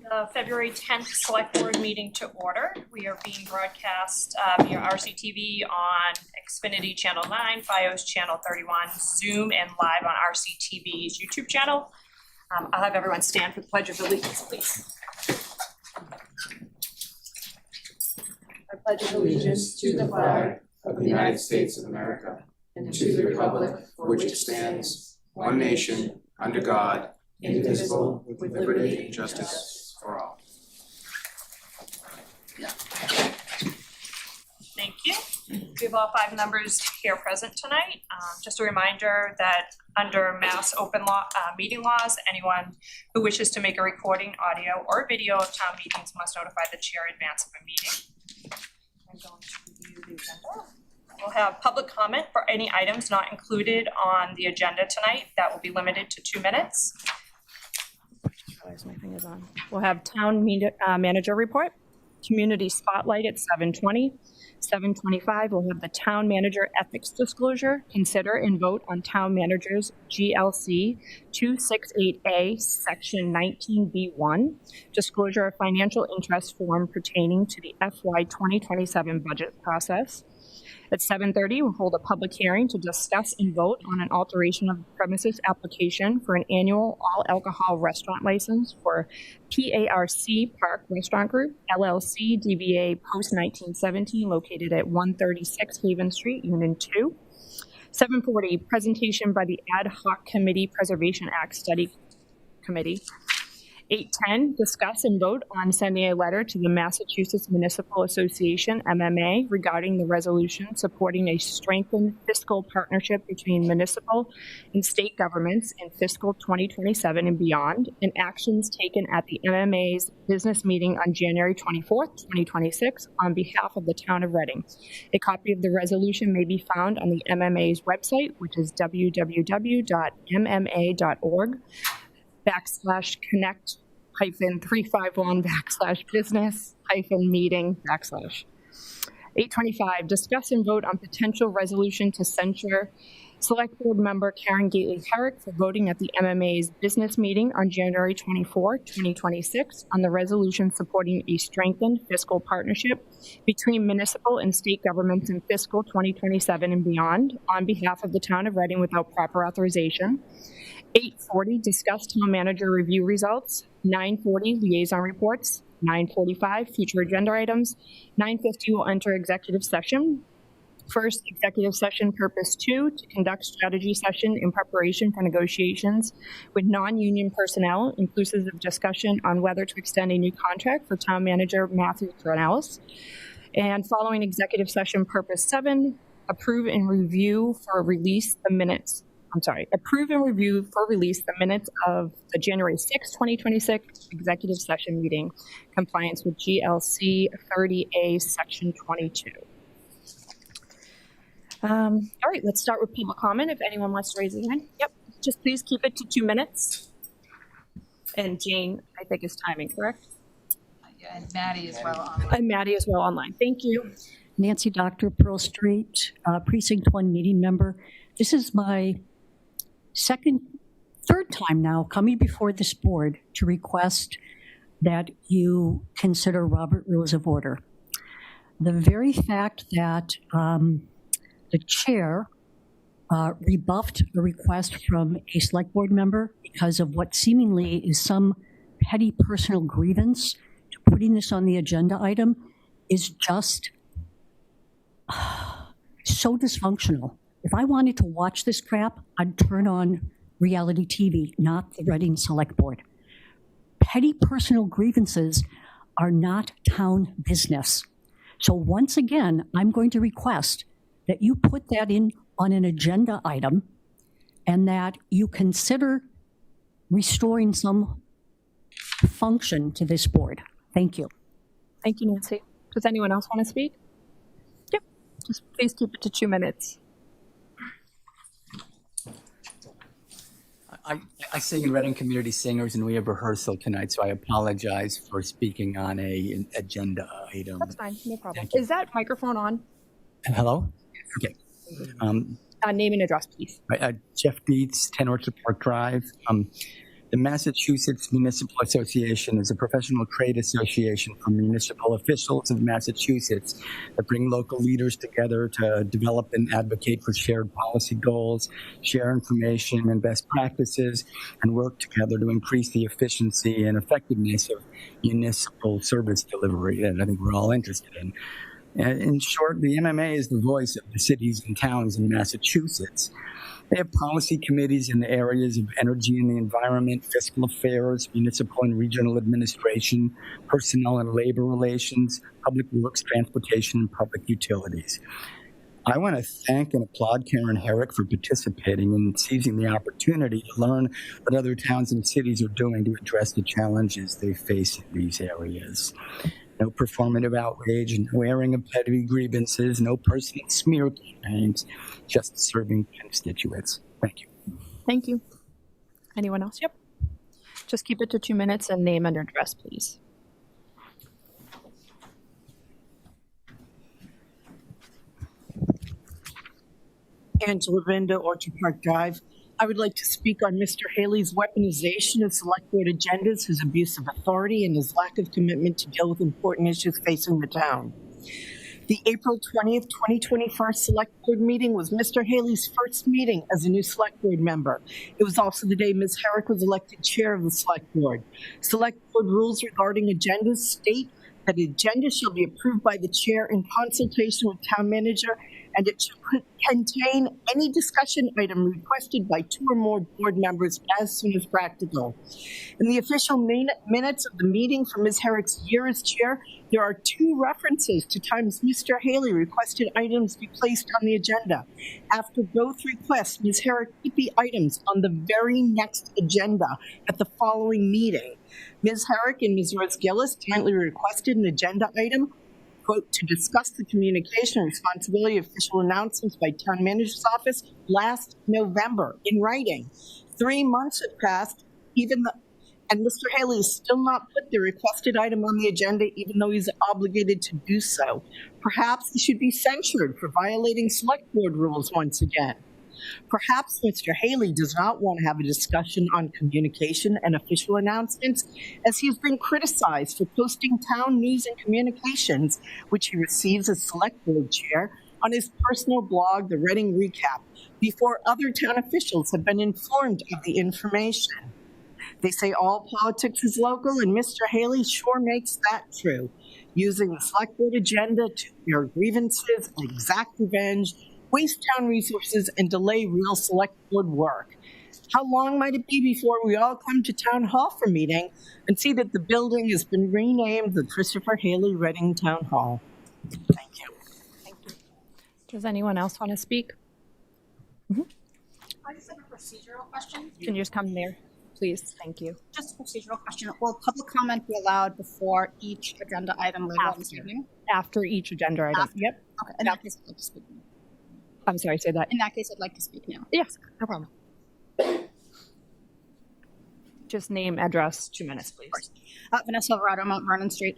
The February 10th Select Board meeting to order. We are being broadcast via RCTV on Xfinity Channel 9, FiOS Channel 31, Zoom, and live on RCTV's YouTube channel. I'll have everyone stand for the Pledge of Allegiance, please. I pledge allegiance to the flag of the United States of America and to the republic for which it stands, one nation, under God, indivisible, with liberty and justice for all. Thank you. We have all 5 members here present tonight. Just a reminder that under Mass open law meeting laws, anyone who wishes to make a recording, audio, or video of town meetings must notify the chair in advance of a meeting. I'm going to review the agenda. We'll have public comment for any items not included on the agenda tonight. That will be limited to 2 minutes. My thing is on. We'll have town manager report, community spotlight at 7:20. 7:25, we'll have the town manager ethics disclosure, consider and vote on town manager's GLC 268A section 19B1, disclosure of financial interest form pertaining to the FY 2027 budget process. At 7:30, we'll hold a public hearing to discuss and vote on an alteration of premises application for an annual all-alcohol restaurant license for PARC Park Restaurant Group, LLC, DBA Post-1917, located at 136 Haven Street, Unit 2. 7:40, presentation by the Ad Hoc Committee Preservation Act Study Committee. 8:10, discuss and vote on sending a letter to the Massachusetts Municipal Association, MMA, regarding the resolution supporting a strengthened fiscal partnership between municipal and state governments in fiscal 2027 and beyond, and actions taken at the MMA's business meeting on January 24th, 2026, on behalf of the town of Reading. A copy of the resolution may be found on the MMA's website, which is www.mma.org/connect-351/business-meeting/. 8:25, discuss and vote on potential resolution to censure Select Board member Karen Gately Herrick for voting at the MMA's business meeting on January 24, 2026 on the resolution supporting a strengthened fiscal partnership between municipal and state governments in fiscal 2027 and beyond on behalf of the town of Reading without proper authorization. 8:40, discuss town manager review results. 9:40, liaison reports. 9:45, future agenda items. 9:50, will enter executive session. First, executive session purpose 2, to conduct strategy session in preparation for negotiations with non-union personnel, inclusive of discussion on whether to extend a new contract for town manager Matthew Thronellis. And following executive session purpose 7, approve and review for release the minutes. Approve and review for release the minutes of the January 6, 2026 executive session meeting, compliance with GLC 30A section 22. All right, let's start with public comment. If anyone wants to raise their hand. Yep, just please keep it to 2 minutes. And Jane, I think, is timing, correct? Yeah, and Maddie as well online. And Maddie as well online. Thank you. Nancy Dr. Pearl Street, Precinct 1 meeting member. This is my third time now coming before this board to request that you consider Robert Rules of Order. The very fact that the chair rebuffed a request from a select board member because of what seemingly is some petty personal grievance to putting this on the agenda item is just so dysfunctional. If I wanted to watch this crap, I'd turn on reality TV, not the Reading Select Board. Petty personal grievances are not town business. So once again, I'm going to request that you put that in on an agenda item and that you consider restoring some function to this board. Thank you. Thank you, Nancy. Does anyone else want to speak? Yep, just please keep it to 2 minutes. I sing in Reading Community Singers, and we have rehearsal tonight, so I apologize for speaking on an agenda item. That's fine, no problem. Is that microphone on? Hello? Okay. Name and address, please. Jeff Dietz, 10 Orchard Park Drive. The Massachusetts Municipal Association is a professional trade association for municipal officials of Massachusetts that bring local leaders together to develop and advocate for shared policy goals, share information and best practices, and work together to increase the efficiency and effectiveness of municipal service delivery that I think we're all interested in. In short, the MMA is the voice of the cities and towns in Massachusetts. They have policy committees in the areas of energy and the environment, fiscal affairs, municipal and regional administration, personnel and labor relations, public works, transportation, and public utilities. I want to thank and applaud Karen Herrick for participating and seizing the opportunity to learn what other towns and cities are doing to address the challenges they face in these areas. No performative outrage, no airing of petty grievances, no personal smear campaigns, just serving constituents. Thank you. Thank you. Anyone else? Yep. Just keep it to 2 minutes and name and address, please. Angela Vinda, Orchard Park Drive. I would like to speak on Mr. Haley's weaponization of select board agendas, his abuse of authority, and his lack of commitment to deal with important issues facing the town. The April 20th, 2021 select board meeting was Mr. Haley's first meeting as a new select board member. It was also the day Ms. Herrick was elected chair of the select board. Select board rules regarding agendas state that agenda shall be approved by the chair in consultation with town manager, and it should contain any discussion item requested by 2 or more board members as soon as practical. In the official minutes of the meeting for Ms. Herrick's year as chair, there are 2 references to times Mr. Haley requested items be placed on the agenda. After both requests, Ms. Herrick put the items on the very next agenda at the following meeting. Ms. Herrick and Ms. Rose Gillis jointly requested an agenda item, quote, to discuss the communication and responsibility of official announcements by town manager's office last November in writing. 3 months have passed, and Mr. Haley has still not put the requested item on the agenda, even though he's obligated to do so. Perhaps he should be censured for violating select board rules once again. Perhaps Mr. Haley does not want to have a discussion on communication and official announcements, as he has been criticized for posting town news and communications, which he receives as select board chair, on his personal blog, The Reading Recap, before other town officials have been informed of the information. They say all politics is local, and Mr. Haley sure makes that true, using the select board agenda to air grievances, exact revenge, waste town resources, and delay real select board work. How long might it be before we all come to town hall for meeting and see that the building has been renamed the Christopher Haley Reading Town Hall? Thank you. Thank you. Does anyone else want to speak? I just have a procedural question. Can you just come there, please? Thank you. Just a procedural question. Will public comment be allowed before each agenda item later on this evening? After each agenda item. After. Yep. Okay. In that case, I'd like to speak now. I'm sorry, say that. In that case, I'd like to speak now. Yes, no problem. Just name, address, 2 minutes, please. Vanessa Alvarado, Mount Vernon Street.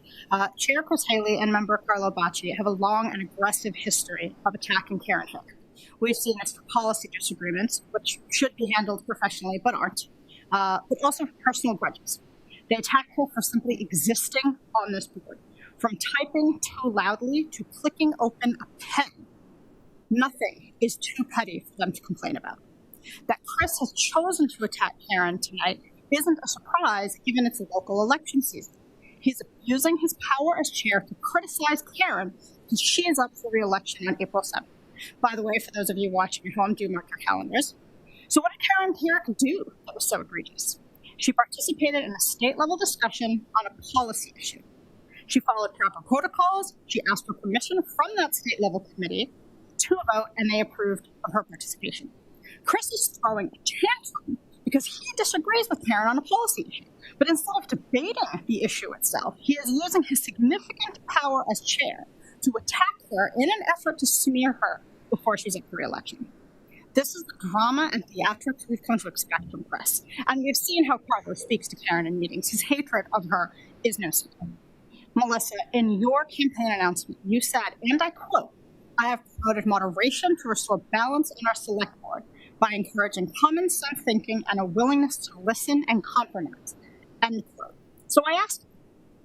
Chair Chris Haley and member Carlo Bacci have a long and aggressive history of attacking Karen Hook. We've seen this for policy disagreements, which should be handled professionally but aren't, but also for personal grudges. They attack her for simply existing on this board, from typing too loudly to clicking open a pen. Nothing is too petty for them to complain about. That Chris has chosen to attack Karen tonight isn't a surprise, given it's a local election season. He's abusing his power as chair to criticize Karen because she is up for re-election on April 7th. By the way, for those of you watching at home, do mark your calendars. So what did Karen Herrick do that was so egregious? She participated in a state-level discussion on a policy issue. She followed proper protocols. She asked for permission from that state-level committee to vote, and they approved of her participation. Chris is throwing a tantrum because he disagrees with Karen on a policy issue. But instead of debating the issue itself, he is using his significant power as chair to attack her in an effort to smear her before she's up for re-election. This is the drama and theatrics we've come to expect from Chris. And we've seen how Carter speaks to Karen in meetings. His hatred of her is no secret. Melissa, in your campaign announcement, you said, and I quote, "I have promoted moderation to restore balance in our select board. by encouraging common sense thinking and a willingness to listen and compromise. End quote. So I asked,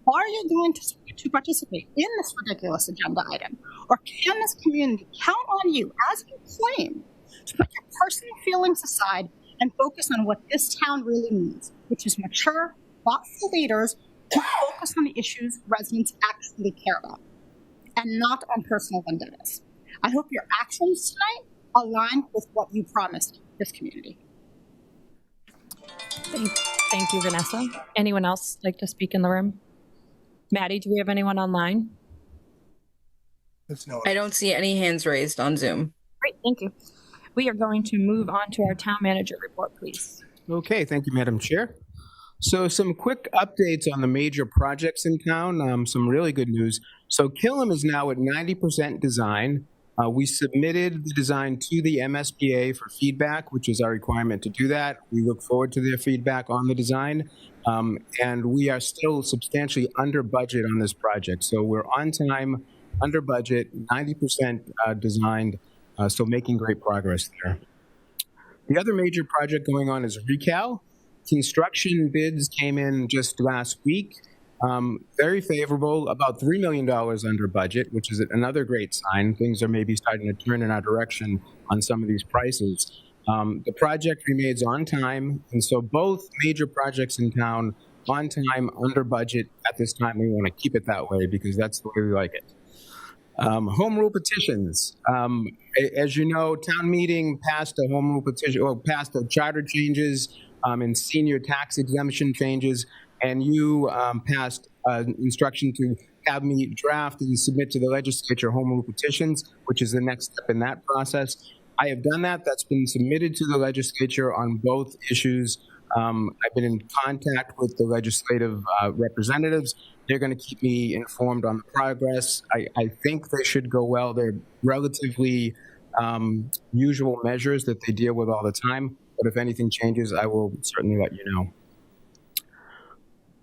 are you going to participate in this ridiculous agenda item? Or can this community count on you, as you claim, to put your personal feelings aside and focus on what this town really needs, which is mature, thoughtful leaders who focus on the issues residents actually care about, and not on personal vendettas. I hope your actions tonight align with what you promised this community. Thank you, Vanessa. Anyone else like to speak in the room? Maddie, do we have anyone online? I don't see any hands raised on Zoom. Great, thank you. We are going to move on to our town manager report, please. Okay, thank you, Madam Chair. So some quick updates on the major projects in town, some really good news. So Killam is now at 90% design. We submitted the design to the MSBA for feedback, which is our requirement to do that. We look forward to their feedback on the design. And we are still substantially under budget on this project. So we're on time, under budget, 90% designed, so making great progress there. The other major project going on is ReCal. Construction bids came in just last week. Very favorable, about $3 million under budget, which is another great sign. Things are maybe starting to turn in our direction on some of these prices. The project remains on time, and so both major projects in town on time, under budget at this time. We want to keep it that way because that's the way we like it. Home rule petitions. As you know, town meeting passed a home rule petition, or passed the charter changes and senior tax exemption changes, and you passed instruction to have me draft and submit to the legislature home rule petitions, which is the next step in that process. I have done that. That's been submitted to the legislature on both issues. I've been in contact with the legislative representatives. They're going to keep me informed on the progress. I think they should go well. They're relatively usual measures that they deal with all the time. But if anything changes, I will certainly let you know.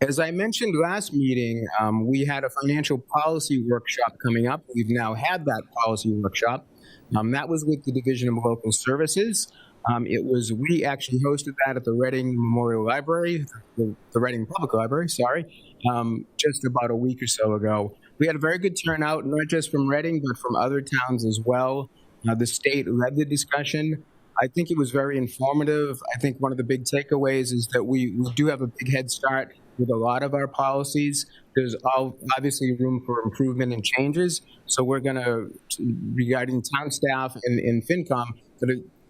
As I mentioned last meeting, we had a financial policy workshop coming up. We've now had that policy workshop. That was with the Division of Local Services. We actually hosted that at the Reading Memorial Library, the Reading Public Library, just about a week or so ago. We had a very good turnout, not just from Reading, but from other towns as well. The state led the discussion. I think it was very informative. I think one of the big takeaways is that we do have a big head start with a lot of our policies. There's obviously room for improvement and changes. So we're going to, regarding town staff and FinCom,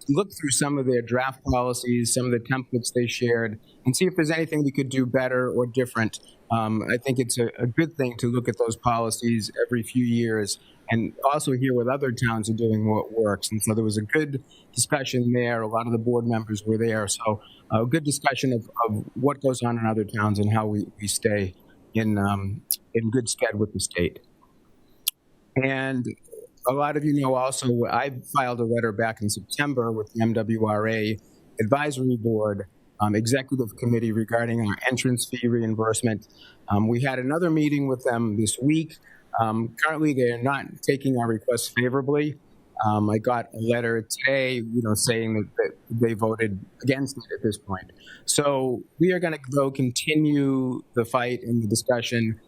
look through some of their draft policies, some of the templates they shared, and see if there's anything we could do better or different. I think it's a good thing to look at those policies every few years and also hear what other towns are doing, what works. And so there was a good discussion there. A lot of the board members were there. So a good discussion of what goes on in other towns and how we stay in good stead with the state. And a lot of you know also, I filed a letter back in September with the MWRA Advisory Board Executive Committee regarding our entrance fee reimbursement. We had another meeting with them this week. Currently, they're not taking our request favorably. I got a letter today, saying that they voted against it at this point. So we are going to continue the fight and the discussion.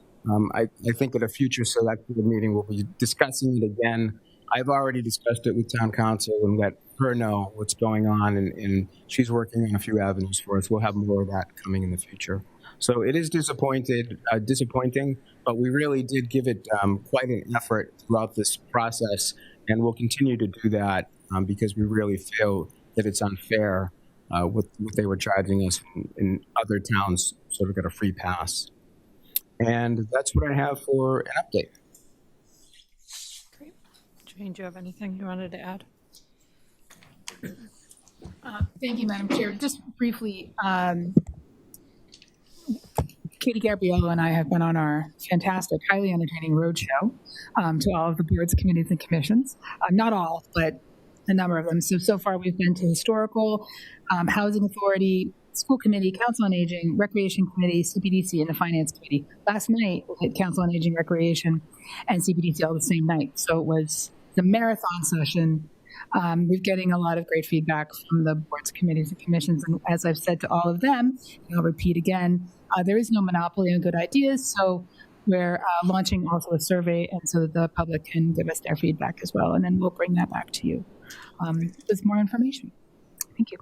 I think at a future select board meeting, we'll be discussing it again. I've already discussed it with town council and let her know what's going on, and she's working on a few avenues for us. We'll have more of that coming in the future. So it is disappointing, but we really did give it quite an effort throughout this process, and we'll continue to do that because we really feel that it's unfair what they were charging us, in other towns sort of got a free pass. And that's what I have for an update. Great. Jane, do you have anything you wanted to add? Thank you, Madam Chair. Just briefly, Katie Gabriello and I have been on our fantastic, highly entertaining roadshow to all of the boards, committees, and commissions. Not all, but a number of them. So far we've been to Historical, Housing Authority, School Committee, Council on Aging, Recreation Committee, CPDC, and the Finance Committee. Last night we had Council on Aging, Recreation, and CPDC all the same night. So it was the marathon session We're getting a lot of great feedback from the boards, committees, and commissions. And as I've said to all of them, and I'll repeat again, there is no monopoly on good ideas. So we're launching also a survey, and so that the public can give us their feedback as well. And then we'll bring that back to you with more information. Thank you.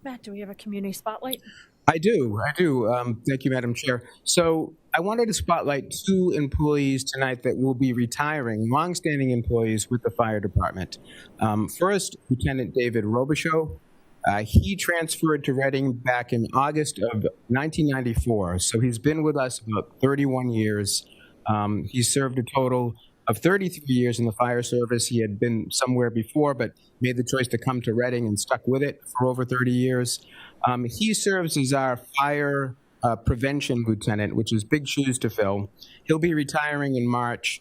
Matt, do we have a community spotlight? I do. Thank you, Madam Chair. So I wanted to spotlight 2 employees tonight that will be retiring, longstanding employees with the fire department. First, Lieutenant David Robichaud. He transferred to Reading back in August of 1994, so he's been with us about 31 years. He served a total of 33 years in the fire service. He had been somewhere before, but made the choice to come to Reading and stuck with it for over 30 years. He serves as our fire prevention lieutenant, which is big shoes to fill. He'll be retiring in March.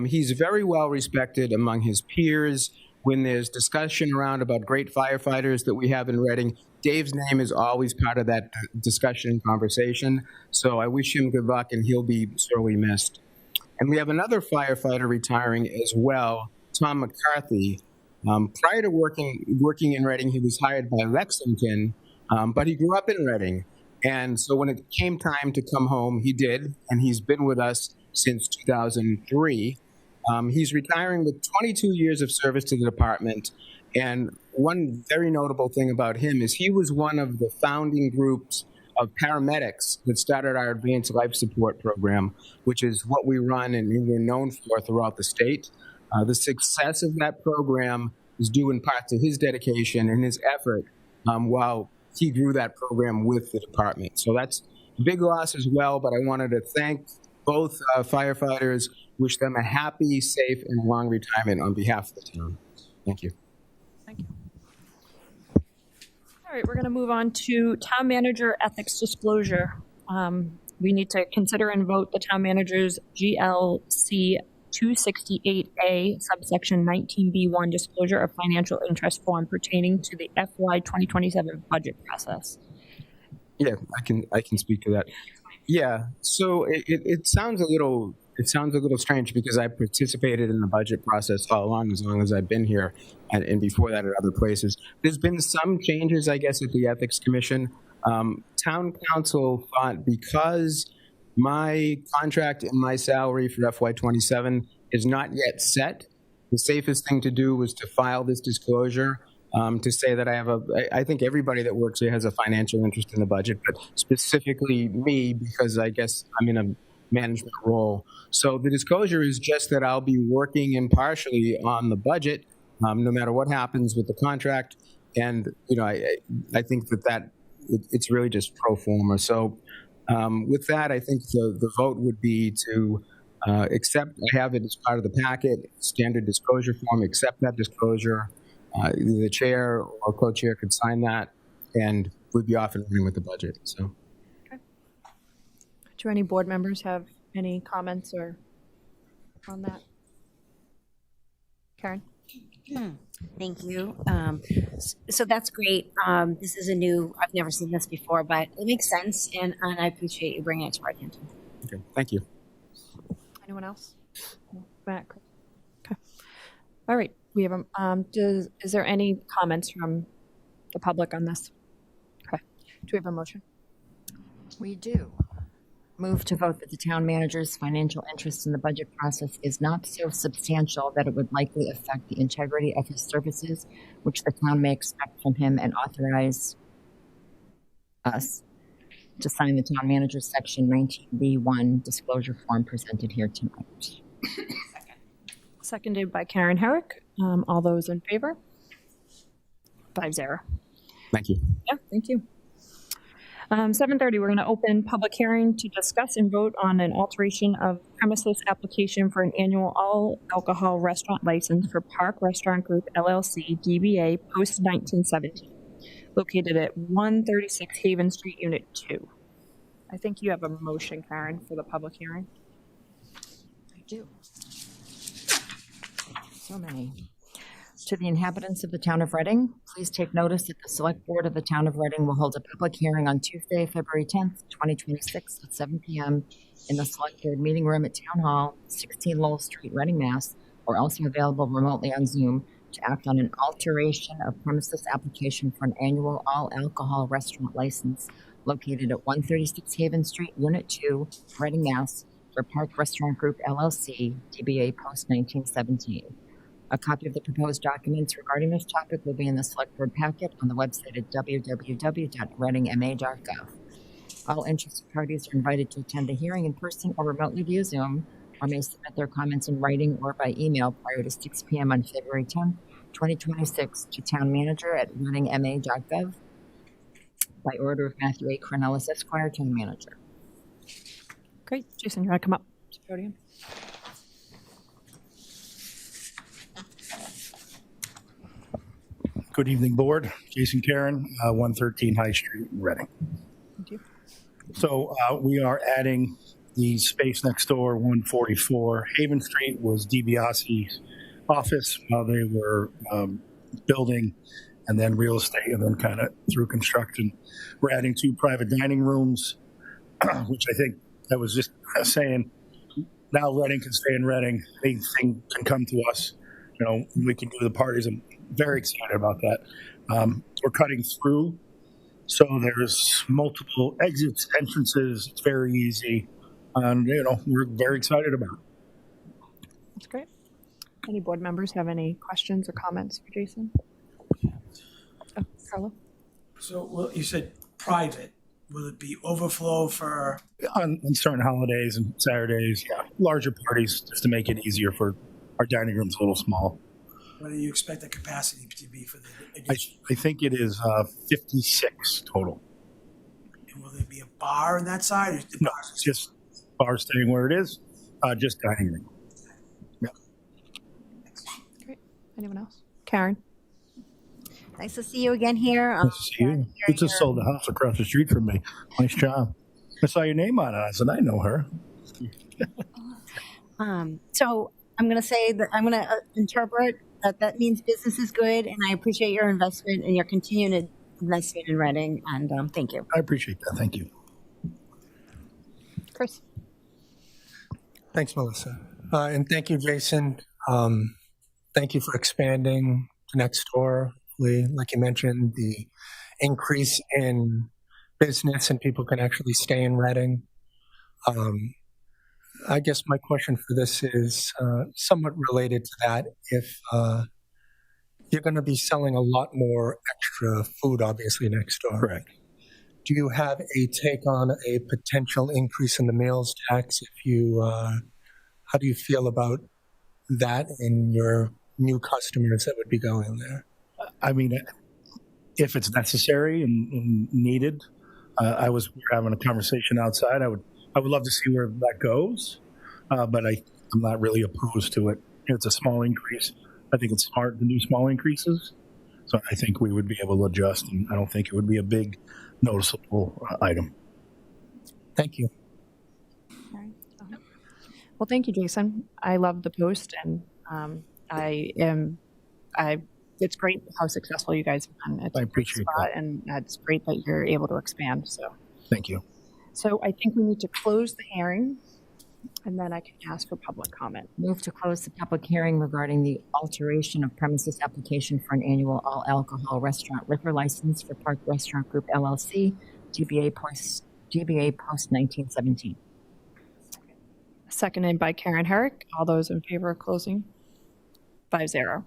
He's very well respected among his peers. When there's discussion around about great firefighters that we have in Reading, Dave's name is always part of that discussion and conversation. So I wish him good luck, and he'll be sorely missed. And we have another firefighter retiring as well, Tom McCarthy. Prior to working in Reading, he was hired by Lexington, but he grew up in Reading. And so when it came time to come home, he did, and he's been with us since 2003. He's retiring with 22 years of service to the department. And one very notable thing about him is he was one of the founding groups of paramedics that started our advanced life support program, which is what we run and we're known for throughout the state. The success of that program is due in part to his dedication and his effort while he grew that program with the department. So that's a big loss as well, but I wanted to thank both firefighters, wish them a happy, safe, and long retirement on behalf of the town. Thank you. Thank you. All right, we're going to move on to town manager ethics disclosure. We need to consider and vote the town manager's GLC 268A subsection 19B1 disclosure of financial interest form pertaining to the FY 2027 budget process. Yeah, I can speak to that. Yeah, so it sounds a little strange because I participated in the budget process all along as I've been here, and before that at other places. There's been some changes, I guess, at the Ethics Commission. Town council thought because my contract and my salary for FY27 is not yet set, the safest thing to do was to file this disclosure to say that I think everybody that works here has a financial interest in the budget, but specifically me because I guess I'm in a management role. So the disclosure is just that I'll be working impartially on the budget, no matter what happens with the contract. And, I think that it's really just pro forma. So with that, I think the vote would be to accept, I have it as part of the packet, standard disclosure form, accept that disclosure. Either the chair or co-chair could sign that, and we'd be off and running with the budget. So, okay. Do any board members have any comments or on that? Karen? Thank you. So that's great. This is I've never seen this before, but it makes sense, and I appreciate you bringing it to our attention. Okay, thank you. Anyone else? Matt? Okay. All right. We have is there any comments from the public on this? Okay. Do we have a motion? We do. Move to vote that the town manager's financial interest in the budget process is not so substantial that it would likely affect the integrity of his services, which the town may expect from him, and authorize us to sign the town manager's section 19B1 disclosure form presented here tonight. Seconded by Karen Herrick. All those in favor? 5-0. Thank you. Yeah, thank you. 7:30, we're going to open public hearing to discuss and vote on an alteration of premises application for an annual all alcohol restaurant license for Park Restaurant Group LLC DBA post 1917, located at 136 Haven Street, Unit 2. I think you have a motion, Karen, for the public hearing. I do. So many. To the inhabitants of the town of Reading, please take notice that the Select Board of the town of Reading will hold a public hearing on Tuesday, February 10th, 2026 at 7 p.m. in the Select Board meeting room at Town Hall, 16 Lowell Street, Reading, Mass. or also available remotely on Zoom to act on an alteration of premises application for an annual all alcohol restaurant license located at 136 Haven Street, Unit 2, Reading, Mass. For Park Restaurant Group LLC, DBA Post 1917. A copy of the proposed documents regarding this topic will be in the Select Board packet on the website at www.readingma.gov. All interested parties are invited to attend the hearing in person or remotely via Zoom, or may submit their comments in writing or by email prior to 6 p.m. on February 10, 2026 to town manager at readingma.gov by order of Matthew A. Cornelis, Esquire, town manager. Great. Jason, you want to come up to the podium? Good evening, board. Jason Karen, 113 High Street, Reading. Thank you. So we are adding the space next door, 144 Haven Street, was DiBiase's office while they were building, and then real estate, and then kind of through construction. We're adding 2 private dining rooms, which I think I was just saying, now Reading can stay in Reading. Anything can come to us. You know, we can do the parties. I'm very excited about that. We're cutting through, so there's multiple exits, entrances. It's very easy. And, you know, we're very excited about it. That's great. Any board members have any questions or comments for Jason? Oh, Carlo? So, well, you said private. Will it be overflow for? On certain holidays and Saturdays, yeah. Larger parties, just to make it easier for our dining room's a little small. What do you expect the capacity to be for the addition? I think it is 56 total. And will there be a bar on that side? Or No, it's just bar staying where it is, just dining room. Yeah. Great. Anyone else? Karen? Nice to see you again here. Nice to see you. You just sold the house across the street from me. Nice job. I saw your name on it. I said, I know her. So I'm going to say that I'm going to interpret that means business is good, and I appreciate your investment and your continued investment in Reading, and thank you. I appreciate that. Thank you. Chris? Thanks, Melissa. And thank you, Jason. Thank you for expanding next door. Like you mentioned, the increase in business and people can actually stay in Reading. I guess my question for this is somewhat related to that. If you're going to be selling a lot more extra food, obviously, next door. Correct. Do you have a take on a potential increase in the meals tax? If you, how do you feel about that in your new customers that would be going there? I mean, if it's necessary and needed, we were having a conversation outside. I would love to see where that goes, but I'm not really opposed to it. It's a small increase. I think it's smart to do small increases, so I think we would be able to adjust, and I don't think it would be a big noticeable item. Thank you. All right. Well, thank you, Jason. I love the post, and it's great how successful you guys have been. It's I appreciate that. And it's great that you're able to expand. So thank you. So I think we need to close the hearing, and then I can ask for public comment. Move to close the public hearing regarding the alteration of premises application for an annual all alcohol restaurant liquor license for Park Restaurant Group LLC, DBA Post 1917. Seconded by Karen Herrick. All those in favor of closing? 5-0.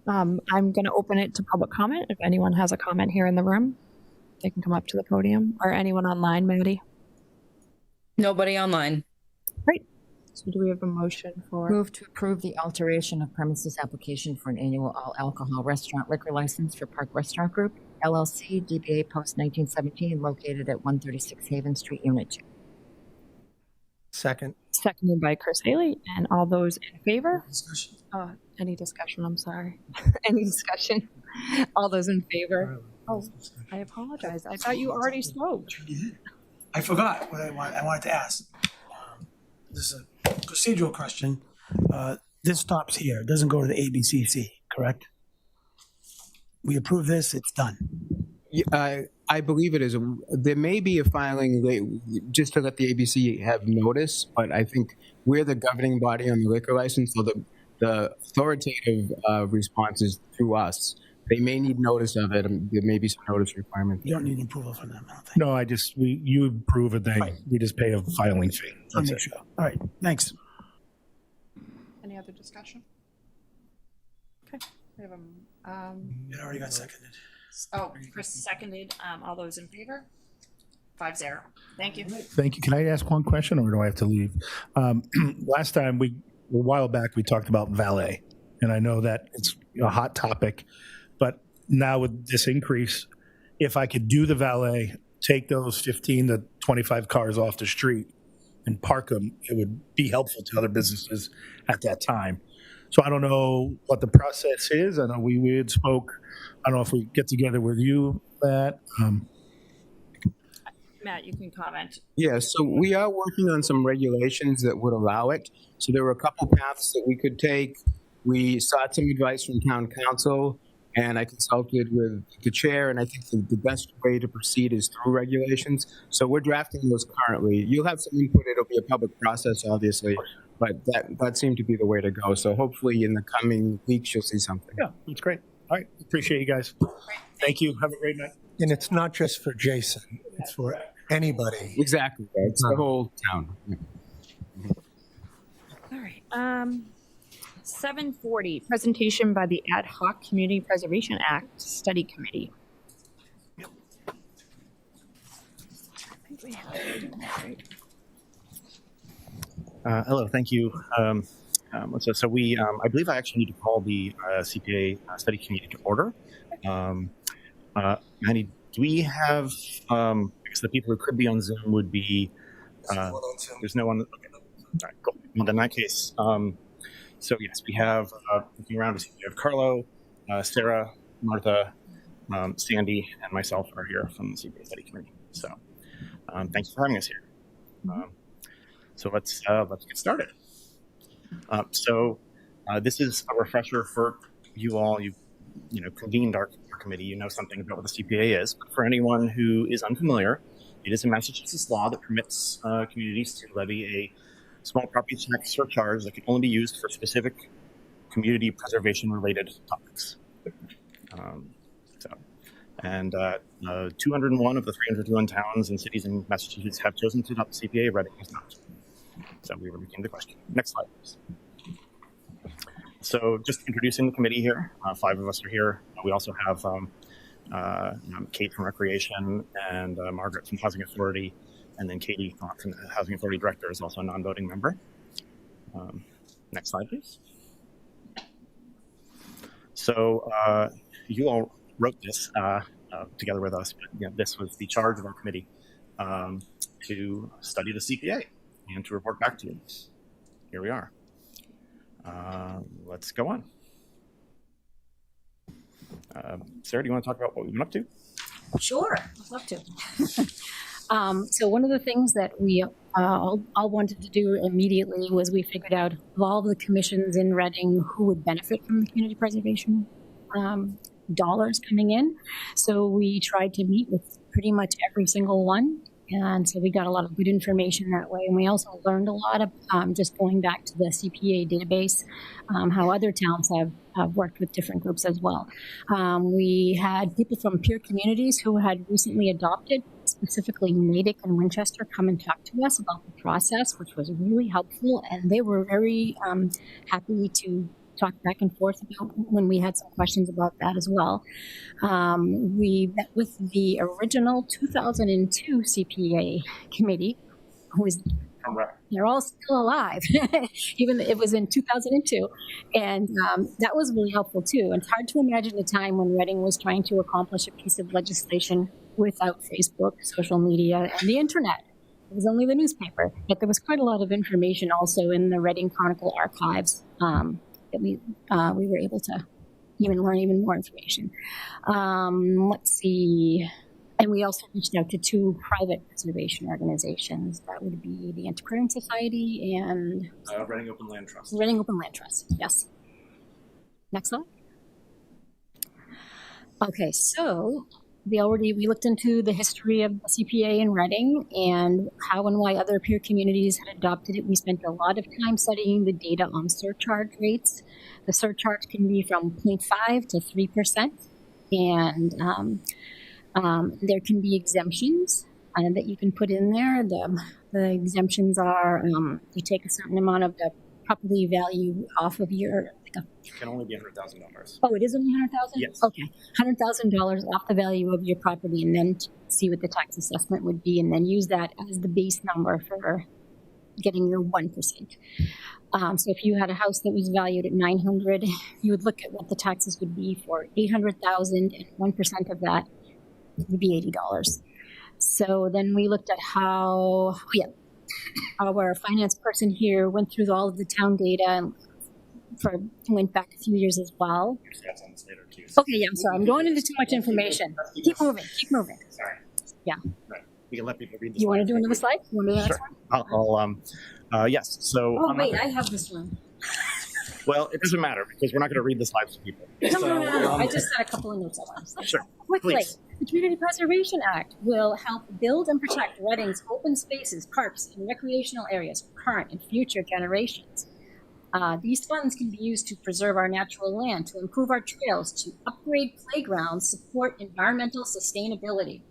I'm going to open it to public comment. If anyone has a comment here in the room, they can come up to the podium. Or anyone online, Maddie? Nobody online. Great. So do we have a motion for? Move to approve the alteration of premises application for an annual all alcohol restaurant liquor license for Park Restaurant Group, LLC, DBA Post 1917, located at 136 Haven Street, Unit 2. Second. Seconded by Chris Haley. And all those in favor? Discussion. Any discussion? I'm sorry. Any discussion? All those in favor? Oh, I apologize. I thought you already spoke. I forgot what I wanted to ask. This is a procedural question. This stops here. It doesn't go to the ABCC, correct? We approve this, it's done. I believe it is. There may be a filing just to let the ABC have notice, but I think we're the governing body on the liquor license, so the authoritative response is through us. They may need notice of it, and there may be some notice requirement. You don't need approval from them, I don't think. No, you approve it, we just pay a filing fee. I'll That's make it. sure. All right, thanks. Any other discussion? Okay, we have It already got seconded. Chris seconded, all those in favor? 5-0, thank you. Thank you. Can I ask one question, or do I have to leave? Last time, a while back, we talked about valet, and I know that it's a hot topic, but now with this increase, if I could do the valet, take those 15 to 25 cars off the street and park them, it would be helpful to other businesses at that time. So I don't know what the process is. I know we had spoke. I don't know if we get together with you, Matt. Matt, you can comment. Yeah, so we are working on some regulations that would allow it. So there were a couple paths that we could take. We sought some advice from town council, and I consulted with the chair, and I think the best way to proceed is through regulations. So we're drafting those currently. You'll have some input. It'll be a public process, obviously, but that seemed to be the way to go. So hopefully in the coming weeks, you'll see something. Yeah, that's great. All right, appreciate you guys. Thank you. Have a great night. And it's not just for Jason, it's for anybody. Exactly. It's the whole town. Yeah. All right, 7:40, presentation by the Ad Hoc Community Preservation Act Study Committee. Hello, thank you. So we, I believe I actually need to call the CPA study committee to order. Manny, do we have, I guess the people who could be on Zoom would be, there's no one, okay. All right, cool. Well, in that case, so yes, we have, looking around, we have Carlo, Sarah, Martha, Sandy, and myself are here from the CPA study committee. So thanks for having us here. So let's get started. This is a refresher for you all. You convened our committee. You know something about what the CPA is. But for anyone who is unfamiliar, it is a Massachusetts law that permits communities to levy a small property tax surcharge that can only be used for specific community preservation related topics. 201 of the 301 towns and cities in Massachusetts have chosen to adopt the CPA. Reading has not. So we became the question. Next slide, please. So just introducing the committee here. 5 of us are here. We also have Kate from Recreation and Margaret from Housing Authority, and then Katie from the Housing Authority Director is also a non-voting member. Next slide, please. So you all wrote this together with us, but this was the charge of our committee to study the CPA and to report back to you. Here we are. Let's go on. Sarah, do you want to talk about what we've been up to? Sure, I'd love to. So one of the things that we all wanted to do immediately was we figured out of all the commissions in Reading who would benefit from the community preservation dollars coming in. So we tried to meet with pretty much every single one. And so we got a lot of good information that way. And we also learned a lot of just going back to the CPA database, how other towns have worked with different groups as well. We had people from peer communities who had recently adopted, specifically Natick and Winchester, come and talk to us about the process, which was really helpful. And they were very happy to talk back and forth about when we had some questions about that as well. We met with the original 2002 CPA committee, they're all still alive, even though it was in 2002. And that was really helpful too. And it's hard to imagine a time when Reading was trying to accomplish a piece of legislation without Facebook, social media, and the internet. It was only the newspaper, but there was quite a lot of information also in the Reading Chronicle archives that we were able to learn even more information. Let's see. And we also reached out to 2 private preservation organizations. That would be the Antiquarian Society and Reading Open Land Trust. Reading Open Land Trust, yes. Next slide. Okay, so we looked into the history of the CPA in Reading and how and why other peer communities had adopted it. We spent a lot of time studying the data on surcharge rates. The surcharge can be from 0.5 to 3%, and there can be exemptions that you can put in there. The exemptions are you take a certain amount of the property value off of your. It can only be $100,000. Oh, it is only $100,000? Yes. Okay, $100,000 off the value of your property, and then see what the tax assessment would be, and then use that as the base number for getting your 1%. So if you had a house that was valued at $900,000, you would look at what the taxes would be for $800,000, and 1% of that would be $80. So then we looked at how, our finance person here went through all of the town data and went back a few years as well. Okay, yeah, I'm sorry. I'm going into too much information. Keep moving. Sorry. Yeah. Right. We can let people read this. You want to do another slide? You want to do the next one? I'll yes. So. Oh, wait, I have this one. Well, it doesn't matter because we're not going to read the slides to people. No. I just had a couple of notes I want to say. Sure. Quickly. Please. The Community Preservation Act will help build and protect Reading's open spaces, parks, and recreational areas for current and future generations. These funds can be used to preserve our natural land, to improve our trails, to upgrade playgrounds, support environmental sustainability.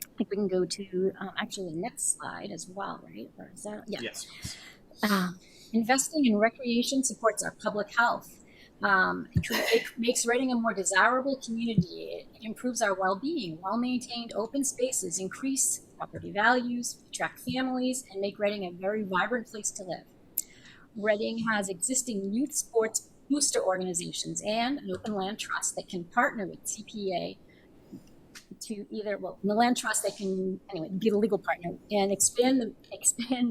I think we can go to actually the next slide as well, right? Or is that, yeah. Yes. Investing in recreation supports our public health. It makes Reading a more desirable community. It improves our well-being. Well-maintained open spaces increase property values, attract families, and make Reading a very vibrant place to live. Reading has existing youth sports booster organizations and an open land trust that can partner with CPA to either, in the land trust they can, be the legal partner and expand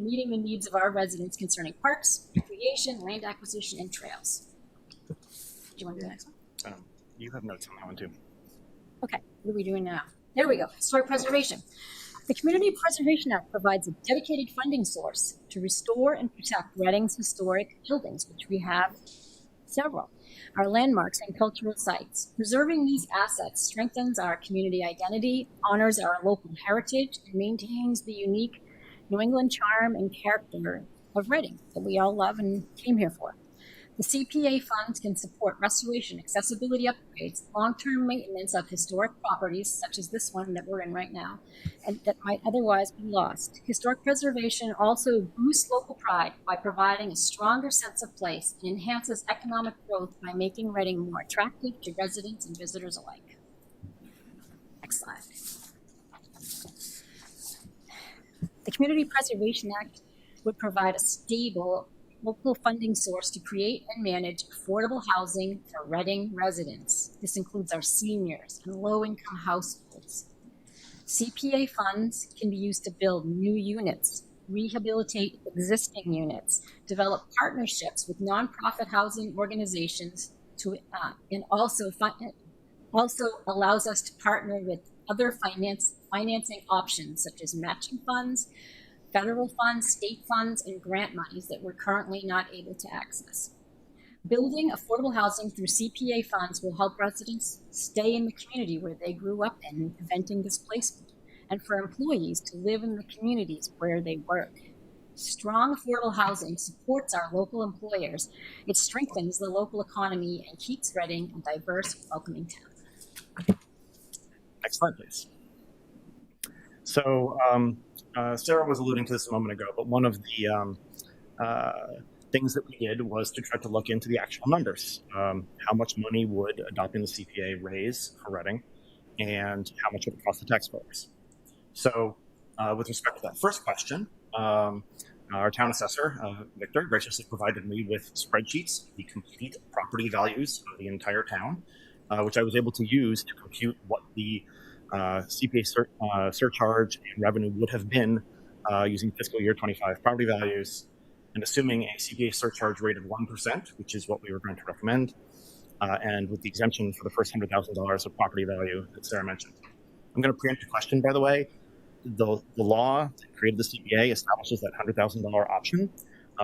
meeting the needs of our residents concerning parks, recreation, land acquisition, and trails. Do you want to do the next one? You have notes on that one too. Okay, what are we doing now? There we go, historic preservation. The Community Preservation Act provides a dedicated funding source to restore and protect Reading's historic buildings, which we have several, our landmarks and cultural sites. Preserving these assets strengthens our community identity, honors our local heritage, and maintains the unique New England charm and character of Reading that we all love and came here for. The CPA funds can support restoration, accessibility upgrades, long-term maintenance of historic properties, such as this one that we're in right now, and that might otherwise be lost. Historic preservation also boosts local pride by providing a stronger sense of place and enhances economic growth by making Reading more attractive to residents and visitors alike. Next slide. The Community Preservation Act would provide a stable local funding source to create and manage affordable housing for Reading residents. This includes our seniors and low-income households. CPA funds can be used to build new units, rehabilitate existing units, develop partnerships with nonprofit housing organizations, and also allows us to partner with other financing options such as matching funds, federal funds, state funds, and grant monies that we're currently not able to access. Building affordable housing through CPA funds will help residents stay in the community where they grew up in, preventing displacement, and for employees to live in the communities where they work. Strong affordable housing supports our local employers. It strengthens the local economy and keeps Reading a diverse, welcoming town. Next slide, please. So, Sarah was alluding to this a moment ago, but one of the things that we did was to try to look into the actual numbers. How much money would adopting the CPA raise for Reading, and how much would it cost the taxpayers? So, with respect to that first question, our town assessor, Victor, graciously provided me with spreadsheets, the complete property values of the entire town, which I was able to use to compute what the CPA surcharge and revenue would have been using fiscal year 25 property values, and assuming a CPA surcharge rate of 1%, which is what we were going to recommend, and with the exemption for the first $100,000 of property value that Sarah mentioned. I'm going to preempt a question, by the way. The law that created the CPA establishes that $100,000 option.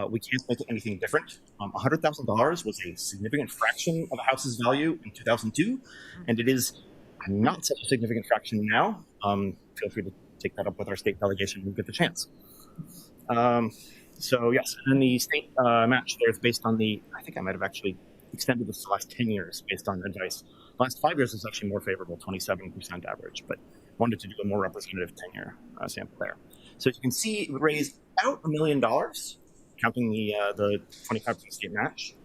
We can't make it anything different. $100,000 was a significant fraction of a house's value in 2002, and it is not such a significant fraction now. Feel free to take that up with our state delegation when you get the chance. So yes, and the state match there is based on I think I might have actually extended this to the last 10 years based on advice. The last 5 years is actually more favorable, 27% average, but wanted to do a more representative 10-year sample there. So as you can see, it would raise about $1 million, counting the 25% state match.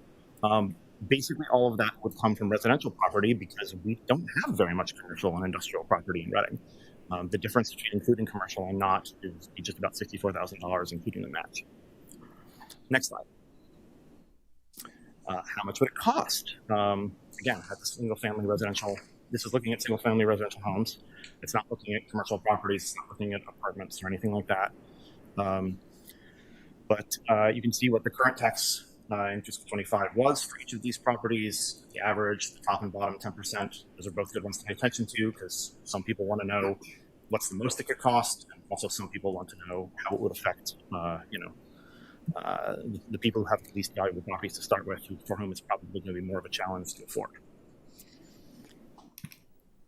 Basically, all of that would come from residential property because we don't have very much commercial and industrial property in Reading. The difference between including commercial and not is just about $64,000, including the match. Next slide. How much would it cost? Again, at the single-family residential, this is looking at single-family residential homes. It's not looking at commercial properties. It's not looking at apartments or anything like that. But you can see what the current tax in fiscal 25 was for each of these properties. The average, the top and bottom 10%. Those are both good ones to pay attention to because some people want to know what's the most it could cost, and also some people want to know how it would affect, the people who have the least valuable properties to start with, for whom it's probably going to be more of a challenge to afford.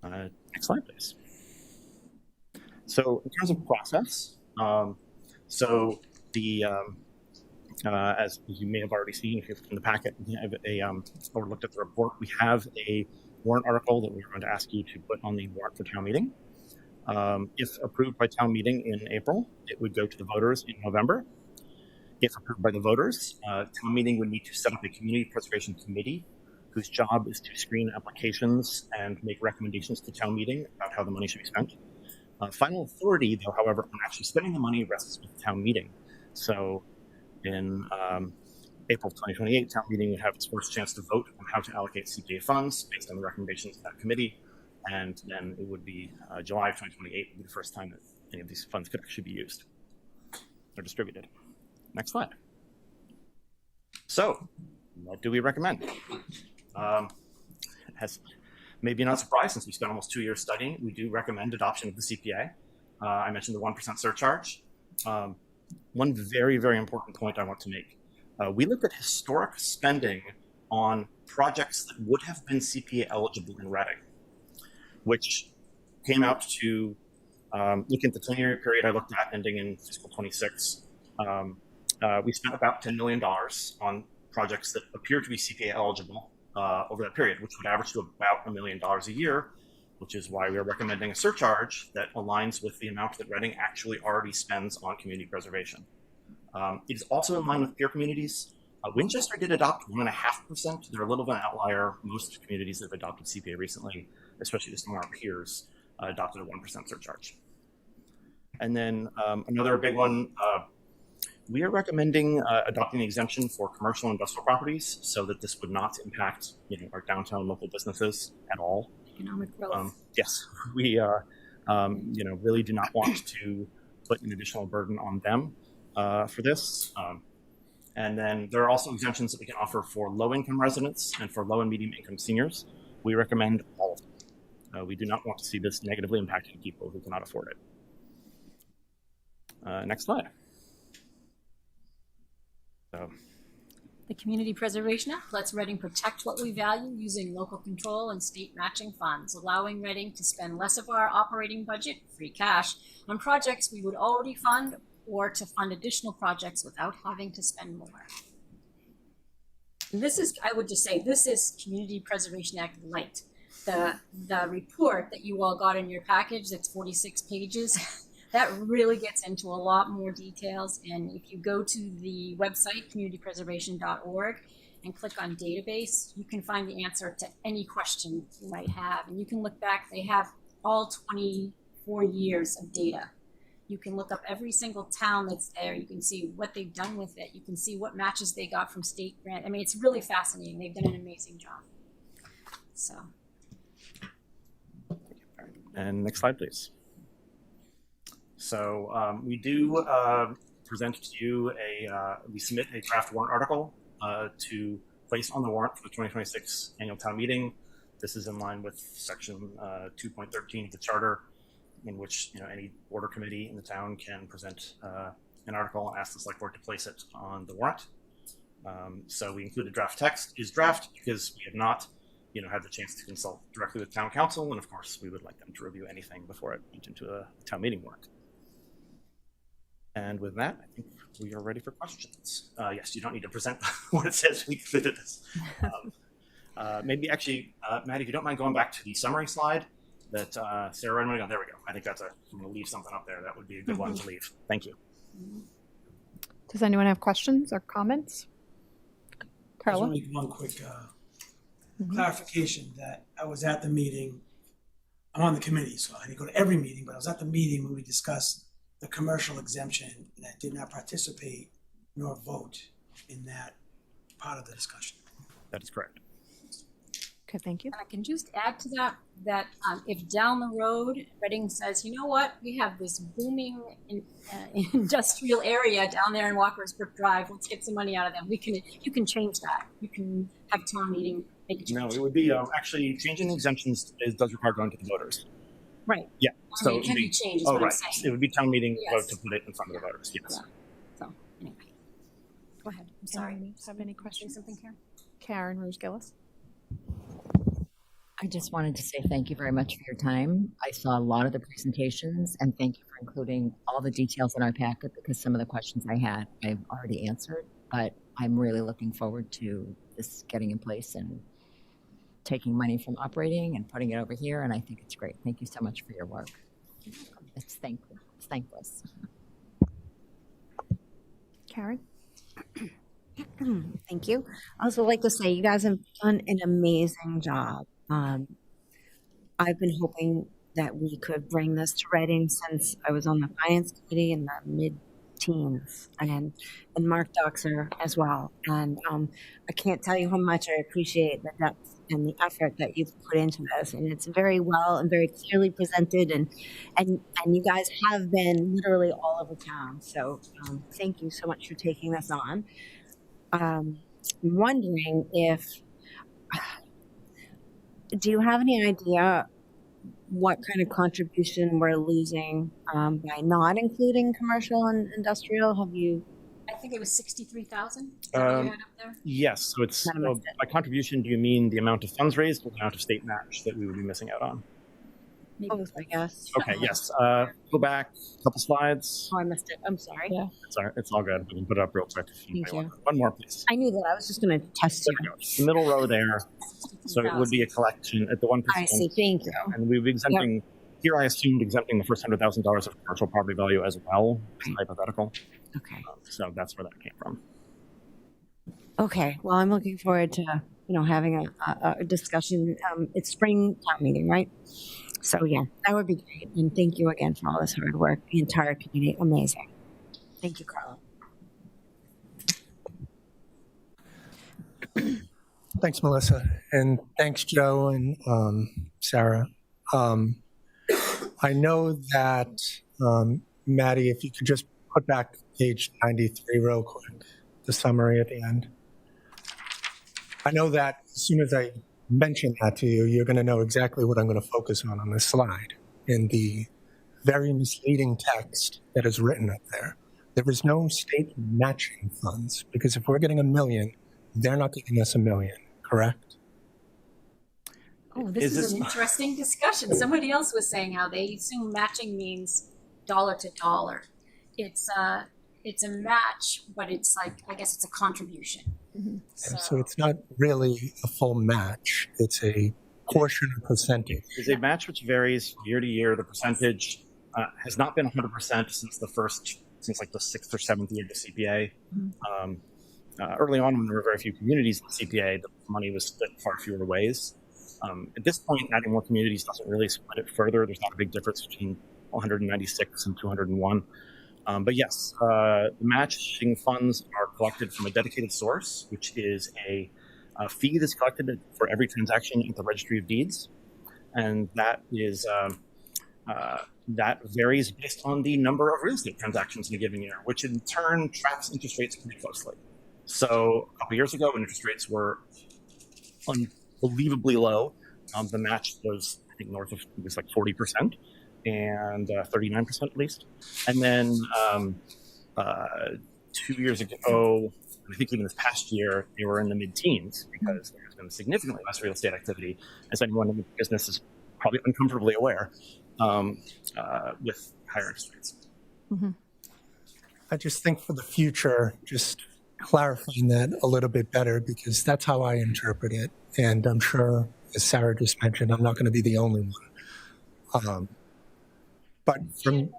Next slide, please. So in terms of process, as you may have already seen if you've looked in the packet, we have or looked at the report, we have a warrant article that we're going to ask you to put on the warrant for town meeting. If approved by town meeting in April, it would go to the voters in November. If approved by the voters, town meeting would need to set up a community preservation committee whose job is to screen applications and make recommendations to town meeting about how the money should be spent. Final authority, though, however, on actually spending the money rests with the town meeting. So in April of 2028, town meeting would have its first chance to vote on how to allocate CPA funds based on the recommendations of that committee. And then it would be July of 2028 would be the first time that any of these funds could actually be used or distributed. Next slide. So, what do we recommend? Has maybe not a surprise since we spent almost 2 years studying, we do recommend adoption of the CPA. I mentioned the 1% surcharge. One very, very important point I want to make. We looked at historic spending on projects that would have been CPA eligible in Reading, which came out to, looking at the 10-year period I looked at ending in fiscal 26, we spent about $10 million on projects that appear to be CPA eligible over that period, which would average to about $1 million a year, which is why we are recommending a surcharge that aligns with the amount that Reading actually already spends on community preservation. It is also in line with peer communities. Winchester did adopt 1.5%. They're a little bit of an outlier. Most communities that have adopted CPA recently, especially just among our peers, adopted a 1% surcharge. And then another big one, we are recommending adopting the exemption for commercial and industrial properties so that this would not impact our downtown local businesses at all. Economic growth. Yes, we really do not want to put an additional burden on them for this. And then there are also exemptions that we can offer for low-income residents and for low and medium-income seniors. We recommend all of them. We do not want to see this negatively impacting people who cannot afford it. Next slide. So, The Community Preservation Act lets Reading protect what we value using local control and state matching funds, allowing Reading to spend less of our operating budget, free cash, on projects we would already fund or to fund additional projects without having to spend more. And this is, I would just say, this is Community Preservation Act light. The report that you all got in your package that's 46 pages, that really gets into a lot more details. And if you go to the website, communitypreservation.org, and click on database, you can find the answer to any question you might have. And you can look back, they have all 24 years of data. You can look up every single town that's there. You can see what they've done with it. You can see what matches they got from state grant. I mean, it's really fascinating. They've done an amazing job. So. And next slide, please. So we do present to you we submit a draft warrant article to place on the warrant for the 2026 annual town meeting. This is in line with section 2.13 of the charter, in which any board or committee in the town can present an article and ask the select board to place it on the warrant. So we included draft text. Is draft because we have not had the chance to consult directly with town council, and of course, we would like them to review anything before it went into a town meeting warrant. And with that, I think we are ready for questions. Yes, you don't need to present what it says when you did this. Maybe actually, Maddie, if you don't mind going back to the summary slide that Sarah, there we go. I think I'm going to leave something up there. That would be a good one to leave. Thank you. Does anyone have questions or comments? Carla? I just want to make one quick clarification that I was at the meeting. I'm on the committee, so I didn't go to every meeting, but I was at the meeting when we discussed the commercial exemption, and I did not participate nor vote in that part of the discussion. That is correct. Okay, thank you. And I can just add to that if down the road Reading says, you know what, we have this booming industrial area down there in Walker's Brook Drive, let's get some money out of them. You can change that. You can have town meeting make a change. No, it would be actually changing the exemptions does require going to the voters. Right. Yeah. I mean, it can be changed. Oh, what right. I'm saying. It would be town meeting Yes. vote to put it in front of the voters. Yes. Yeah. So anyway, go ahead. I'm sorry. Anyone have any questions? Something, Karen? Karen Rouge-Gillis. I just wanted to say thank you very much for your time. I saw a lot of the presentations, and thank you for including all the details in our packet, because some of the questions I had, I've already answered, but I'm really looking forward to this getting in place and taking money from operating and putting it over here, and I think it's great. Thank you so much for your work. It's thankless. Karen? Thank you. I also like to say you guys have done an amazing job. I've been hoping that we could bring this to Reading since I was on the finance committee in the mid-teens, and Mark Doxer as well. And I can't tell you how much I appreciate the depth and the effort that you've put into this. And it's very well and very clearly presented, and you guys have been literally all over town. So thank you so much for taking this on. I'm wondering do you have any idea what kind of contribution we're losing by not including commercial and industrial? Have you? I think it was 63,000. Yes. So it's by contribution. Do you mean the amount of funds raised or the amount of state match that we would be missing out on? Both, I guess. Okay. Yes. Go back a couple slides. Oh, I missed it. I'm sorry. Yeah. It's all good. We can put it up real quick. Thank you. One more, please. I knew that. I was just going to test you. The middle row there. So it would be a collection at the 1%. I see. Thank you. And we would be exempting. Here, I assumed exempting the first $100,000 of commercial property value as well. It's hypothetical. Okay. So that's where that came from. Okay. Well, I'm looking forward to having a discussion. It's spring town meeting, right? So yeah, that would be great. And thank you again for all this hard work. The entire community, amazing. Thank you, Carla. Thanks, Melissa, and thanks, Joe and Sarah. I know that, Maddie, if you could just put back page 93 real quick, the summary at the end. I know that as soon as I mention that to you, you're going to know exactly what I'm going to focus on this slide in the very misleading text that is written up there. There is no state matching funds, because if we're getting $1 million, they're not giving us $1 million, correct? Oh, this is an interesting discussion. Somebody else was saying how they assume matching means dollar to dollar. It's a match, but it's like, I guess it's a contribution. Mm-hmm. So it's not really a full match. It's a portion or percentage. It's a match which varies year to year. The percentage has not been 100% since the 6th or 7th year of the CPA. Mm-hmm. Early on, when there were very few communities in the CPA, the money was split far fewer ways. At this point, adding more communities doesn't really split it further. There's not a big difference between 196 and 201. But yes, the matching funds are collected from a dedicated source, which is a fee that's collected for every transaction at the Registry of Deeds. And that is that varies based on the number of real estate transactions in a given year, which in turn tracks interest rates pretty closely. So a couple years ago, when interest rates were unbelievably low, the match was, I think, north of, it was like 40%. And 39% at least. And then 2 years ago, I think even this past year, they were in the mid-teens because there's been significantly less real estate activity, as anyone in the business is probably uncomfortably aware, with higher interest rates. Mm-hmm. I just think for the future, just clarifying that a little bit better, because that's how I interpret it. And I'm sure, as Sarah just mentioned, I'm not going to be the only one. But from,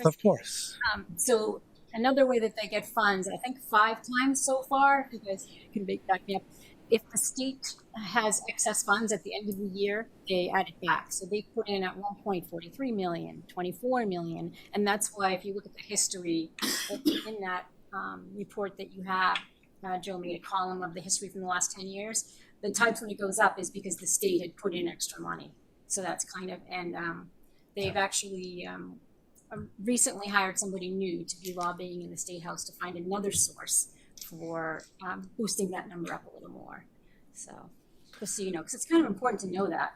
of course. So another way that they get funds, I think 5 times so far, you guys can back me up. If the state has excess funds at the end of the year, they add it back. So they put in at 1.43 million, 24 million. And that's why if you look at the history in that report that you have, Joe made a column of the history from the last 10 years. The times when it goes up is because the state had put in extra money. So that's kind of, and they've actually recently hired somebody new to be lobbying in the State House to find another source for boosting that number up a little more. So just so you know, because it's kind of important to know that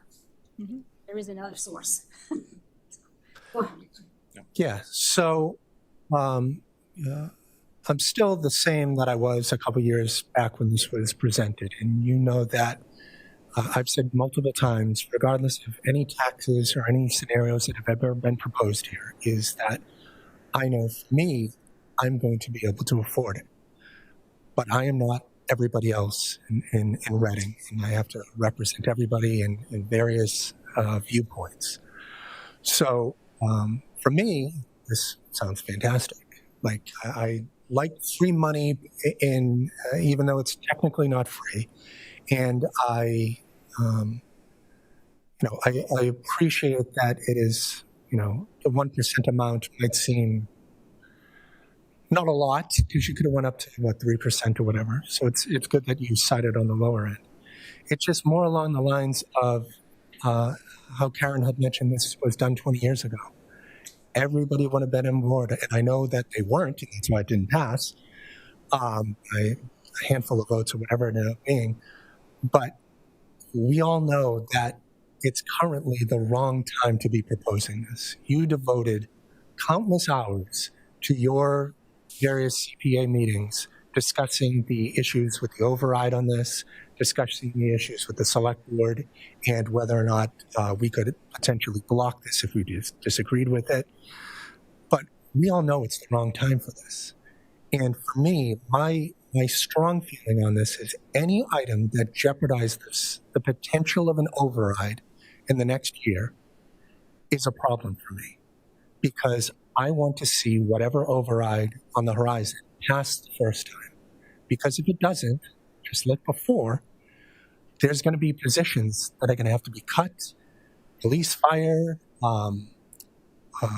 there is another source. Go ahead. Yeah, so I'm still the same that I was a couple years back when this was presented. And you know that I've said multiple times, regardless of any taxes or any scenarios that have ever been proposed here, is that I know for me, I'm going to be able to afford it. But I am not everybody else in Reading, and I have to represent everybody in various viewpoints. So for me, this sounds fantastic. Like I like free money, in even though it's technically not free, and I appreciate that it is, the 1% amount might seem not a lot, because you could have went up to 3% or whatever. So it's good that you cited on the lower end. It's just more along the lines of how Karen had mentioned this was done 20 years ago. Everybody would have been on board, and I know that they weren't, and that's why it didn't pass. A handful of votes or whatever it ended up being. But we all know that it's currently the wrong time to be proposing this. You devoted countless hours to your various CPA meetings discussing the issues with the override on this, discussing the issues with the select board, and whether or not we could potentially block this if we disagreed with it. But we all know it's the wrong time for this. And for me, my strong feeling on this is any item that jeopardizes the potential of an override in the next year is a problem for me, because I want to see whatever override on the horizon pass the first time. Because if it doesn't, just like before, there's going to be positions that are going to have to be cut. Police, fire,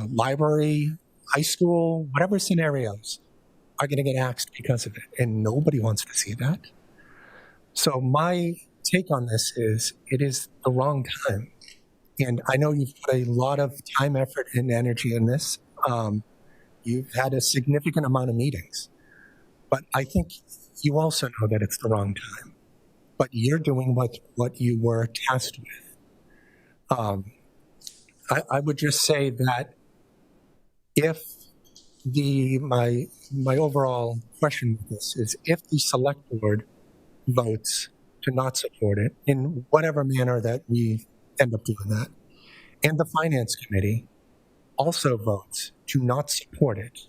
library, high school, whatever scenarios are going to get axed because of it. And nobody wants to see that. So my take on this is it is the wrong time. And I know you've put a lot of time, effort, and energy in this. You've had a significant amount of meetings. But I think you also know that it's the wrong time. But you're doing what you were tasked with. I would just say that if my overall question with this is if the select board votes to not support it in whatever manner that we end up doing that, and the finance committee also votes to not support it,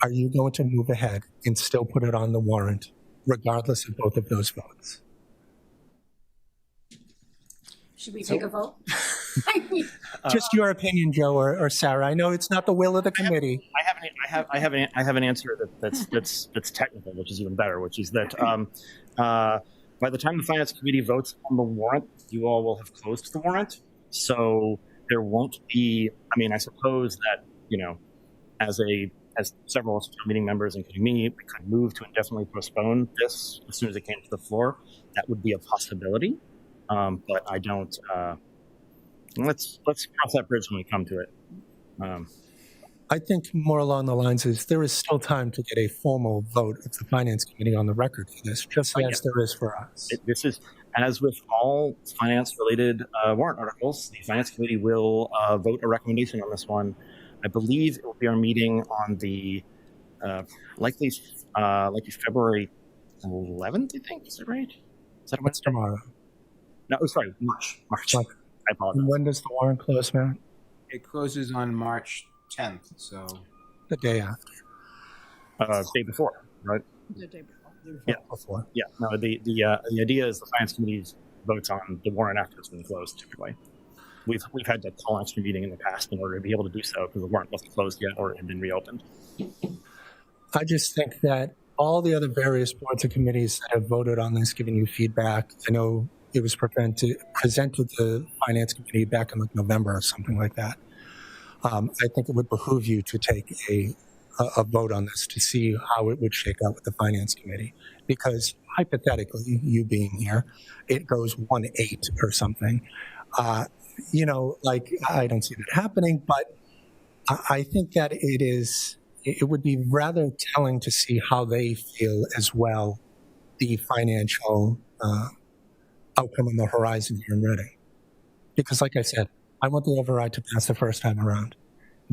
are you going to move ahead and still put it on the warrant regardless of both of those votes? Should we take a vote? Just your opinion, Joe or Sarah. I know it's not the will of the committee. I have an answer that's technical, which is even better, which is that by the time the finance committee votes on the warrant, you all will have closed the warrant. So there won't be. I mean, I suppose that as several meeting members, including me, we could move to indefinitely postpone this as soon as it came to the floor. That would be a possibility, but I don't. Let's cross that bridge when we come to it. I think more along the lines is there is still time to get a formal vote of the finance committee on the record for this, just as there is for us. This is, as with all finance-related warrant articles, the finance committee will vote a recommendation on this one. I believe it will be our meeting on the likely February 11th, I think. Is that right? Is that What's tomorrow? No, sorry, March. I apologize. And when does the warrant close, Matt? It closes on March 10th, so. The day after. Day before, right? The day before. Yeah. Before. Yeah. No, the idea is the finance committee votes on the warrant after it's been closed. Typically, we've had to call an extra meeting in the past in order to be able to do so because the warrant wasn't closed yet or it had been reopened. I just think that all the other various boards and committees that have voted on this, giving you feedback, I know it was presented to the finance committee back in like November or something like that. I think it would behoove you to take a vote on this to see how it would shake out with the finance committee, because hypothetically, you being here, it goes 1-8 or something. You know, like I don't see that happening, but I think that it would be rather telling to see how they feel as well, the financial outcome on the horizon here in Reading. Because like I said, I want the override to pass the first time around.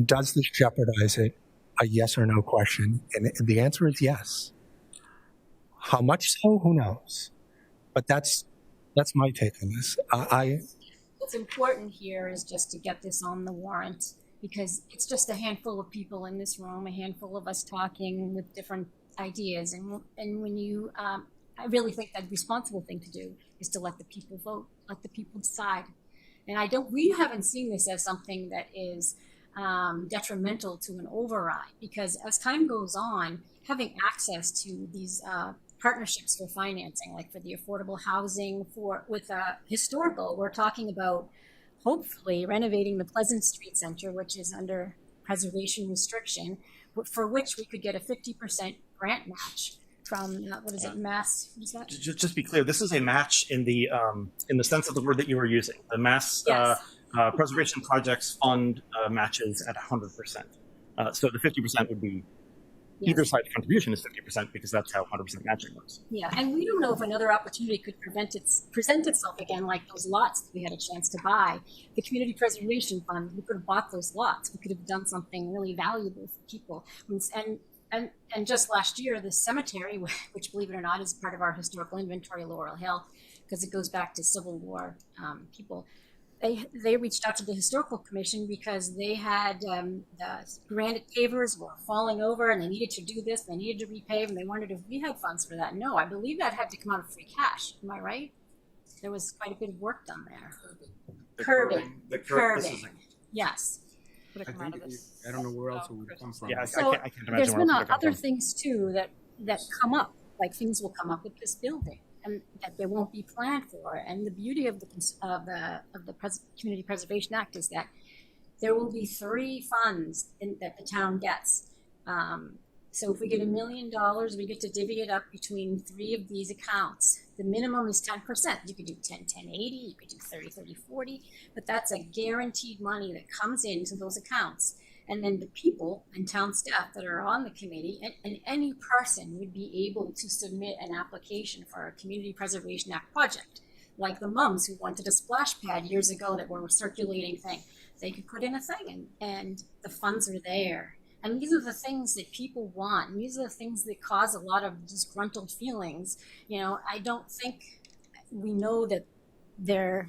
Does this jeopardize it? A yes or no question. And the answer is yes. How much so? Who knows? But that's my take on this. What's important here is just to get this on the warrant, because it's just a handful of people in this room, a handful of us talking with different ideas. And when you, I really think that the responsible thing to do is to let the people vote, let the people decide. And we haven't seen this as something that is detrimental to an override, because as time goes on, having access to these partnerships for financing, like for the affordable housing, with historical, we're talking about hopefully renovating the Pleasant Street Center, which is under preservation restriction, for which we could get a 50% grant match from Mass? What is that? Just be clear, this is a match in the sense of the word that you were using. The Mass Preservation Projects Fund matches at 100%. So the 50% would be either side's contribution is 50% because that's how 100% matching works. Yeah, and we don't know if another opportunity could present itself again, like those lots that we had a chance to buy. The Community Preservation Fund, we could have bought those lots. We could have done something really valuable for people. And just last year, the cemetery, which believe it or not is part of our historical inventory, Laurel Hill, because it goes back to Civil War people. They reached out to the Historical Commission because they had the granite pavers were falling over and they needed to do this, they needed to repave, and they wondered if we had funds for that. No, I believe that had to come out of free cash. Am I right? There was quite a bit of work done there. Curbing. Yes. I don't know where else it would come from. Yeah, So I can't imagine there's where been else it would come other from. things too that come up, like things will come up with this building, and that they won't be planned for. And the beauty of the Community Preservation Act is that there will be 3 funds that the town gets. So if we get $1 million, we get to divvy it up between 3 of these accounts. The minimum is 10%. You could do 10, 10, 80, you could do 30, 30, 40, but that's a guaranteed money that comes into those accounts. And then the people and town staff that are on the committee and any person would be able to submit an application for a Community Preservation Act project. Like the mums who wanted a splash pad years ago that were a circulating thing. They could put in a thing and the funds are there. And these are the things that people want. And these are the things that cause a lot of disgruntled feelings. You know, I don't think we know that there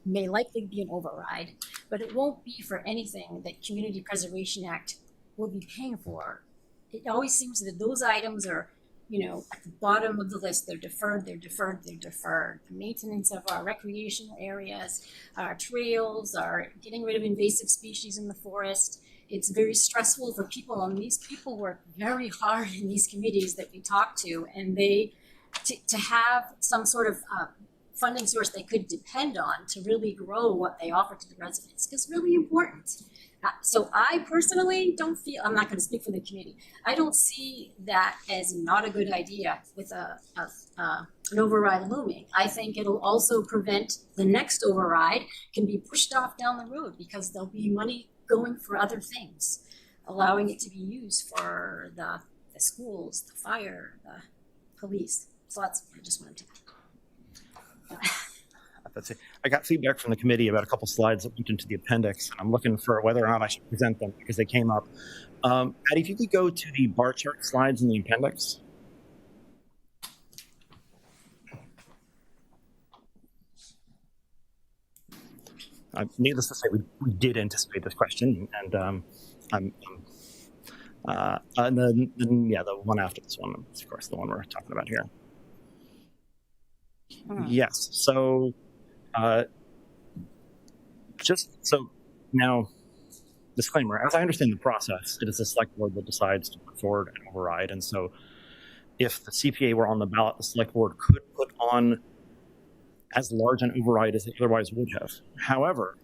may likely be an override, but it won't be for anything that Community Preservation Act will be paying for. It always seems that those items are, you know, at the bottom of the list. They're deferred, they're deferred, they're deferred. The maintenance of our recreational areas, our trails, our getting rid of invasive species in the forest. It's very stressful for people, and these people work very hard in these committees that we talk to, and to have some sort of funding source they could depend on to really grow what they offer to the residents is really important. So I personally don't feel, I'm not going to speak for the committee, I don't see that as not a good idea with an override looming. I think it'll also prevent the next override can be pushed off down the road because there'll be money going for other things, allowing it to be used for the schools, the fire, the police. So that's what I just wanted to. That's it. I got feedback from the committee about a couple slides that went into the appendix, and I'm looking for whether or not I should present them because they came up. Patty, if you could go to the bar chart slides in the appendix. needless to say, we did anticipate this question, and and then the one after this one is, of course, the one we're talking about here. Yes. So, just so now, disclaimer: as I understand the process, it is the select board that decides to put forward an override, and so if the CPA were on the ballot, the select board could put on as large an override as it otherwise would have. However,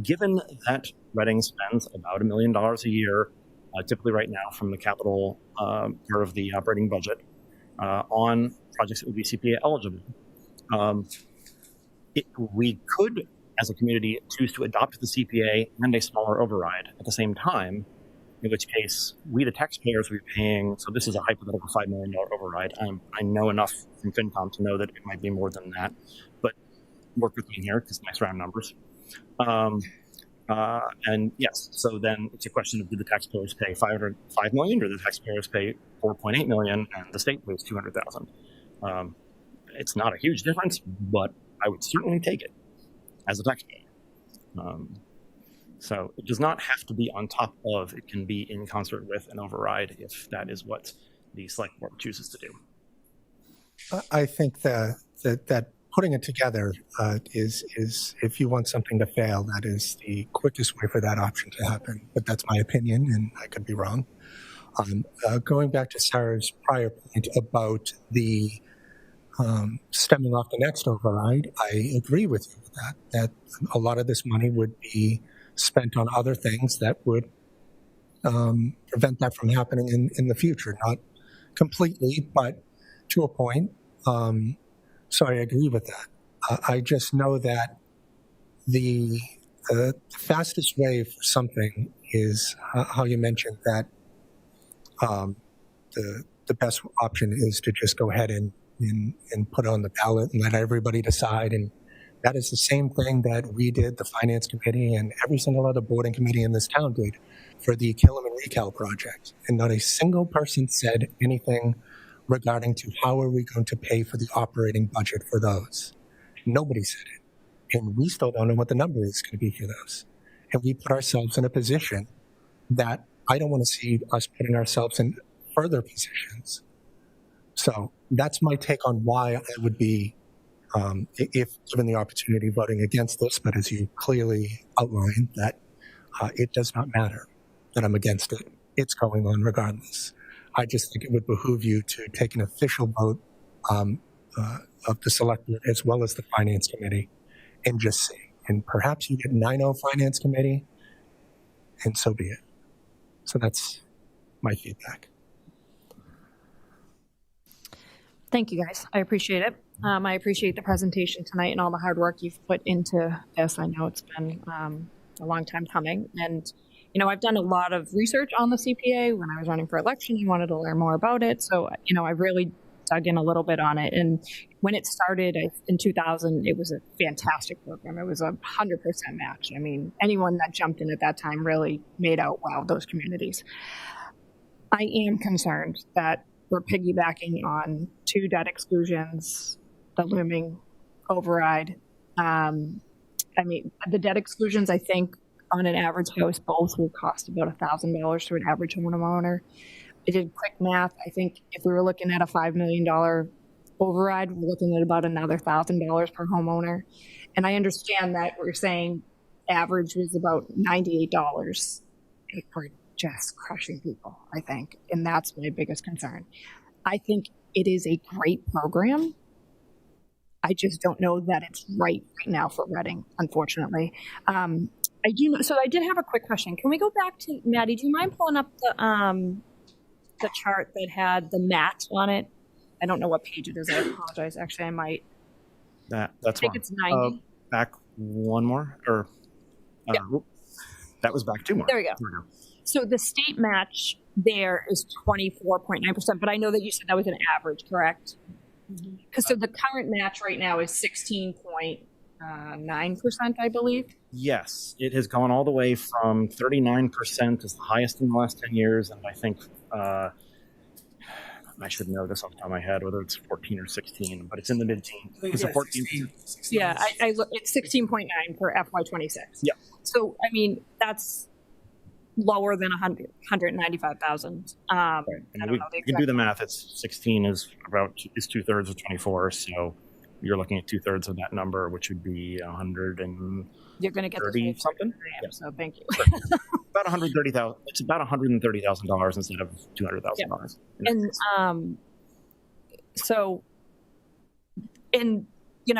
given that Reading spends about $1 million a year, typically right now from the capital part of the operating budget, on projects that would be CPA eligible, we could, as a community, choose to adopt the CPA and a smaller override at the same time, in which case we, the taxpayers, would be paying, so this is a hypothetical $5 million override. I know enough from FinCom to know that it might be more than that, but work with me here because nice round numbers. And yes, so then it's a question of, do the taxpayers pay $5 million, or do the taxpayers pay $4.8 million and the state pays $200,000? It's not a huge difference, but I would certainly take it as a taxpayer. So it does not have to be on top of, it can be in concert with an override if that is what the select board chooses to do. I think that putting it together is if you want something to fail, that is the quickest way for that option to happen. But that's my opinion, and I could be wrong. Going back to Sarah's prior point about the stemming off the next override, I agree with you with that a lot of this money would be spent on other things that would prevent that from happening in the future. Not completely, but to a point. So I agree with that. I just know that the fastest way for something is how you mentioned that the best option is to just go ahead and put it on the ballot and let everybody decide. And that is the same thing that we did, the Finance Committee, and every single other board and committee in this town did for the Killam and Recal project. And not a single person said anything regarding to how are we going to pay for the operating budget for those. Nobody said it. And we still don't know what the number is going to be for those. And we put ourselves in a position that I don't want to see us putting ourselves in further positions. So that's my take on why I would be, if given the opportunity, voting against this. But as you clearly outlined, that it does not matter that I'm against it. It's going on regardless. I just think it would behoove you to take an official vote of the select board as well as the Finance Committee and just see. And perhaps you get 9-0 Finance Committee, and so be it. So that's my feedback. Thank you, guys. I appreciate it. I appreciate the presentation tonight and all the hard work you've put into this. I know it's been a long time coming. And, you know, I've done a lot of research on the CPA. When I was running for election, I wanted to learn more about it. So, you know, I really dug in a little bit on it. And when it started in 2000, it was a fantastic program. It was a 100% match. I mean, anyone that jumped in at that time really made out well those communities. I am concerned that we're piggybacking on 2 debt exclusions, the looming override. I mean, the debt exclusions, I think, on an average house, both will cost about $1,000 to an average homeowner. I did quick math. I think if we were looking at a $5 million override, we're looking at about another $1,000 per homeowner. And I understand that we're saying average was about $98 for just crushing people, I think. And that's my biggest concern. I think it is a great program. I just don't know that it's right now for Reading, unfortunately. I did have a quick question. Can we go back to Maddie? Do you mind pulling up the chart that had the match on it? I don't know what page it is. I apologize. Actually, I might. That's I think wrong. it's 90. Back one more, or Yeah. That was back 2 more. There we go. So the state match there is 24.9%, but I know that you said that was an average, correct? Because so the current match right now is 16.9%, I believe. Yes, it has gone all the way from 39% is the highest in the last 10 years, and I think I should know this off the top of my head, whether it's 14 or 16, but it's in the mid-teens. It's a 14. 16. Yeah, I look, it's 16.9 for FY26. Yeah. So, I mean, that's lower than 195,000. I don't know the You can do the math. It's 16 is 2/3 of 24. So you're looking at 2/3 of that number, which would be 100 and You're going to get 30 something. Yeah. So thank you. About 130,000. It's about $130,000 instead of $200,000. And so, and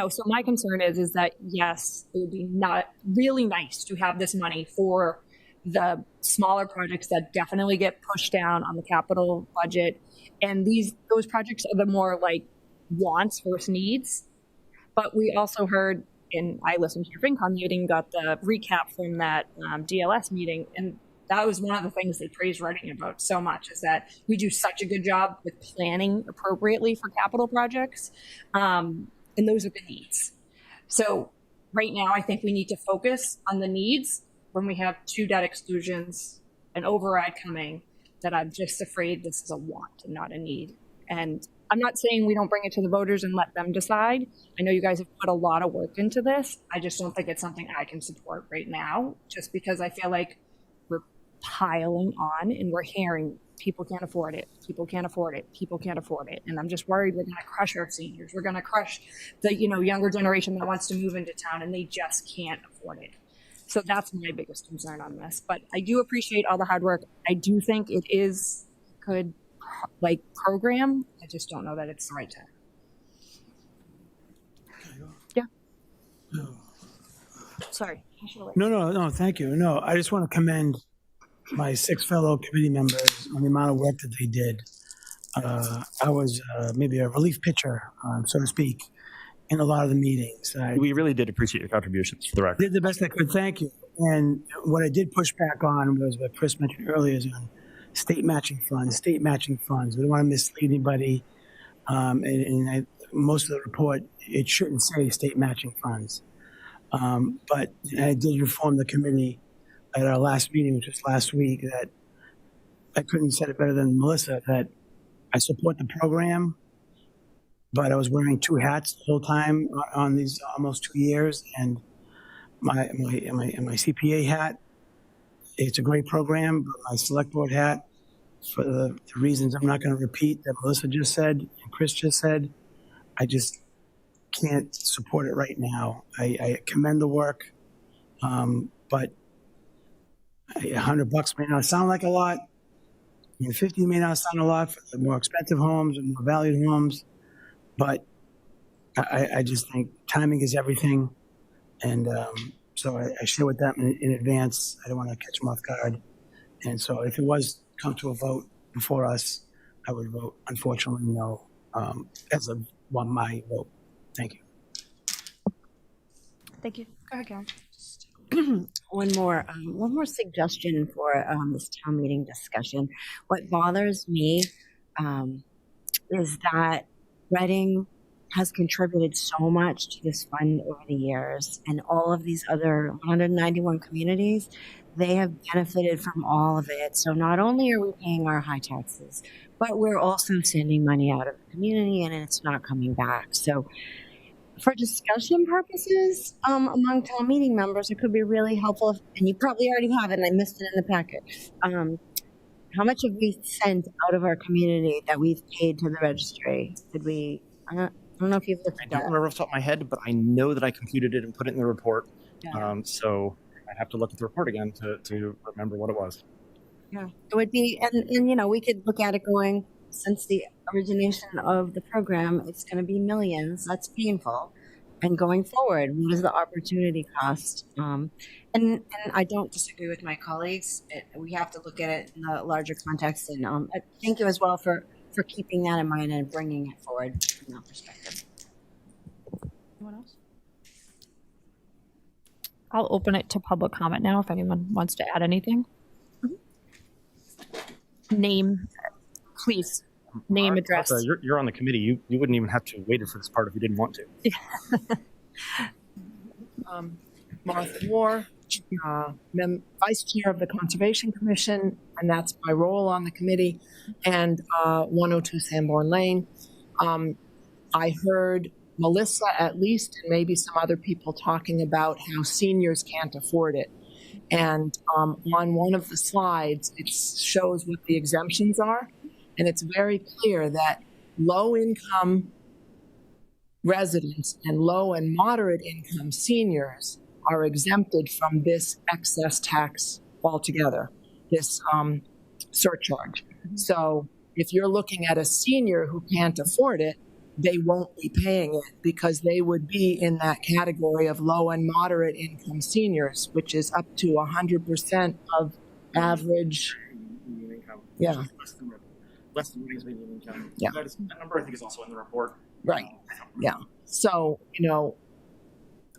so my concern is that yes, it would be not really nice to have this money for the smaller projects that definitely get pushed down on the capital budget, and those projects are the more like wants versus needs. But we also heard, and I listened to your FinCom meeting, got the recap from that DLS meeting, and that was one of the things they praised Reading about so much, is that we do such a good job with planning appropriately for capital projects, and those are the needs. So right now, I think we need to focus on the needs when we have 2 debt exclusions, an override coming, that I'm just afraid this is a want and not a need. And I'm not saying we don't bring it to the voters and let them decide. I know you guys have put a lot of work into this. I just don't think it's something I can support right now, just because I feel like we're piling on and we're hearing people can't afford it, people can't afford it, people can't afford it. And I'm just worried we're going to crush our seniors. We're going to crush the younger generation that wants to move into town and they just can't afford it. So that's my biggest concern on this. But I do appreciate all the hard work. I do think it is good program. I just don't know that it's the right time. Yeah. Sorry. No, thank you. No, I just want to commend my 6 fellow committee members on the amount of work that they did. I was maybe a relief pitcher, so to speak, in a lot of the meetings. We really did appreciate your contributions, for the record. Did the best I could, thank you. And what I did push back on was what Chris mentioned earlier, is on state matching funds. We don't want to mislead anybody. Most of the report, it shouldn't say state matching funds. But I did inform the committee at our last meeting, which was last week, that I couldn't have said it better than Melissa, that I support the program, but I was wearing 2 hats the whole time on these almost 2 years. And my CPA hat, it's a great program, but my select board hat, for the reasons I'm not going to repeat that Melissa just said and Chris just said, I just can't support it right now. I commend the work, but $100 may not sound like a lot. $50 may not sound a lot for the more expensive homes and more valued homes, but I just think timing is everything. And so I share with them in advance. I don't want to catch them off guard. And so if it was come to a vote before us, I would vote, unfortunately, no, as my vote. Thank you. Thank you. Go ahead, Karen. One more suggestion for this town meeting discussion. What bothers me is that Reading has contributed so much to this fund over the years, and all of these other 191 communities, they have benefited from all of it. So not only are we paying our high taxes, but we're also sending money out of the community and it's not coming back. So for discussion purposes among town meeting members, it could be really helpful, and you probably already have it and I missed it in the packet. How much have we sent out of our community that we've paid to the registry? Did we, I don't know if you've looked at that. I don't remember off the top of my head, but I know that I computed it and put it in the report. Yeah. So I'd have to look at the report again to remember what it was. Yeah, it would be, and we could look at it going, since the origination of the program, it's going to be millions. That's painful. And going forward, what is the opportunity cost? And I don't disagree with my colleagues. We have to look at it in a larger context. And thank you as well for keeping that in mind and bringing it forward from that perspective. Anyone else? I'll open it to public comment now if anyone wants to add anything. Name, please. Name, address. You're on the committee. You wouldn't even have to wait for this part if you didn't want to. Martha Moore, vice chair of the Conservation Commission, and that's my role on the committee, and 102 Sanborn Lane. I heard Melissa, at least, and maybe some other people talking about how seniors can't afford it. And on one of the slides, it shows what the exemptions are, and it's very clear that low-income residents and low and moderate income seniors are exempted from this excess tax altogether, this surcharge. So if you're looking at a senior who can't afford it, they won't be paying it because they would be in that category of low and moderate income seniors, which is up to 100% of average. Yeah. Less than median income. Yeah. That number, I think, is also in the report. Right. Yeah. So,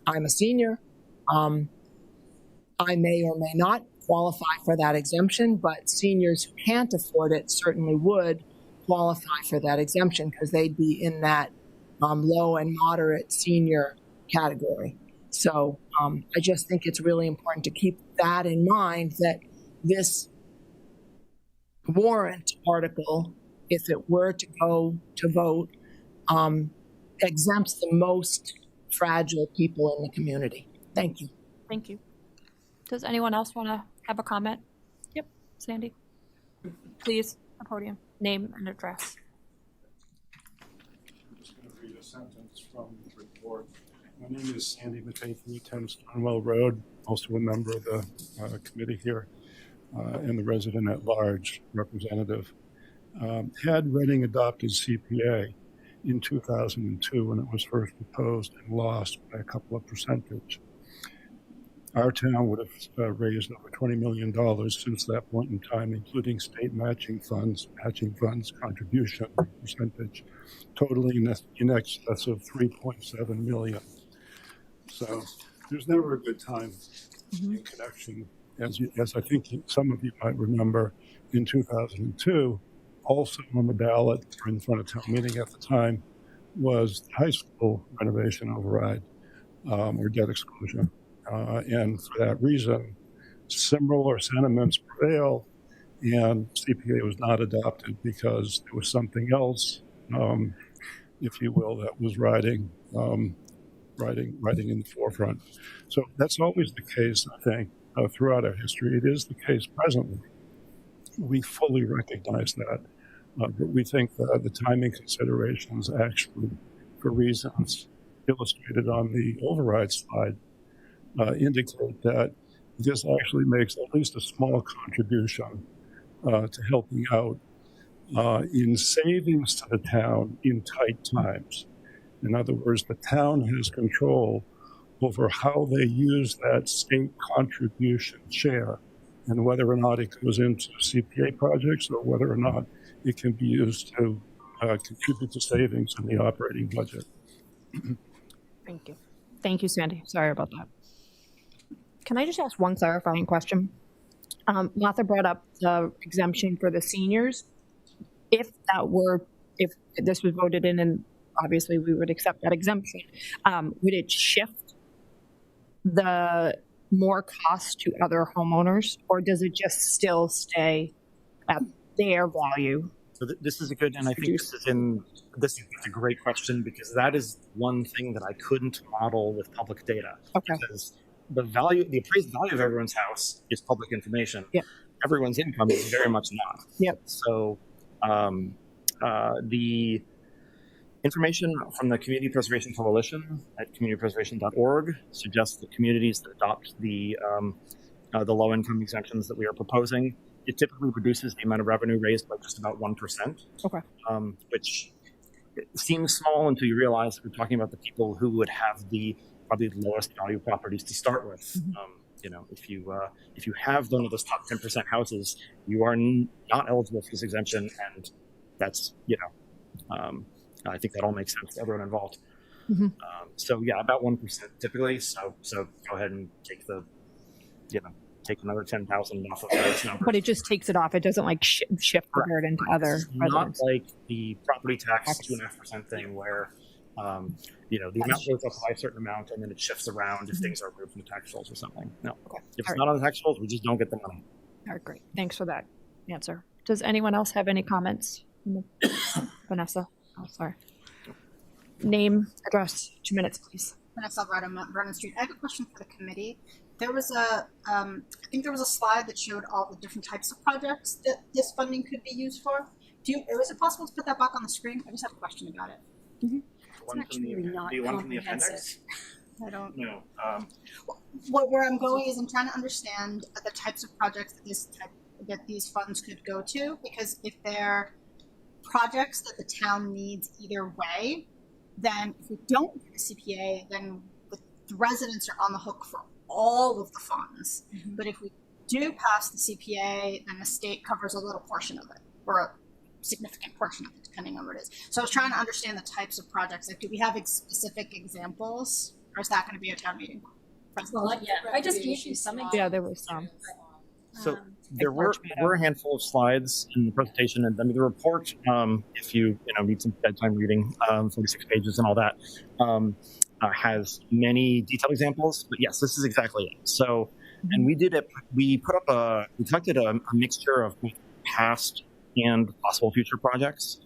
I'm a senior. I may or may not qualify for that exemption, but seniors who can't afford it certainly would qualify for that exemption because they'd be in that low and moderate senior category. So I just think it's really important to keep that in mind, that this warrant article, if it were to go to vote, exempts the most fragile people in the community. Thank you. Thank you. Does anyone else want to have a comment? Yep, Sandy. Please, the podium. Name and address. I'm just going to read a sentence from the report. My name is Sandy Matei, 10 Stonewell Road, also a member of the committee here, and the resident at large representative. Had Reading adopted CPA in 2002 when it was first proposed and lost by a couple of percentage, our town would have raised over $20 million since that point in time, including state matching funds, contribution percentage, totaling in excess of $3.7 million. So there's never a good time in connection. As I think some of you might remember, in 2002, also on the ballot or in front of town meeting at the time was high school renovation override or debt exclusion. And for that reason, similar sentiments prevail, and CPA was not adopted because there was something else, if you will, that was riding in the forefront. So that's always the case, I think, throughout our history. It is the case presently. We fully recognize that, but we think that the timing considerations actually, for reasons illustrated on the override slide, indicate that this actually makes at least a small contribution to helping out in savings to the town in tight times. In other words, the town has control over how they use that state contribution share and whether or not it goes into CPA projects or whether or not it can be used to contribute to savings in the operating budget. Thank you. Thank you, Sandy. Sorry about that. Can I just ask one clarifying question? Martha brought up the exemption for the seniors. If this was voted in, and obviously we would accept that exemption, would it shift the more cost to other homeowners, or does it just still stay at their value? So this is a good, and I think this is a great question because that is one thing that I couldn't model with public data. Okay. Because the appraised value of everyone's house is public information. Yep. Everyone's income is very much not. Yep. So the information from the Community Preservation Coalition at communitypreservation.org suggests that communities that adopt the low-income exemptions that we are proposing, it typically reduces the amount of revenue raised by just about 1%. Okay. Which seems small until you realize that we're talking about the people who would have the probably the lowest value properties to start with. Mm-hmm. If you have one of those top 10% houses, you are not eligible for this exemption, and that's I think that all makes sense to everyone involved. Mm-hmm. So yeah, about 1% typically. So go ahead and take take another 10,000 off of those numbers. But it just takes it off. It doesn't like shift the burden to other Not residents. like the property tax 2.5% thing where The amount goes up by a certain amount and then it shifts around if things are removed from the tax rolls or something. No. Okay. If All it's not on the tax rolls, we just don't get the money. All right, great. Thanks for that answer. Does anyone else have any comments? Vanessa? Oh, sorry. Name, address, 2 minutes, please. Vanessa Alvarado, Mount Vernon Street. I have a question for the committee. There was I think there was a slide that showed all the different types of projects that this funding could be used for. Is it possible to put that back on the screen? I just have a question about it. One from the appendix? I don't. No. Where I'm going is I'm trying to understand the types of projects that these funds could go to, because if they're projects that the town needs either way, then if we don't do the CPA, then the residents are on the hook for all of the funds. But if we do pass the CPA, then the state covers a little portion of it, or a significant portion of it, depending on what it is. So I was trying to understand the types of projects. Like, do we have specific examples, or is that going to be a town meeting? Well, yeah, I just gave you some examples. Yeah, there were some. So there were a handful of slides in the presentation, and the report, if you need some bedtime reading, 46 pages and all that, has many detailed examples. But yes, this is exactly it. So, and we collected a mixture of past and possible future projects.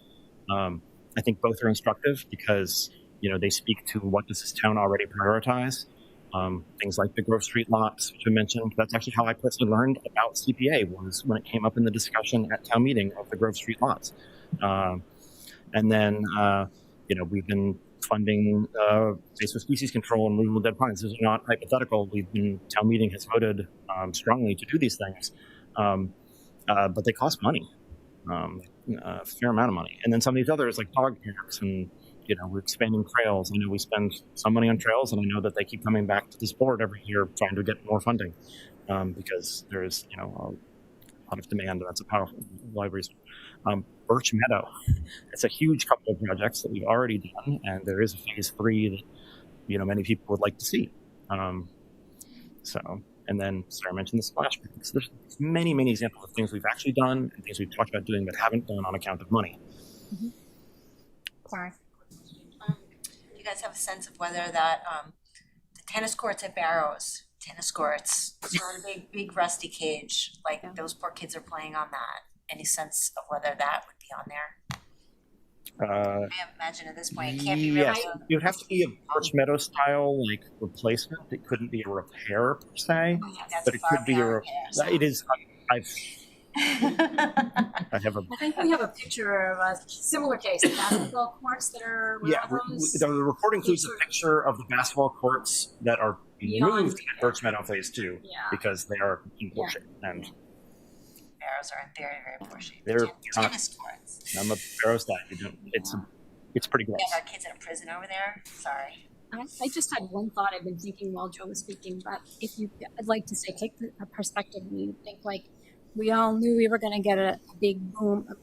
I think both are instructive because they speak to what does this town already prioritize. Things like the Grove Street lots, which I mentioned. That's actually how I personally learned about CPA, was when it came up in the discussion at town meeting of the Grove Street lots. And then, we've been funding invasive species control and removal of dead pines. This is not hypothetical. Town meeting has voted strongly to do these things, but they cost money, a fair amount of money. And then some of these others, like dog parks and we're expanding trails. I know we spend some money on trails, and I know that they keep coming back to this board every year trying to get more funding because there is, a lot of demand, and that's a powerful libraries. Birch Meadow, it's a huge couple of projects that we've already done, and there is a phase 3 that, many people would like to see. And then Sarah mentioned the splash pad. So there's many, many examples of things we've actually done and things we've talked about doing but haven't done on account of money. Sorry. You guys have a sense of whether that the tennis courts at Barrows, tennis courts, sort of big rusty cage, like those poor kids are playing on that. Any sense of whether that would be on there? I imagine at this point it can't be really. Yes, it would have to be a Birch Meadow style replacement. It couldn't be a repair per se, but it could be It is. I think we have a picture of a similar case, the basketball courts that are. The report includes a picture of the basketball courts that are being moved at Birch Meadow Phase 2 because they are in poor shape. And Barrows are in very, very poor shape. They're tennis courts. I'm a Barrows guy. It's pretty gross. We have our kids in a prison over there. Sorry. I just had one thought I've been thinking while Joe was speaking, but I'd like to say, take a perspective and you think we all knew we were going to get a big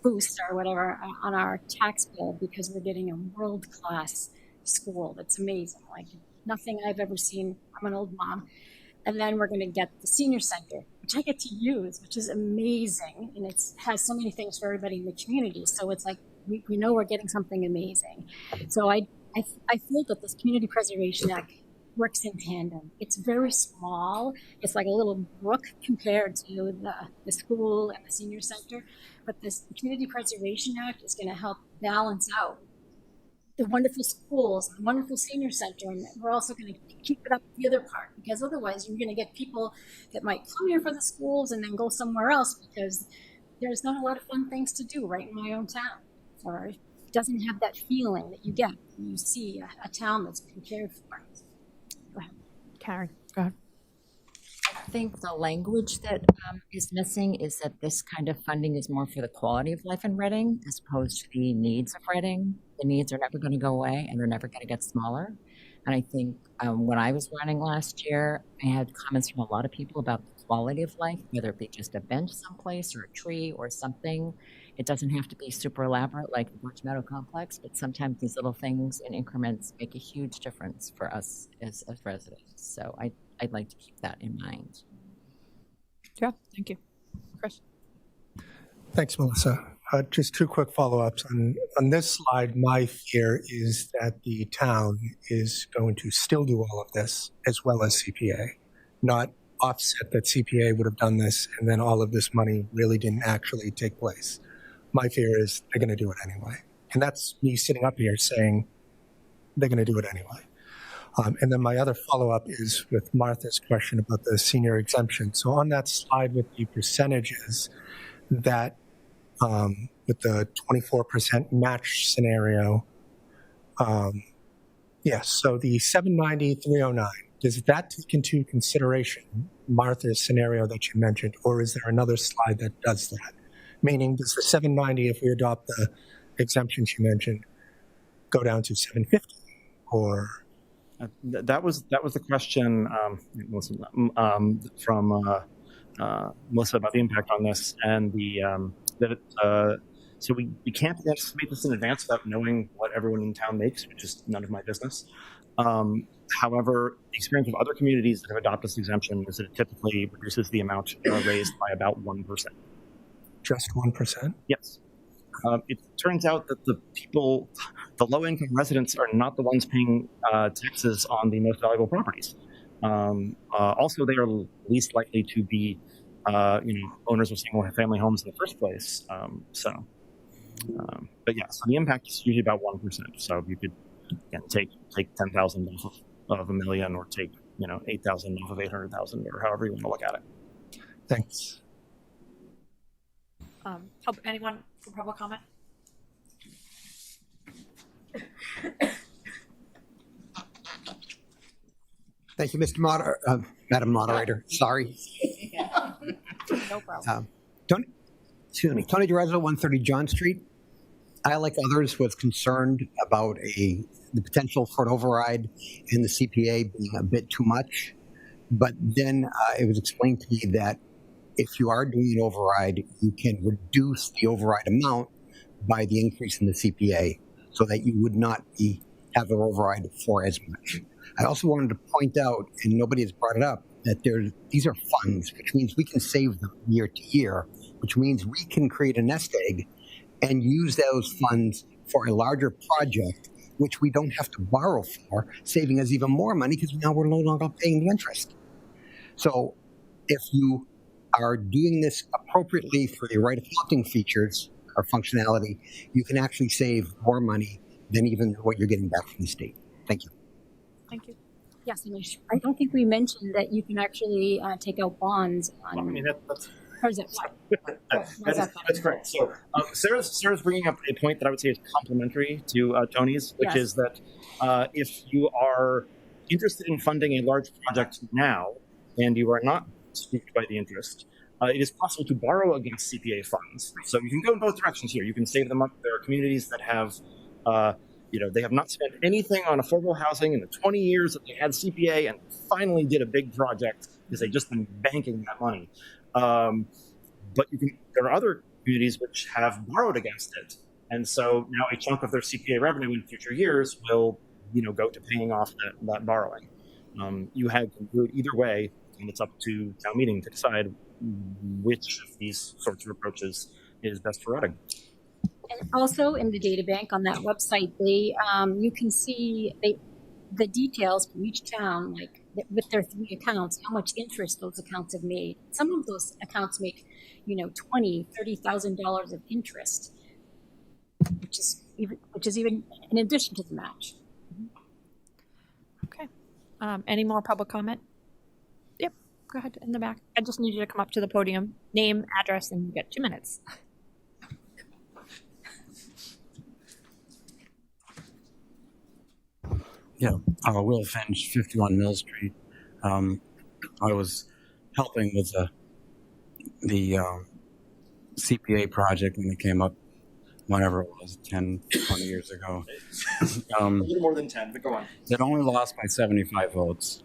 boost or whatever on our tax bill because we're getting a world-class school that's amazing, like nothing I've ever seen. I'm an old mom. And then we're going to get the senior center, which I get to use, which is amazing. And it has so many things for everybody in the community. So it's like, we know we're getting something amazing. So I feel that this Community Preservation Act works in tandem. It's very small. It's like a little brook compared to the school and the senior center. But this Community Preservation Act is going to help balance out the wonderful schools, the wonderful senior center, and we're also going to keep it up the other part, because otherwise you're going to get people that might come here for the schools and then go somewhere else because there's not a lot of fun things to do right in my own town, or it doesn't have that feeling that you get when you see a town that's been cared for. Go ahead. Karen, go ahead. I think the language that is missing is that this kind of funding is more for the quality of life in Reading as opposed to the needs of Reading. The needs are never going to go away and they're never going to get smaller. And I think when I was running last year, I had comments from a lot of people about the quality of life, whether it be just a bench someplace or a tree or something. It doesn't have to be super elaborate like the Birch Meadow Complex, but sometimes these little things in increments make a huge difference for us as residents. So I'd like to keep that in mind. Yeah, thank you. Chris? Thanks, Melissa. Just two quick follow-ups. On this slide, my fear is that the town is going to still do all of this as well as CPA, not offset that CPA would have done this and then all of this money really didn't actually take place. My fear is they're going to do it anyway. And that's me sitting up here saying they're going to do it anyway. And then my other follow-up is with Martha's question about the senior exemption. So on that slide with the percentages, that with the 24% match scenario, yes, so the 790, 309, does that take into consideration Martha's scenario that you mentioned, or is there another slide that does that? Meaning, does the 790, if we adopt the exemption she mentioned, go down to 750, or? That was the question from Melissa about the impact on this, and so we can't estimate this in advance without knowing what everyone in town makes, which is none of my business. However, the experience of other communities that have adopted this exemption is that it typically reduces the amount raised by about 1%. Just 1%? Yes. It turns out that the low-income residents are not the ones paying taxes on the most valuable properties. Also, they are least likely to be, owners of single-family homes in the first place. But yeah, so the impact is usually about 1%. So you could take 10,000 off of $1 million, or take 8,000 off of 800,000, or however you want to look at it. Thanks. Anyone for public comment? Thank you, Madam Moderator. Sorry. No problem. Tony DiRezzo, 130 John Street. I, like others, was concerned about the potential for an override in the CPA being a bit too much. But then it was explained to me that if you are doing an override, you can reduce the override amount by the increase in the CPA, so that you would not have an override for as much. I also wanted to point out, and nobody has brought it up, that these are funds, which means we can save them year to year, which means we can create a nest egg and use those funds for a larger project, which we don't have to borrow for, saving us even more money because now we're no longer paying the interest. So if you are doing this appropriately for the right accounting features or functionality, you can actually save more money than even what you're getting back from the state. Thank you. Thank you. Yes, I don't think we mentioned that you can actually take out bonds on. Well, I mean, that's or is it? that's correct. So Sarah's bringing up a point that I would say is complementary to Tony's, which is that if you are interested in funding a large project now and you are not spooked by the interest, it is possible to borrow against CPA funds. So you can go in both directions here. You can save them up. There are communities that have, they have not spent anything on affordable housing in the 20 years that they had CPA, and finally did a big project because they've just been banking that money. But there are other communities which have borrowed against it, and so now a chunk of their CPA revenue in future years will, go to paying off that borrowing. You have to do it either way, and it's up to town meeting to decide which of these sorts of approaches is best for Reading. And also in the data bank on that website, you can see the details for each town, like with their 3 accounts, how much interest those accounts have made. Some of those accounts make, $20,000, $30,000 of interest, which is even in addition to the match. Okay. Any more public comment? Yep. Go ahead in the back. I just need you to come up to the podium, name, address, and you get 2 minutes. Yeah, Will Finch, 51 Mill Street. I was helping with the CPA project when it came up, whenever it was, 10, 20 years ago. A little more than 10, but go on. It only lost by 75 votes.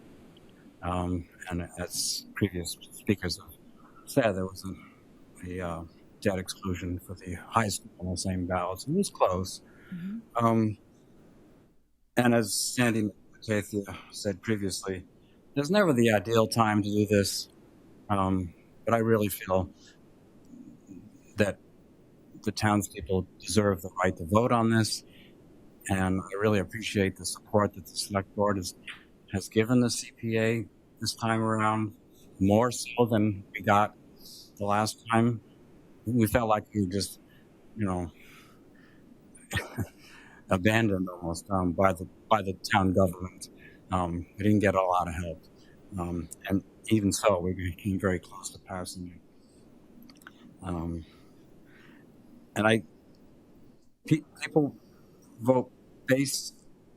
And as previous speakers have said, there was a debt exclusion for the high school on the same ballots. It was close. Mm-hmm. And as Sandy Matethia said previously, there's never the ideal time to do this, but I really feel that the townspeople deserve the right to vote on this. And I really appreciate the support that the select board has given the CPA this time around, more so than we got the last time. We felt like we were just, abandoned almost by the town government. We didn't get a lot of help, and even so, we came very close to passing it. And people vote based,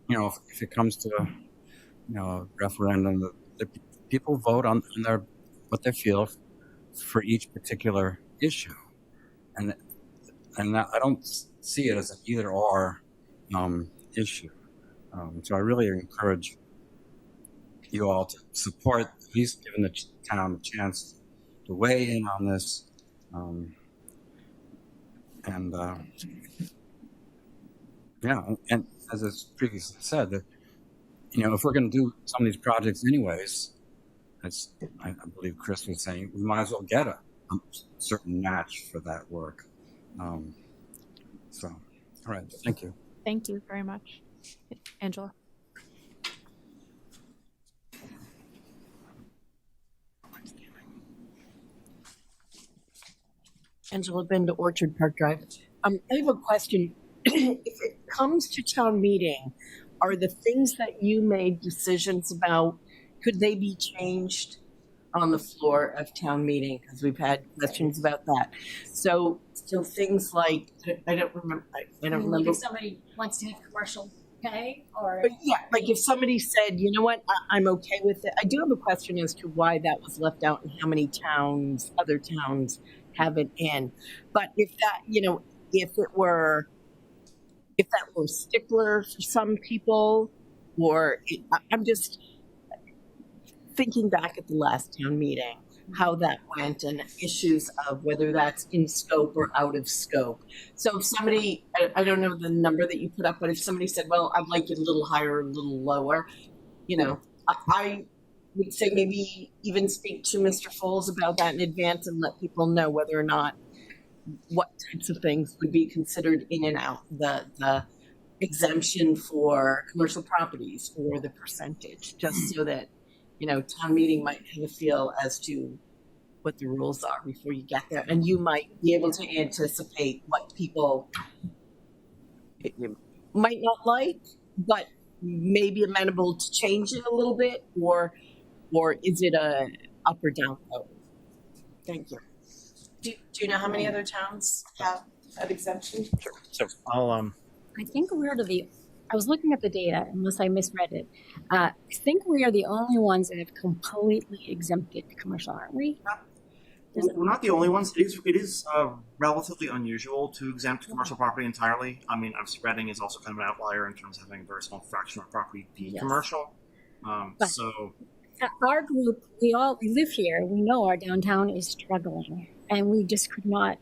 if it comes to a referendum, the people vote on what they feel for each particular issue, and I don't see it as an either or issue. So I really encourage you all to support, at least giving the town a chance to weigh in on this. And as it's previously said, that if we're going to do some of these projects anyways, as I believe Chris was saying, we might as well get a certain match for that work. So, all right, thank you. Thank you very much. Angela? Angela Benda, Orchard Park Drive. I have a question. If it comes to town meeting, are the things that you made decisions about, could they be changed on the floor of town meeting? Because we've had questions about that. So things like, I don't remember. If somebody wants to have commercial pay, or But yeah, like if somebody said, you know what, I'm okay with it. I do have a question as to why that was left out and how many other towns have it in. But if that, if that were a stickler for some people, I'm just thinking back at the last town meeting, how that went and issues of whether that's in scope or out of scope. So if somebody, I don't know the number that you put up, but if somebody said, well, I'd like it a little higher, or a little lower, I would say maybe even speak to Mr. Foles about that in advance and let people know whether or not what types of things would be considered in and out, the exemption for commercial properties or the percentage, just so that town meeting might have a feel as to what the rules are before you get there, and you might be able to anticipate what people might not like, but maybe amenable to change it a little bit, or is it a up or down vote? Thank you. Do you know how many other towns have that exemption? Sure. So I'll I think I was looking at the data, unless I misread it. I think we are the only ones that have completely exempted commercial, aren't we? We're not the only ones. It is relatively unusual to exempt commercial property entirely. I mean, Reading is also kind of an outlier in terms of having a very small fraction of property be commercial. So our group, we live here. We know our downtown is struggling, and we just could not.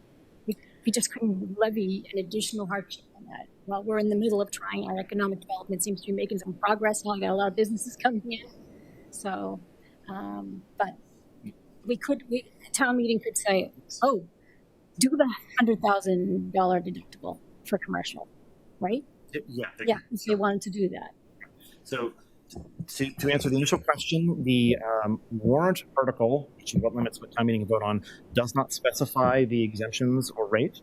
We just couldn't levy an additional hardship on that. While we're in the middle of trying, our economic development seems to be making some progress. Now we got a lot of businesses coming in. So, but town meeting could say, oh, do the $100,000 deductible for commercial, right? Yeah, if they wanted to do that. So to answer the initial question, the warrant article, which is what limits what town meeting can vote on, does not specify the exemptions or rate.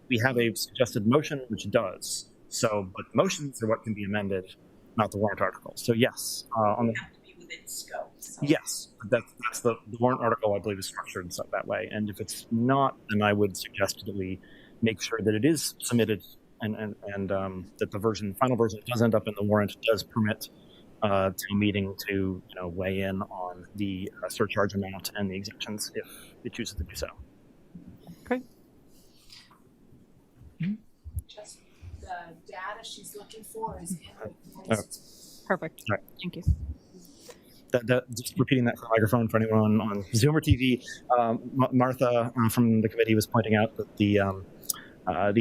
We have a suggested motion which does. But motions are what can be amended, not the warrant article. So yes, on the have to be within scope. So. Yes, that's the warrant article, I believe, is structured that way. And if it's not, then I would suggest that we make sure that it is submitted and that the final version that does end up in the warrant does permit town meeting to weigh in on the surcharge amount and the exemptions if it chooses to do so. Great. Just the data she's looking for is in Perfect. Right. Thank you. Just repeating that for the microphone for anyone on Zoom or TV, Martha from the committee was pointing out that the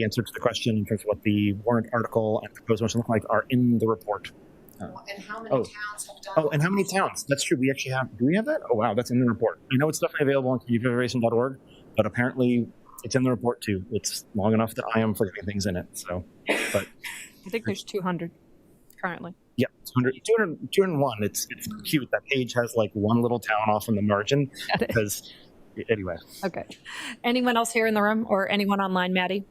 answer to the question in terms of what the warrant article and proposed motion look like are in the report. And how many towns have done and how many towns? That's true. We actually have. Do we have that? Oh, wow. That's in the report. I know it's definitely available on communitypreservation.org, but apparently It's in the report too. It's long enough that I am forgetting things in it. So, but I think there's 200 currently. yeah, 201. It's cute. That page has like one little town off in the margin because anyway. Okay. Anyone else here in the room or anyone online, Maddie?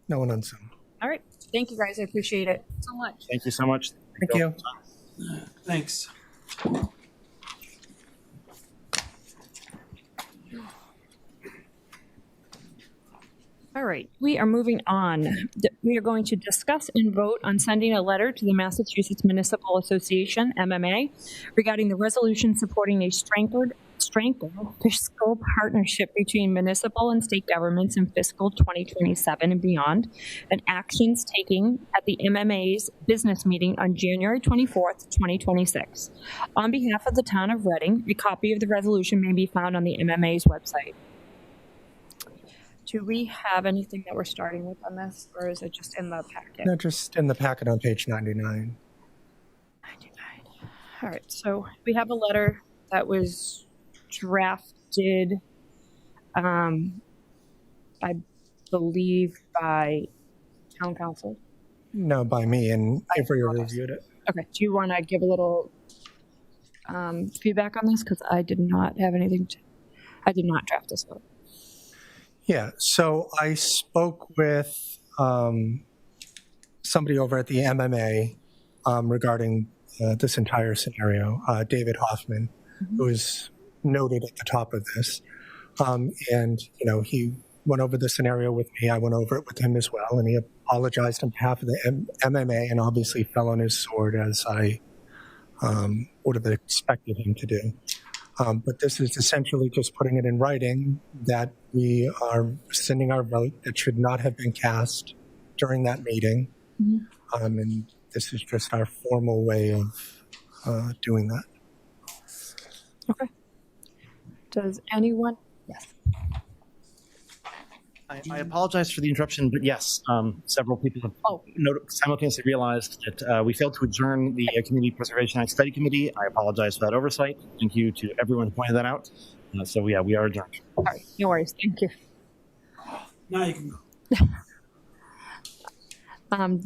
No one on Zoom. All right. Thank you guys. I appreciate it so much. Thank you so much. Thank you. Thanks. All right, we are moving on. We are going to discuss and vote on sending a letter to the Massachusetts Municipal Association, MMA, regarding the resolution supporting a strengthened fiscal partnership between municipal and state governments in fiscal 2027 and beyond, and actions taken at the MMA's business meeting on January 24th, 2026. On behalf of the town of Reading, a copy of the resolution may be found on the MMA's website. Do we have anything that we're starting with on this, or is it just in the packet? No, just in the packet on page 99. All right, so we have a letter that was drafted, I believe, by town council. No, by me, and Avery reviewed it. Okay, do you want to give a little feedback on this? Because I did not have anything I did not draft this letter. Yeah, so I spoke with somebody over at the MMA regarding this entire scenario, David Hoffman, who is noted at the top of this. And, he went over the scenario with me. I went over it with him as well, and he apologized on behalf of the MMA and obviously fell on his sword, as I would have expected him to do. But this is essentially just putting it in writing that we are sending our vote that should not have been cast during that meeting. And this is just our formal way of doing that. Okay. Does anyone? Yes. I apologize for the interruption, but yes, several people have simultaneously realized that we failed to adjourn the Community Preservation Act Study Committee. I apologize for that oversight. Thank you to everyone who pointed that out. So yeah, we are adjourned. All right, no worries. Thank you. Now you can go.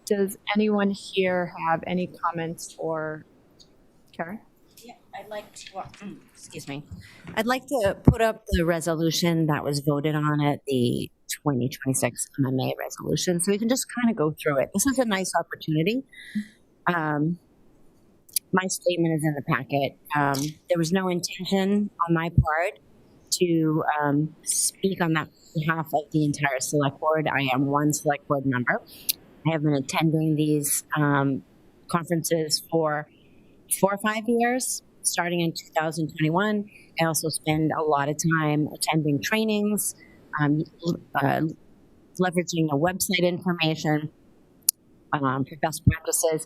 Does anyone here have any comments for Karen? Yeah, I'd like to, excuse me. I'd like to put up the resolution that was voted on at the 2026 MMA resolution, so we can just kind of go through it. This is a nice opportunity. My statement is in the packet. There was no intention on my part to speak on behalf of the entire select board. I am one select board member. I have been attending these conferences for 4 or 5 years, starting in 2021. I also spend a lot of time attending trainings, leveraging the website information for best practices.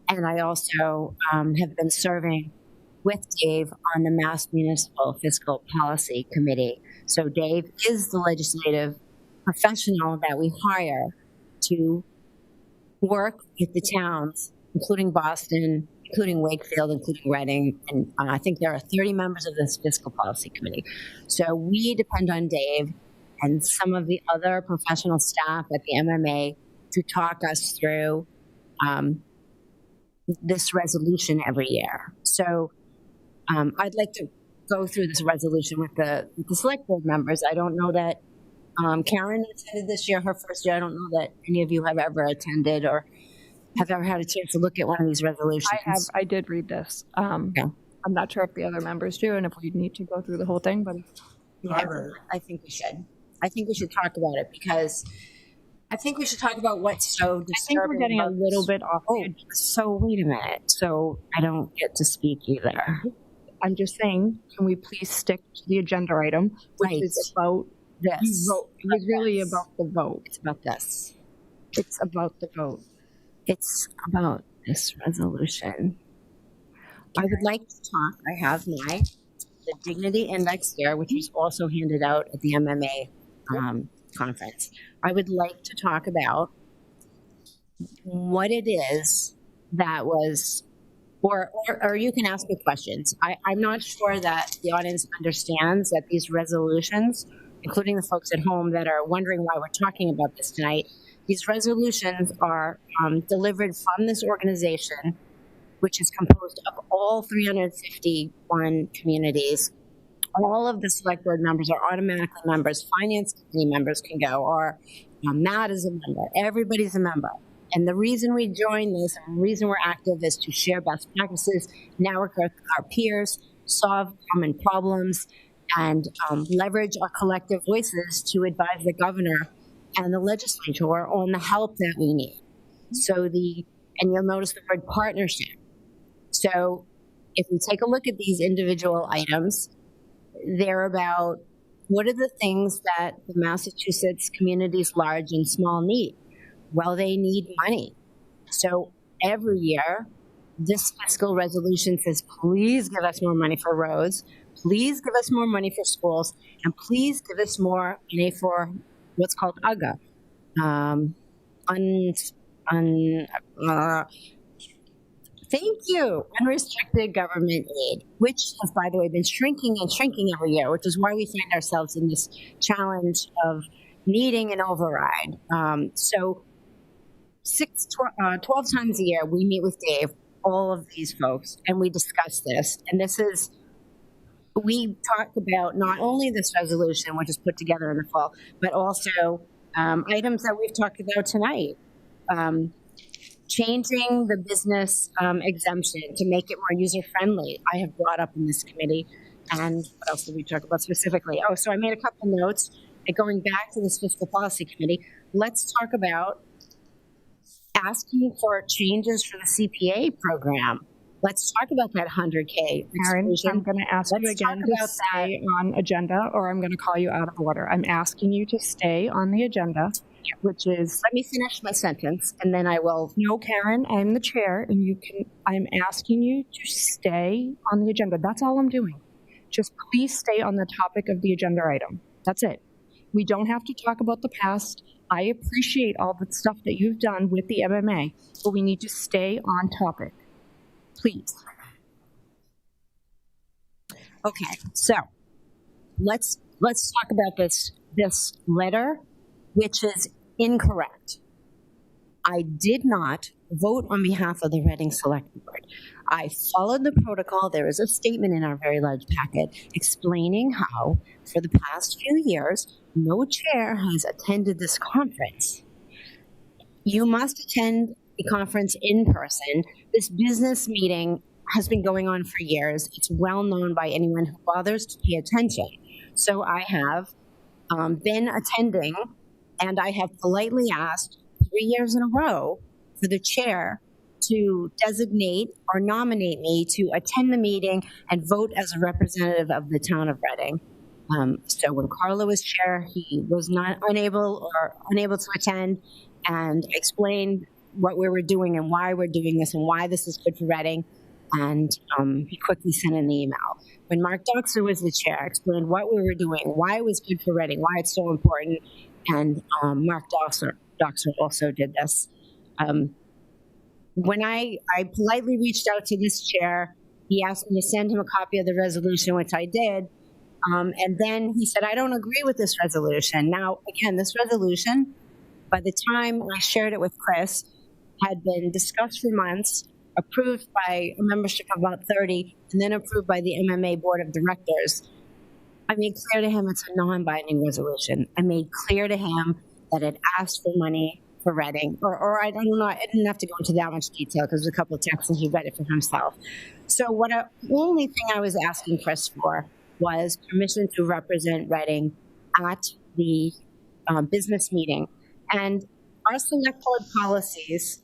And I also have been serving with Dave on the Mass Municipal Fiscal Policy Committee. So Dave is the legislative professional that we hire to work with the towns, including Boston, including Wakefield, including Reading, and I think there are 30 members of this Fiscal Policy Committee. So we depend on Dave and some of the other professional staff at the MMA to talk us through this resolution every year. So I'd like to go through this resolution with the select board members. I don't know that Karen attended this year, her first year. I don't know that any of you have ever attended or have ever had a chance to look at one of these resolutions. I did read this. I'm not sure if the other members do and if we need to go through the whole thing, but I think we should. I think we should talk about it because I think we should talk about what's so disturbing. I think we're getting a little bit off. So wait a minute. So I don't get to speak either. I'm just saying, can we please stick to the agenda item, which is about this? Vote. It was really about the vote. It's about this. It's about the vote. It's about this resolution. I would like to talk. I have the Dignity Index here, which was also handed out at the MMA conference. I would like to talk about what it is that was, or you can ask me questions. I'm not sure that the audience understands that these resolutions including the folks at home that are wondering why we're talking about this tonight, these resolutions are delivered from this organization, which is composed of all 351 communities. All of the select board members are automatically members. Finance committee members can go, or Matt is a member. Everybody's a member. And the reason we join this and the reason we're active is to share best practices, network with our peers, solve common problems, and leverage our collective voices to advise the governor and the legislature on the help that we need. And you'll notice the word partnership. So if we take a look at these individual items, they're about what are the things that the Massachusetts communities, large and small, need? Well, they need money. So every year, this fiscal resolution says, please give us more money for roads, please give us more money for schools, and please give us more money for what's called UGA. Thank you. Unrestricted government aid, which has, by the way, been shrinking and shrinking every year, which is why we find ourselves in this challenge of needing an override. 12 times a year, we meet with Dave, all of these folks, and we discuss this. And we talk about not only this resolution, which is put together in the fall, but also items that we've talked about tonight. Changing the business exemption to make it more user-friendly, I have brought up in this committee. And what else did we talk about specifically? Oh, so I made a couple notes. And going back to this fiscal policy committee, let's talk about asking for changes for the CPA program. Let's talk about that 100K. Karen, I'm going to ask you again to stay on agenda, or I'm going to call you out of order. I'm asking you to stay on the agenda, which is... Let me finish my sentence, and then I will... No, Karen, I'm the chair, and I'm asking you to stay on the agenda. That's all I'm doing. Just please stay on the topic of the agenda item. That's it. We don't have to talk about the past. I appreciate all the stuff that you've done with the MMA, but we need to stay on topic. Please. Okay, so let's talk about this letter, which is incorrect. I did not vote on behalf of the Reading Select Board. I followed the protocol. There is a statement in our very large packet explaining how, for the past few years, no chair has attended this conference. You must attend a conference in person. This business meeting has been going on for years. It's well known by anyone who bothers to pay attention. So I have been attending, and I have politely asked 3 years in a row for the chair to designate or nominate me to attend the meeting and vote as a representative of the town of Reading. So when Carla was chair, he was not unable to attend, and explained what we were doing and why we're doing this and why this is good for Reading. And he quickly sent an email. When Mark Doxer was the chair, explained what we were doing, why it was good for Reading, why it's so important. And Mark Doxer also did this. When I politely reached out to this chair, he asked me to send him a copy of the resolution, which I did. And then he said, I don't agree with this resolution. Now, again, this resolution, by the time I shared it with Chris, had been discussed for months, approved by a membership of about 30, and then approved by the MMA Board of Directors. I made clear to him it's a non-binding resolution. I made clear to him that it asked for money for Reading, or I don't know, I didn't have to go into that much detail because there's a couple of texts and he read it for himself. So the only thing I was asking Chris for was permission to represent Reading at the business meeting. And our select board policies,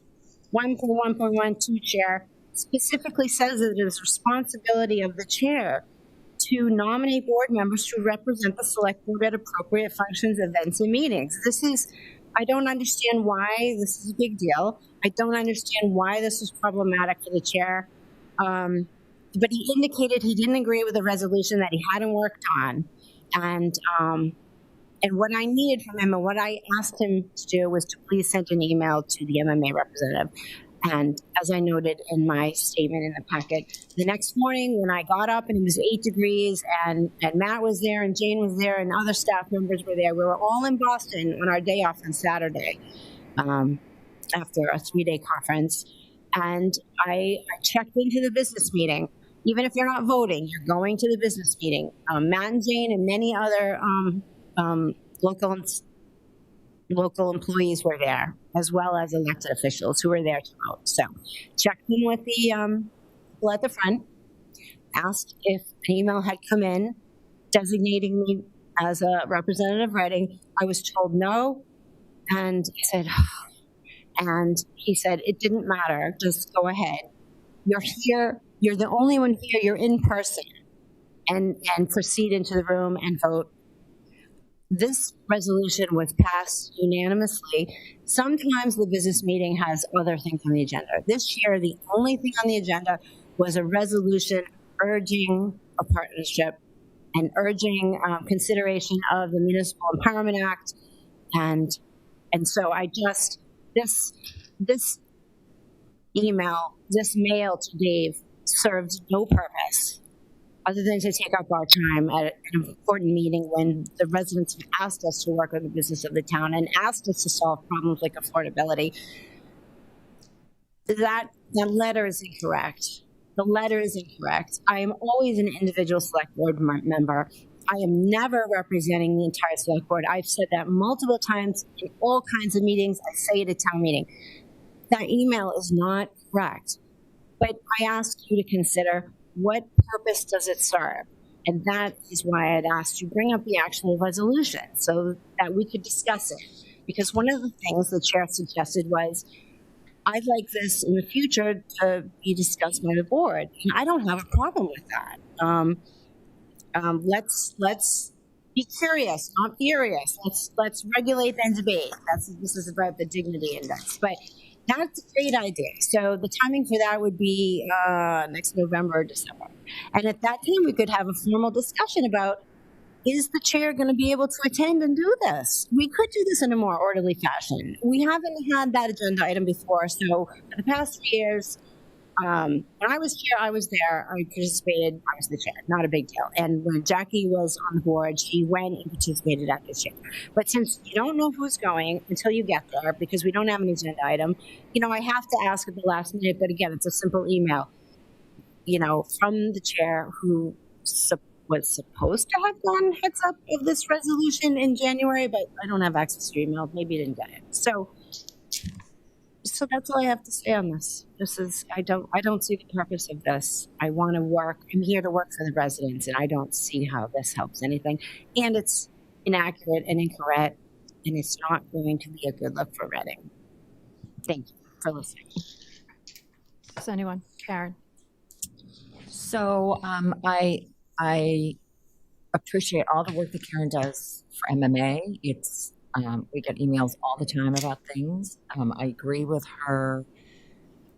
1.1.12 chair, specifically says that it is responsibility of the chair to nominate board members to represent the select board at appropriate functions, events, and meetings. I don't understand why this is a big deal. I don't understand why this is problematic for the chair. But he indicated he didn't agree with the resolution that he hadn't worked on. And what I needed from him and what I asked him to do was to please send an email to the MMA representative. And as I noted in my statement in the packet, the next morning when I got up and it was 8 degrees and Matt was there and Jane was there and other staff members were there, we were all in Boston on our day off on Saturday after a 3-day conference. And I checked into the business meeting. Even if you're not voting, you're going to the business meeting. Matt and Jane and many other local employees were there, as well as elected officials who were there to vote. So checked in with the people at the front, asked if an email had come in designating me as a representative of Reading. I was told no, and I said, and he said, it didn't matter, just go ahead. You're here, you're the only one here, you're in person, and proceed into the room and vote. This resolution was passed unanimously. Sometimes the business meeting has other things on the agenda. This year, the only thing on the agenda was a resolution urging a partnership and urging consideration of the Municipal Empowerment Act. And so I just, this email, this mail to Dave serves no purpose other than to take up our time at an important meeting when the residents have asked us to work on the business of the town and asked us to solve problems like affordability. That letter is incorrect. The letter is incorrect. I am always an individual select board member. I am never representing the entire select board. I've said that multiple times in all kinds of meetings. I say it at town meeting. That email is not correct. But I ask you to consider, what purpose does it serve? And that is why I'd asked you to bring up the actual resolution so that we could discuss it. Because one of the things the chair suggested was, I'd like this in the future to be discussed by the board. And I don't have a problem with that. Let's be curious, not furious. Let's regulate then debate. This is about the dignity index. But that's a great idea. So the timing for that would be next November or December. And at that time, we could have a formal discussion about, is the chair going to be able to attend and do this? We could do this in a more orderly fashion. We haven't had that agenda item before. So for the past 3 years, when I was chair, I was there. I participated. I was the chair. Not a big deal. And when Jackie was on the board, she went and participated at the chair. But since you don't know who's going until you get there, because we don't have an agenda item, I have to ask at the last minute. But again, it's a simple email, from the chair who was supposed to have gone heads up of this resolution in January, but I don't have access to your email. Maybe you didn't get it. So that's all I have to say on this. I don't see the purpose of this. I want to work. I'm here to work for the residents, and I don't see how this helps anything. And it's inaccurate and incorrect, and it's not going to be a good look for Reading. Thank you for listening. Does anyone? Karen? So I appreciate all the work that Karen does for MMA. It's we get emails all the time about things. I agree with her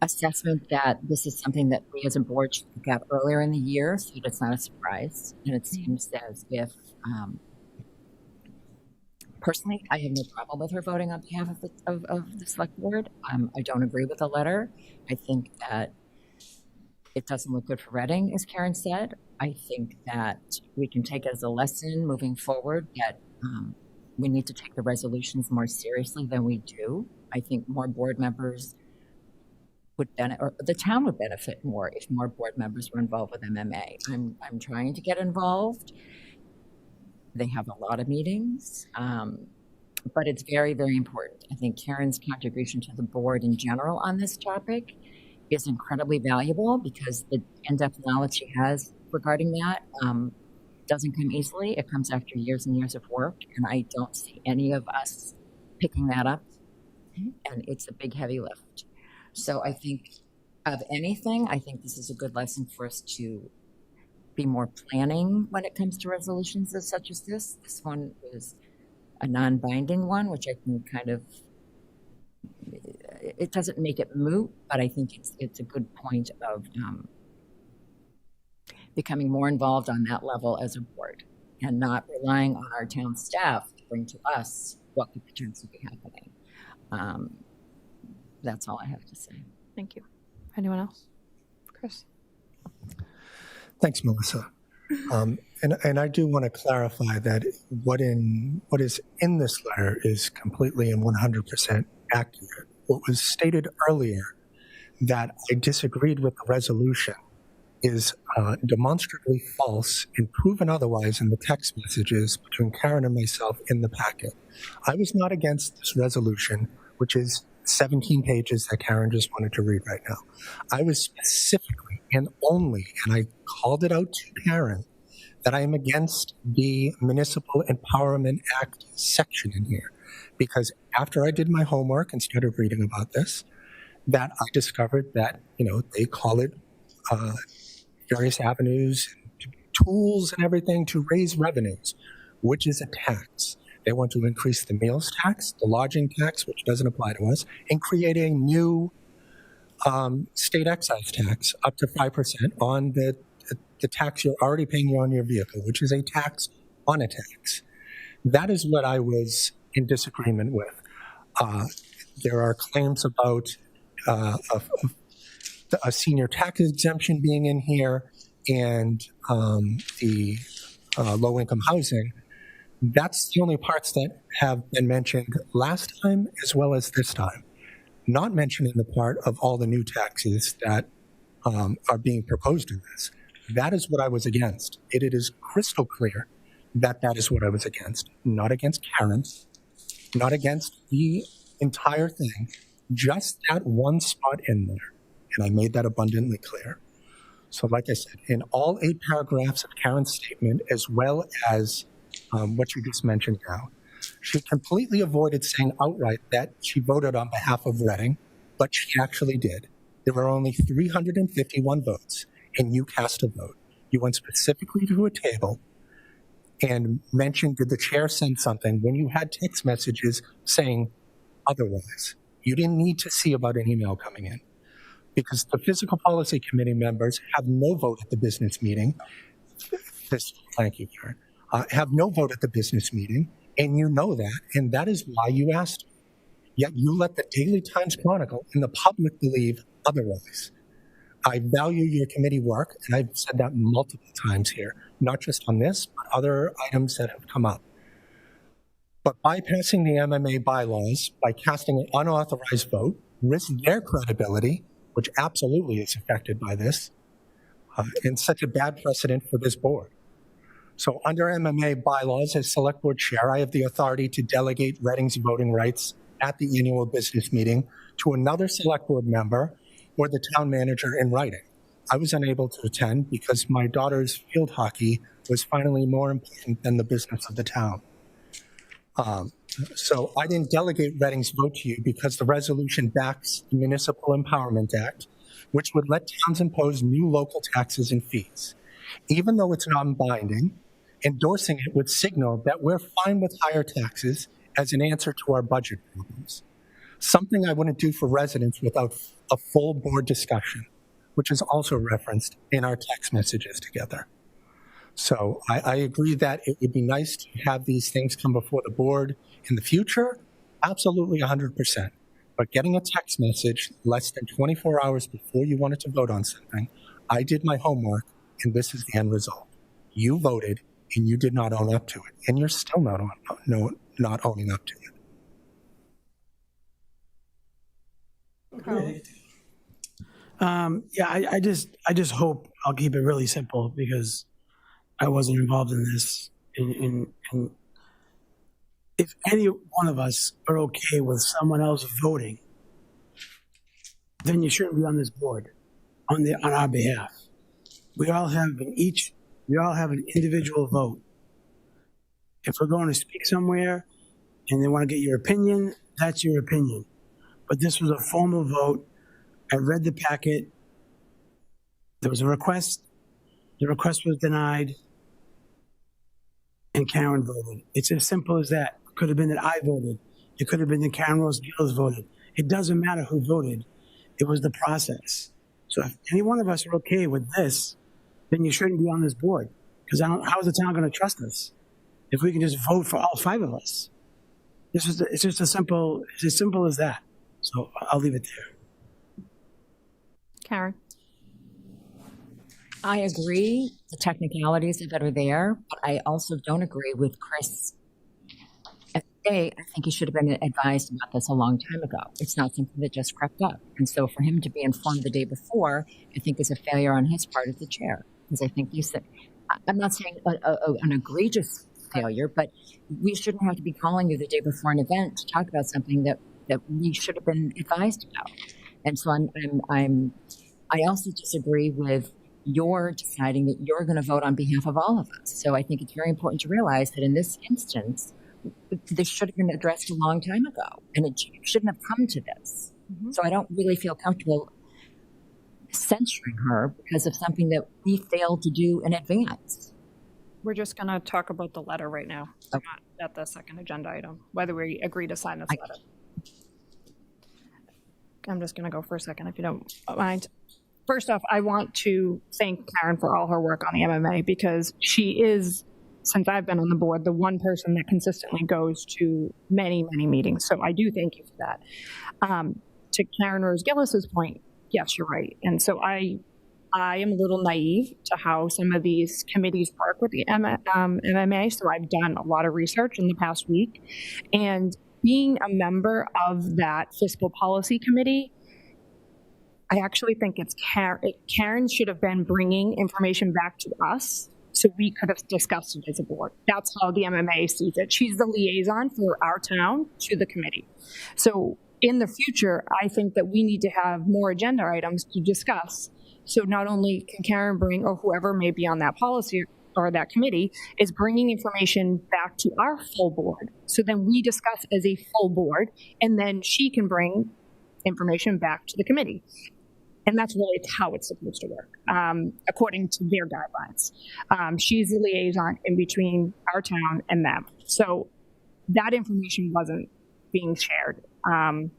assessment that this is something that we as a board should look at earlier in the year, so it's not a surprise. And it seems as if, personally, I have no problem with her voting on behalf of the select board. I don't agree with the letter. I think that it doesn't look good for Reading, as Karen said. I think that we can take it as a lesson moving forward that we need to take the resolutions more seriously than we do. I think more board members would benefit, or the town would benefit more if more board members were involved with MMA. I'm trying to get involved. They have a lot of meetings, but it's very, very important. I think Karen's contribution to the board in general on this topic is incredibly valuable because the in-depth knowledge she has regarding that doesn't come easily. It comes after years and years of work, and I don't see any of us picking that up, and it's a big, heavy lift. So I think of anything, I think this is a good lesson for us to be more planning when it comes to resolutions such as this. This one is a non-binding one, which I think kind of, it doesn't make it moot, but I think it's a good point of becoming more involved on that level as a board and not relying on our town staff to bring to us what could potentially be happening. That's all I have to say. Thank you. Anyone else? Chris? Thanks, Melissa. And I do want to clarify that what is in this letter is completely and 100% accurate. What was stated earlier that I disagreed with the resolution is demonstrably false and proven otherwise in the text messages between Karen and myself in the packet. I was not against this resolution, which is 17 pages that Karen just wanted to read right now. I was specifically and only, and I called it out to Karen, that I am against the Municipal Empowerment Act section in here. Because after I did my homework and started reading about this, that I discovered that, they call it various avenues, tools and everything to raise revenues, which is a tax. They want to increase the meals tax, the lodging tax, which doesn't apply to us, and create a new state excise tax up to 5% on the tax you're already paying on your vehicle, which is a tax on a tax. That is what I was in disagreement with. There are claims about a senior tax exemption being in here and the low-income housing. That's the only parts that have been mentioned last time as well as this time. Not mentioning the part of all the new taxes that are being proposed in this. That is what I was against. It is crystal clear that that is what I was against. Not against Karen, not against the entire thing, just that one spot in there. And I made that abundantly clear. So like I said, in all 8 paragraphs of Karen's statement, as well as what you just mentioned now, she completely avoided saying outright that she voted on behalf of Reading, but she actually did. There were only 351 votes, and you cast a vote. You went specifically to a table and mentioned, did the chair send something when you had text messages saying otherwise? You didn't need to see about an email coming in because the Physical Policy Committee members have no vote at the business meeting. Thank you, Karen. Have no vote at the business meeting, and you know that, and that is why you asked. Yet you let the Daily Times Chronicle and the public believe otherwise. I value your committee work, and I've said that multiple times here, not just on this, but other items that have come up. But bypassing the MMA bylaws by casting an unauthorized vote risks their credibility, which absolutely is affected by this, and such a bad precedent for this board. So under MMA bylaws, as select board chair, I have the authority to delegate Reading's voting rights at the annual business meeting to another select board member or the town manager in writing. I was unable to attend because my daughter's field hockey was finally more important than the business of the town. So I didn't delegate Reading's vote to you because the resolution backs the Municipal Empowerment Act, which would let towns impose new local taxes and fees. Even though it's non-binding, endorsing it would signal that we're fine with higher taxes as an answer to our budget problems. Something I wouldn't do for residents without a full board discussion, which is also referenced in our text messages together. So I agree that it would be nice to have these things come before the board in the future, absolutely 100%. But getting a text message less than 24 hours before you wanted to vote on something, I did my homework, and this is the end result. You voted, and you did not own up to it, and you're still not owning up to it. I just hope I'll keep it really simple because I wasn't involved in this. And if any one of us are okay with someone else voting, then you shouldn't be on this board on our behalf. We all have an individual vote. If we're going to speak somewhere and they want to get your opinion, that's your opinion. But this was a formal vote. I read the packet. There was a request. The request was denied. And Karen voted. It's as simple as that. It could have been that I voted. It could have been that Karen Rose Gillis voted. It doesn't matter who voted. It was the process. So if any one of us are okay with this, then you shouldn't be on this board. Because how is the town going to trust us if we can just vote for all 5 of us? It's just as simple as that. So I'll leave it there. Karen? I agree the technicalities that are there, but I also don't agree with Chris. I think he should have been advised about this a long time ago. It's not something that just crept up. And so for him to be informed the day before, I think is a failure on his part as the chair. Because I think I'm not saying an egregious failure, but we shouldn't have to be calling you the day before an event to talk about something that we should have been advised about. And so I also disagree with your deciding that you're going to vote on behalf of all of us. So I think it's very important to realize that in this instance, this should have been addressed a long time ago, and it shouldn't have come to this. Mm-hmm. So I don't really feel comfortable censuring her because of something that we failed to do in advance. We're just going to talk about the letter right now, not at the second agenda item, whether we agree to sign this letter. I'm just going to go for a second, if you don't mind. First off, I want to thank Karen for all her work on the MMA, because she is, since I've been on the board, the one person that consistently goes to many, many meetings. So I do thank you for that. To Karen Rose Gillis's point, yes, you're right. And so I am a little naive to how some of these committees work with the MMA. So I've done a lot of research in the past week. And being a member of that fiscal policy committee, I actually think it's Karen should have been bringing information back to us so we could have discussed it as a board. That's how the MMA sees it. She's the liaison for our town to the committee. So in the future, I think that we need to have more agenda items to discuss. So not only can Karen bring, or whoever may be on that policy or that committee, is bringing information back to our full board. So then we discuss as a full board, and then she can bring information back to the committee. And that's really how it's supposed to work, according to their guidelines. She's the liaison in between our town and them. So that information wasn't being shared. And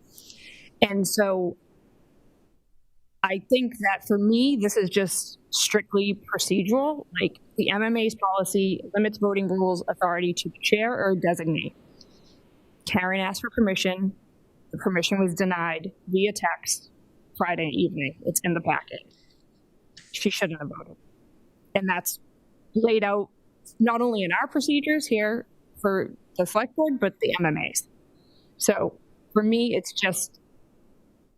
so I think that for me, this is just strictly procedural. Like, the MMA's policy limits voting rules authority to the chair or designee. Karen asked for permission. The permission was denied via text Friday evening. It's in the packet. She shouldn't have voted. And that's laid out not only in our procedures here for the select board, but the MMA's. So for me, it's just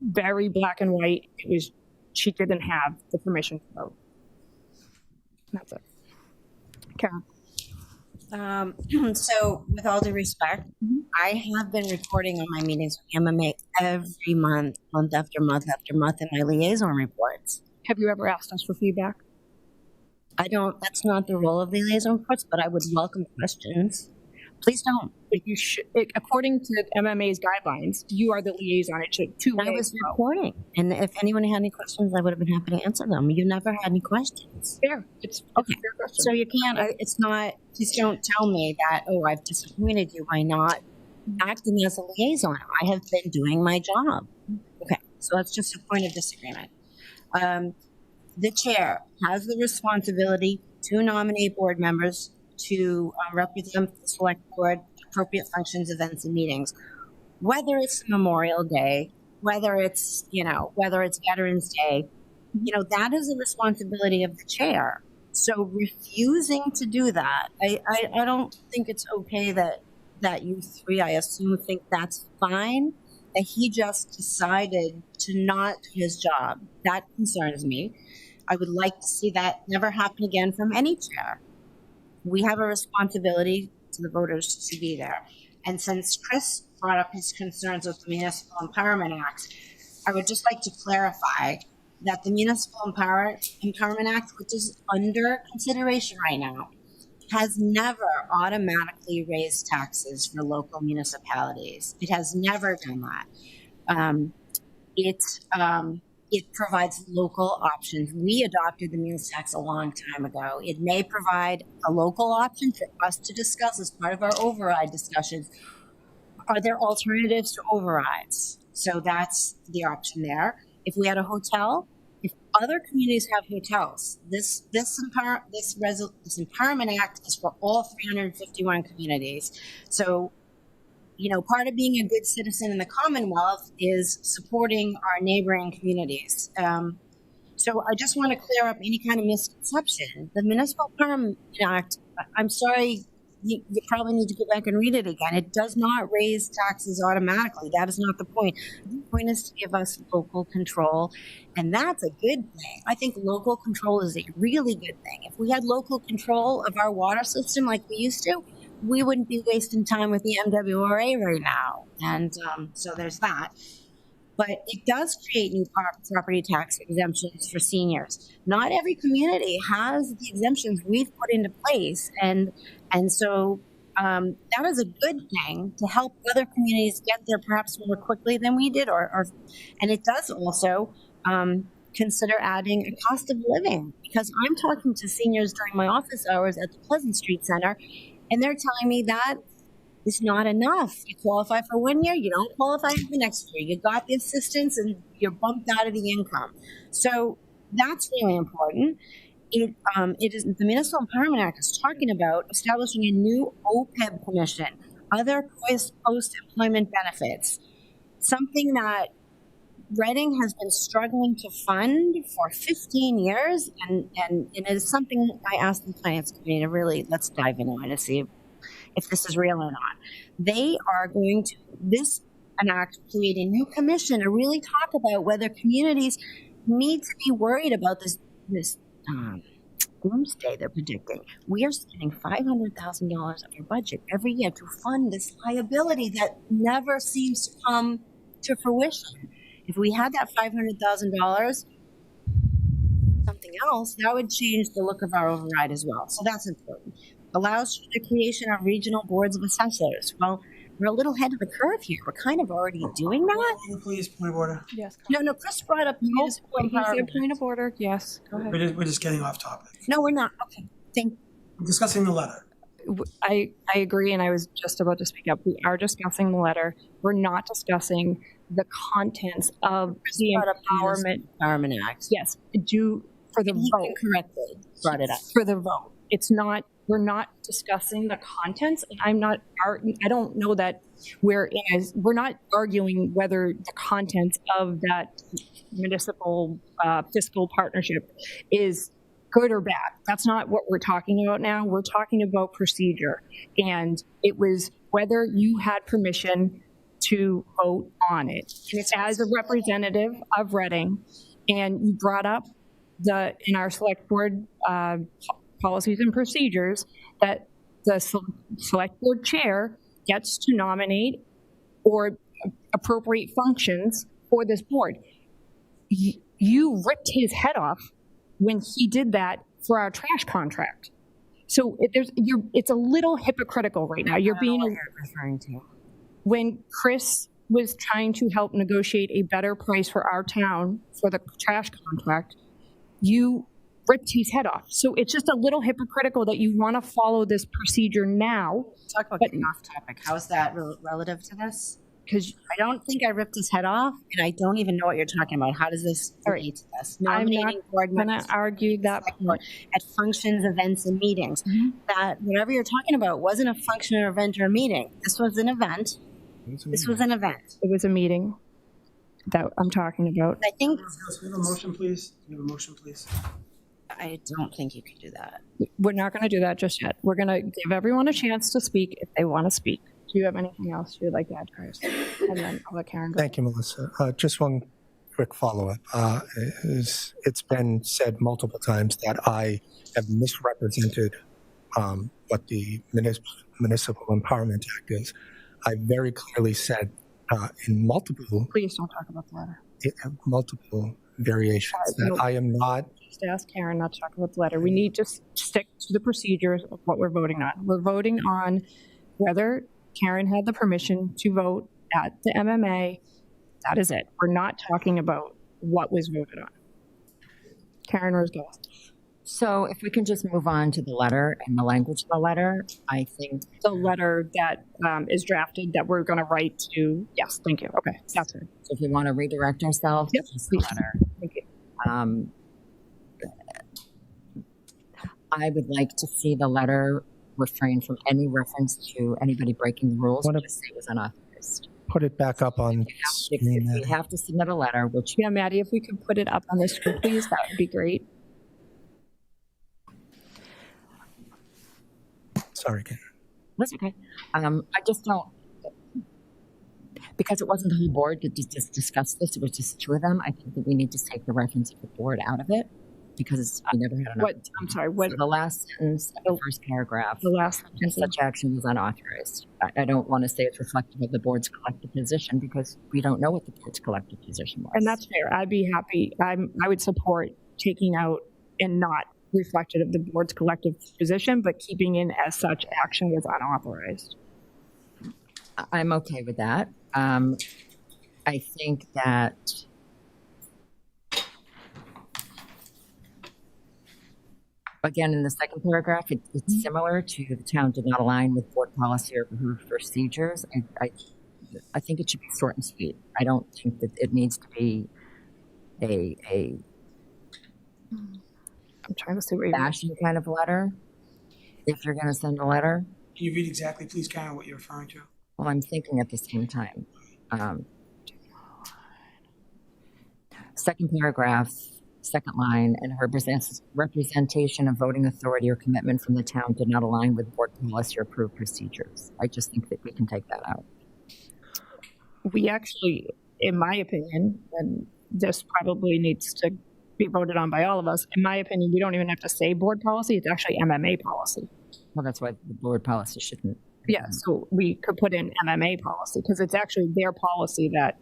very black and white. It was, she didn't have the permission to vote. That's it. Karen. So with all due respect, I have been reporting on my meetings with MMA every month after month after month in my liaison reports. Have you ever asked us for feedback? That's not the role of the liaison reports, but I would welcome questions. Please don't. But you should, according to MMA's guidelines, you are the liaison. It should I was reporting, and if anyone had any questions, I would have been happy to answer them. You never had any questions. Fair. It's okay. Fair question. So you can't. It's not. Please don't tell me that. Oh, I've disappointed you by not acting as a liaison. I have been doing my job. Okay. So that's just a point of disagreement. The chair has the responsibility to nominate board members to represent the select board, appropriate functions, events, and meetings. Whether it's Memorial Day, whether it's Veterans Day, that is a responsibility of the chair. So refusing to do that, I don't think it's okay that you three, I assume, think that's fine, that he just decided to not do his job. That concerns me. I would like to see that never happen again from any chair. We have a responsibility to the voters to be there. And since Chris brought up his concerns with the Municipal Empowerment Act, I would just like to clarify that the Municipal Empowerment Act, which is under consideration right now, has never automatically raised taxes for local municipalities. It has never done that. It provides local options. We adopted the meals tax a long time ago. It may provide a local option for us to discuss as part of our override discussions. Are there alternatives to overrides? So that's the option there. If we had a hotel, if other communities have hotels, this Empowerment Act is for all 351 communities. So, part of being a good citizen in the Commonwealth is supporting our neighboring communities. So I just want to clear up any kind of misconception. The Municipal Empowerment Act, I'm sorry, you probably need to go back and read it again. It does not raise taxes automatically. That is not the point. The point is to give us local control, and that's a good thing. I think local control is a really good thing. If we had local control of our water system like we used to, we wouldn't be wasting time with the MWRA right now. And so there's that. But it does create new property tax exemptions for seniors. Not every community has the exemptions we've put into place, and so that is a good thing to help other communities get there perhaps more quickly than we did, and it does also consider adding a cost of living, because I'm talking to seniors during my office hours at the Pleasant Street Center, and they're telling me that it's not enough. You qualify for 1 year, you don't qualify for the next year. You got the assistance and you're bumped out of the income. So that's really important. It is the Municipal Empowerment Act is talking about establishing a new OPEB commission, other post-employment benefits, something that Reading has been struggling to fund for 15 years, and it is something I asked the Finance Committee to really, let's dive into it to see if this is real or not. They are going to, an act, create a new commission to really talk about whether communities need to be worried about this doomsday they're predicting. We are spending $500,000 of our budget every year to fund this liability that never seems to come to fruition. If we had that $500,000, something else, that would change the look of our override as well. So that's important. Allows the creation of regional boards of assessors. Well, we're a little ahead of the curve here. We're kind of already doing that. Please, point of order. Yes. No, Chris brought up municipal empowerment. Point of order. Yes. Go ahead. We're just getting off topic. No, we're not. Okay. We're discussing the letter. I agree, and I was just about to speak up. We are discussing the letter. We're not discussing the contents of the Empowerment Act. Yes, for the vote. Correctly brought it up. For the vote. It's not, we're not discussing the contents, and I don't know that we're not arguing whether the contents of that municipal fiscal partnership is good or bad. That's not what we're talking about now. We're talking about procedure, and it was whether you had permission to vote on it. As a representative of Reading, and you brought up in our select board policies and procedures that the select board chair gets to nominate or appropriate functions for this board. You ripped his head off when he did that for our trash contract. So it's a little hypocritical right now. You're being referring to. When Chris was trying to help negotiate a better price for our town for the trash contract, you ripped his head off. So it's just a little hypocritical that you want to follow this procedure now. Talk about getting off topic. How is that relative to this? Because I don't think I ripped his head off, and I don't even know what you're talking about. How does this relate to this? Nominating board members. I'm going to argue that at functions, events, and meetings. That whatever you're talking about wasn't a function or event or a meeting. This was an event. This was an event. It was a meeting that I'm talking about. I think. Can we have a motion, please? Can we have a motion, please? I don't think you can do that. We're not going to do that just yet. We're going to give everyone a chance to speak if they want to speak. Do you have anything else you'd like to add, Chris? And then I'll let Karen go. Thank you, Melissa. Just one quick follow-up. It's been said multiple times that I have misrepresented what the Municipal Empowerment Act is. I very clearly said in multiple... Please don't talk about the letter. Multiple variations that I am not... Just ask Karen not to talk about the letter. We need to stick to the procedures of what we're voting on. We're voting on whether Karen had the permission to vote at the MMA. That is it. We're not talking about what was voted on. Karen Rosgell. So if we can just move on to the letter and the language of the letter, I think. The letter that is drafted that we're going to write to, yes, thank you. Okay, that's it. So if we want to redirect ourselves, yep, to the letter. Thank you. I would like to see the letter refrain from any reference to anybody breaking the rules. Just say it was unauthorized. put it back up on screen We there. have to submit a letter, which Yeah, Maddie, if we could put it up on the screen, please, that would be great. Sorry, Ken. that's okay. I just don't, because it wasn't the whole board to just discuss this, it was just two of them. I think that we need to take the reference of the board out of it because I never had enough. I'm sorry, what? So the last sentence of the first paragraph. The last and such action was unauthorized. I don't want to say it's reflective of the board's collective position because we don't know what the board's collective position was. And that's fair. I'd be happy. I would support taking out and not reflected of the board's collective position, but keeping in as such action was unauthorized. I'm okay with that. I think that again, in the second paragraph, it's similar to the town did not align with board policy or procedures. I think it should be short and sweet. I don't think that it needs to be a I'm trying to see where bashing kind of letter. If you're going to send a letter. Can you read exactly, please, Karen, what you're referring to? Well, I'm thinking at the same time. Second paragraph, second line, and her representation of voting authority or commitment from the town did not align with board policy or approved procedures. I just think that we can take that out. We actually, in my opinion, and this probably needs to be voted on by all of us, in my opinion, we don't even have to say board policy, it's actually MMA policy. Well, that's why the board policy shouldn't. Yeah, so we could put in MMA policy because it's actually their policy that.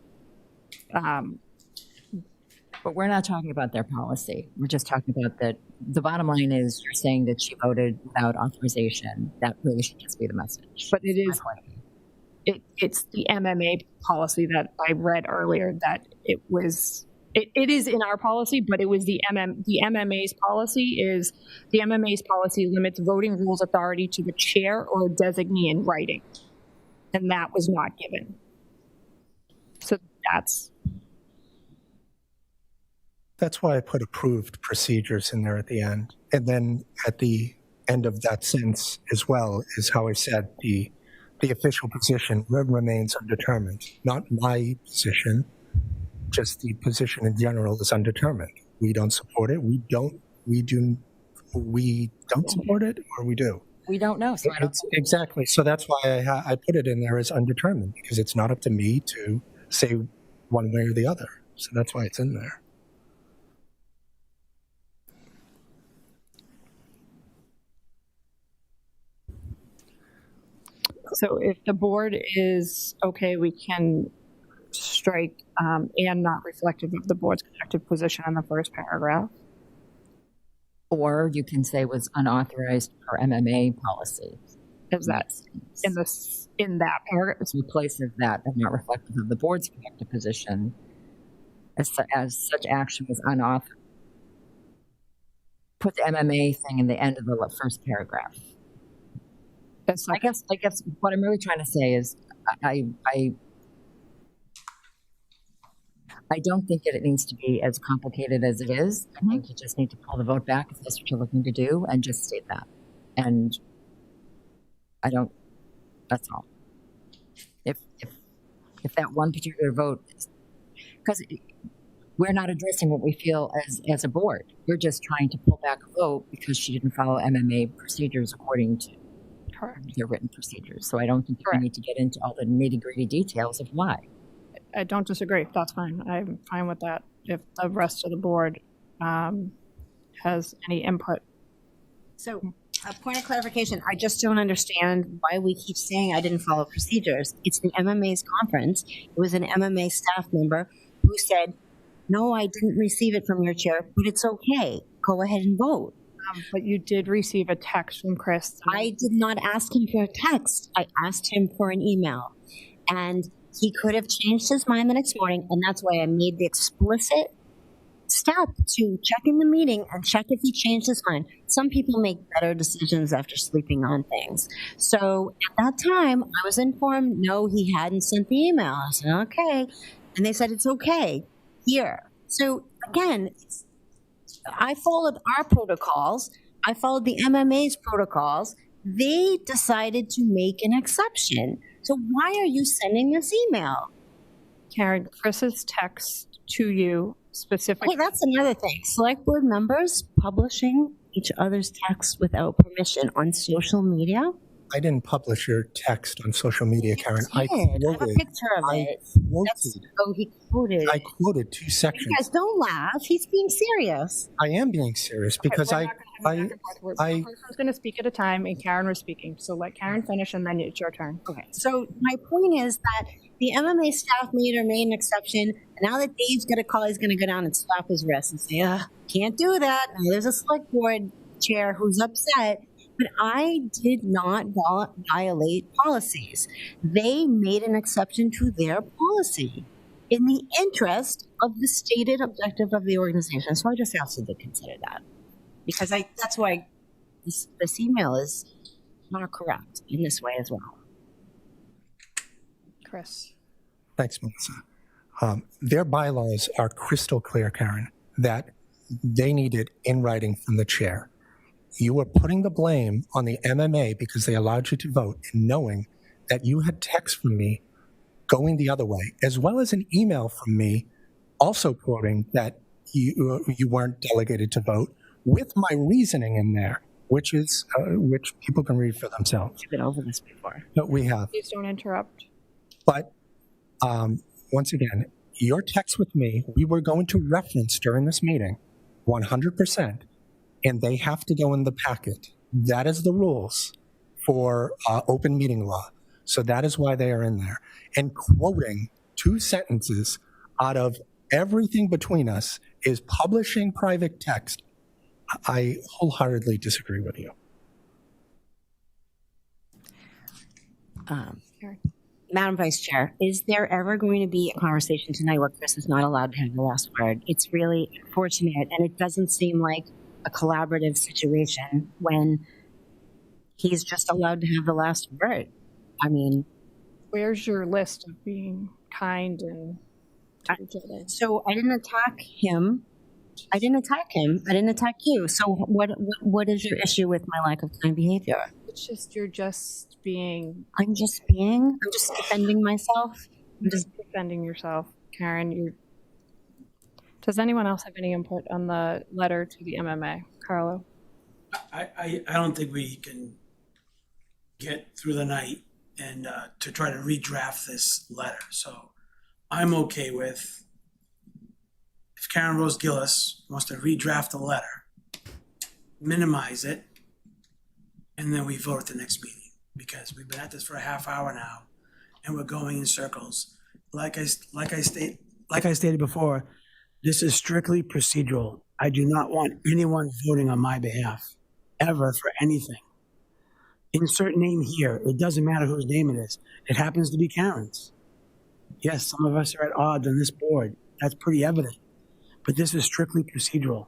But we're not talking about their policy. We're just talking about that. The bottom line is you're saying that she voted without authorization. That really should just be the message. But it is. It's the MMA policy that I read earlier that it was. It is in our policy, but it was the MMA's policy is the MMA's policy limits voting rules authority to the chair or designee in writing, and that was not given. So That's why I put approved procedures in there at the end. And then at the end of that sentence as well is how I said the official position remains undetermined. Not my position, just the position in general is undetermined. We don't support it. We don't support it, or we do. We don't know. So Exactly. So that's why I put it in there as undetermined, because it's not up to me to say one way or the other. So that's why it's in there. So if the board is okay, we can strike and not reflective of the board's collective position in the first paragraph. Or you can say was unauthorized per MMA policy. Is that in that paragraph? It's in place of that and not reflective of the board's collective position as such action was unauthorized. Put the MMA thing in the end of the first paragraph. I guess what I'm really trying to say is I don't think that it needs to be as complicated as it is. I think you just need to pull the vote back if that's what you're looking to do and just state that. And that's all. If that one particular vote, because we're not addressing what we feel as a board. We're just trying to pull back a vote because she didn't follow MMA procedures according to their written procedures. So I don't think we need to get into all the nitty-gritty details of why. I don't disagree. That's fine. I'm fine with that. If the rest of the board has any input. So, a point of clarification. I just don't understand why we keep saying I didn't follow procedures. It's the MMA's conference. It was an MMA staff member who said, no, I didn't receive it from your chair, but it's okay. Go ahead and vote. But you did receive a text from Chris. I did not ask him for a text. I asked him for an email. And he could have changed his mind the next morning, and that's why I made the explicit step to check in the meeting and check if he changed his mind. Some people make better decisions after sleeping on things. So at that time, I was informed, no, he hadn't sent the email. I said, okay. And they said, it's okay. Here. So again, I followed our protocols. I followed the MMA's protocols. They decided to make an exception. So why are you sending this email? Karen, Chris's text to you specifically. Okay, that's another thing. Select board members publishing each other's texts without permission on social media. I didn't publish your text on social media, Karen. I I have a picture of it. He quoted. I quoted 2 sections. You guys don't laugh. He's being serious. I am being serious because We're one person's going to speak at a time, and Karen was speaking. So let Karen finish, and then it's your turn. Okay. So my point is that the MMA staff made an exception, and now that Dave's got a call, he's going to go down and slap his wrist and say, can't do that. Now there's a select board chair who's upset. But I did not violate policies. They made an exception to their policy in the interest of the stated objective of the organization. So I just asked you to consider that. Because that's why this email is not correct in this way as well. Chris. Thanks, Melissa. Their bylaws are crystal clear, Karen, that they need it in writing from the chair. You were putting the blame on the MMA because they allowed you to vote, and knowing that you had text from me going the other way, as well as an email from me also quoting that you weren't delegated to vote, with my reasoning in there, which people can read for themselves. We've been over this before. But we have. Please don't interrupt. But once again, your text with me, we were going to reference during this meeting 100%. And they have to go in the packet. That is the rules for open meeting law. So that is why they are in there. And quoting 2 sentences out of everything between us is publishing private text. I wholeheartedly disagree with you. Madam Vice Chair, is there ever going to be a conversation tonight where Chris is not allowed to have the last word? It's really unfortunate, and it doesn't seem like a collaborative situation when he's just allowed to have the last word. I mean, where's your list of being kind and to each other? So I didn't attack him. I didn't attack you. So what is your issue with my lack of kind behavior? It's just you're just being. I'm just defending myself. I'm just defending yourself, Karen. Does anyone else have any input on the letter to the MMA? Carlo? I don't think we can get through the night and to try to redraft this letter. So I'm okay with, if Karen Rose Gillis wants to redraft the letter, minimize it, and then we vote at the next meeting. Because we've been at this for a half hour now, and we're going in circles. Like I stated before, this is strictly procedural. I do not want anyone voting on my behalf, ever, for anything. Insert name here. It doesn't matter whose name it is. It happens to be Karen's. Yes, some of us are at odds on this board. That's pretty evident. But this is strictly procedural.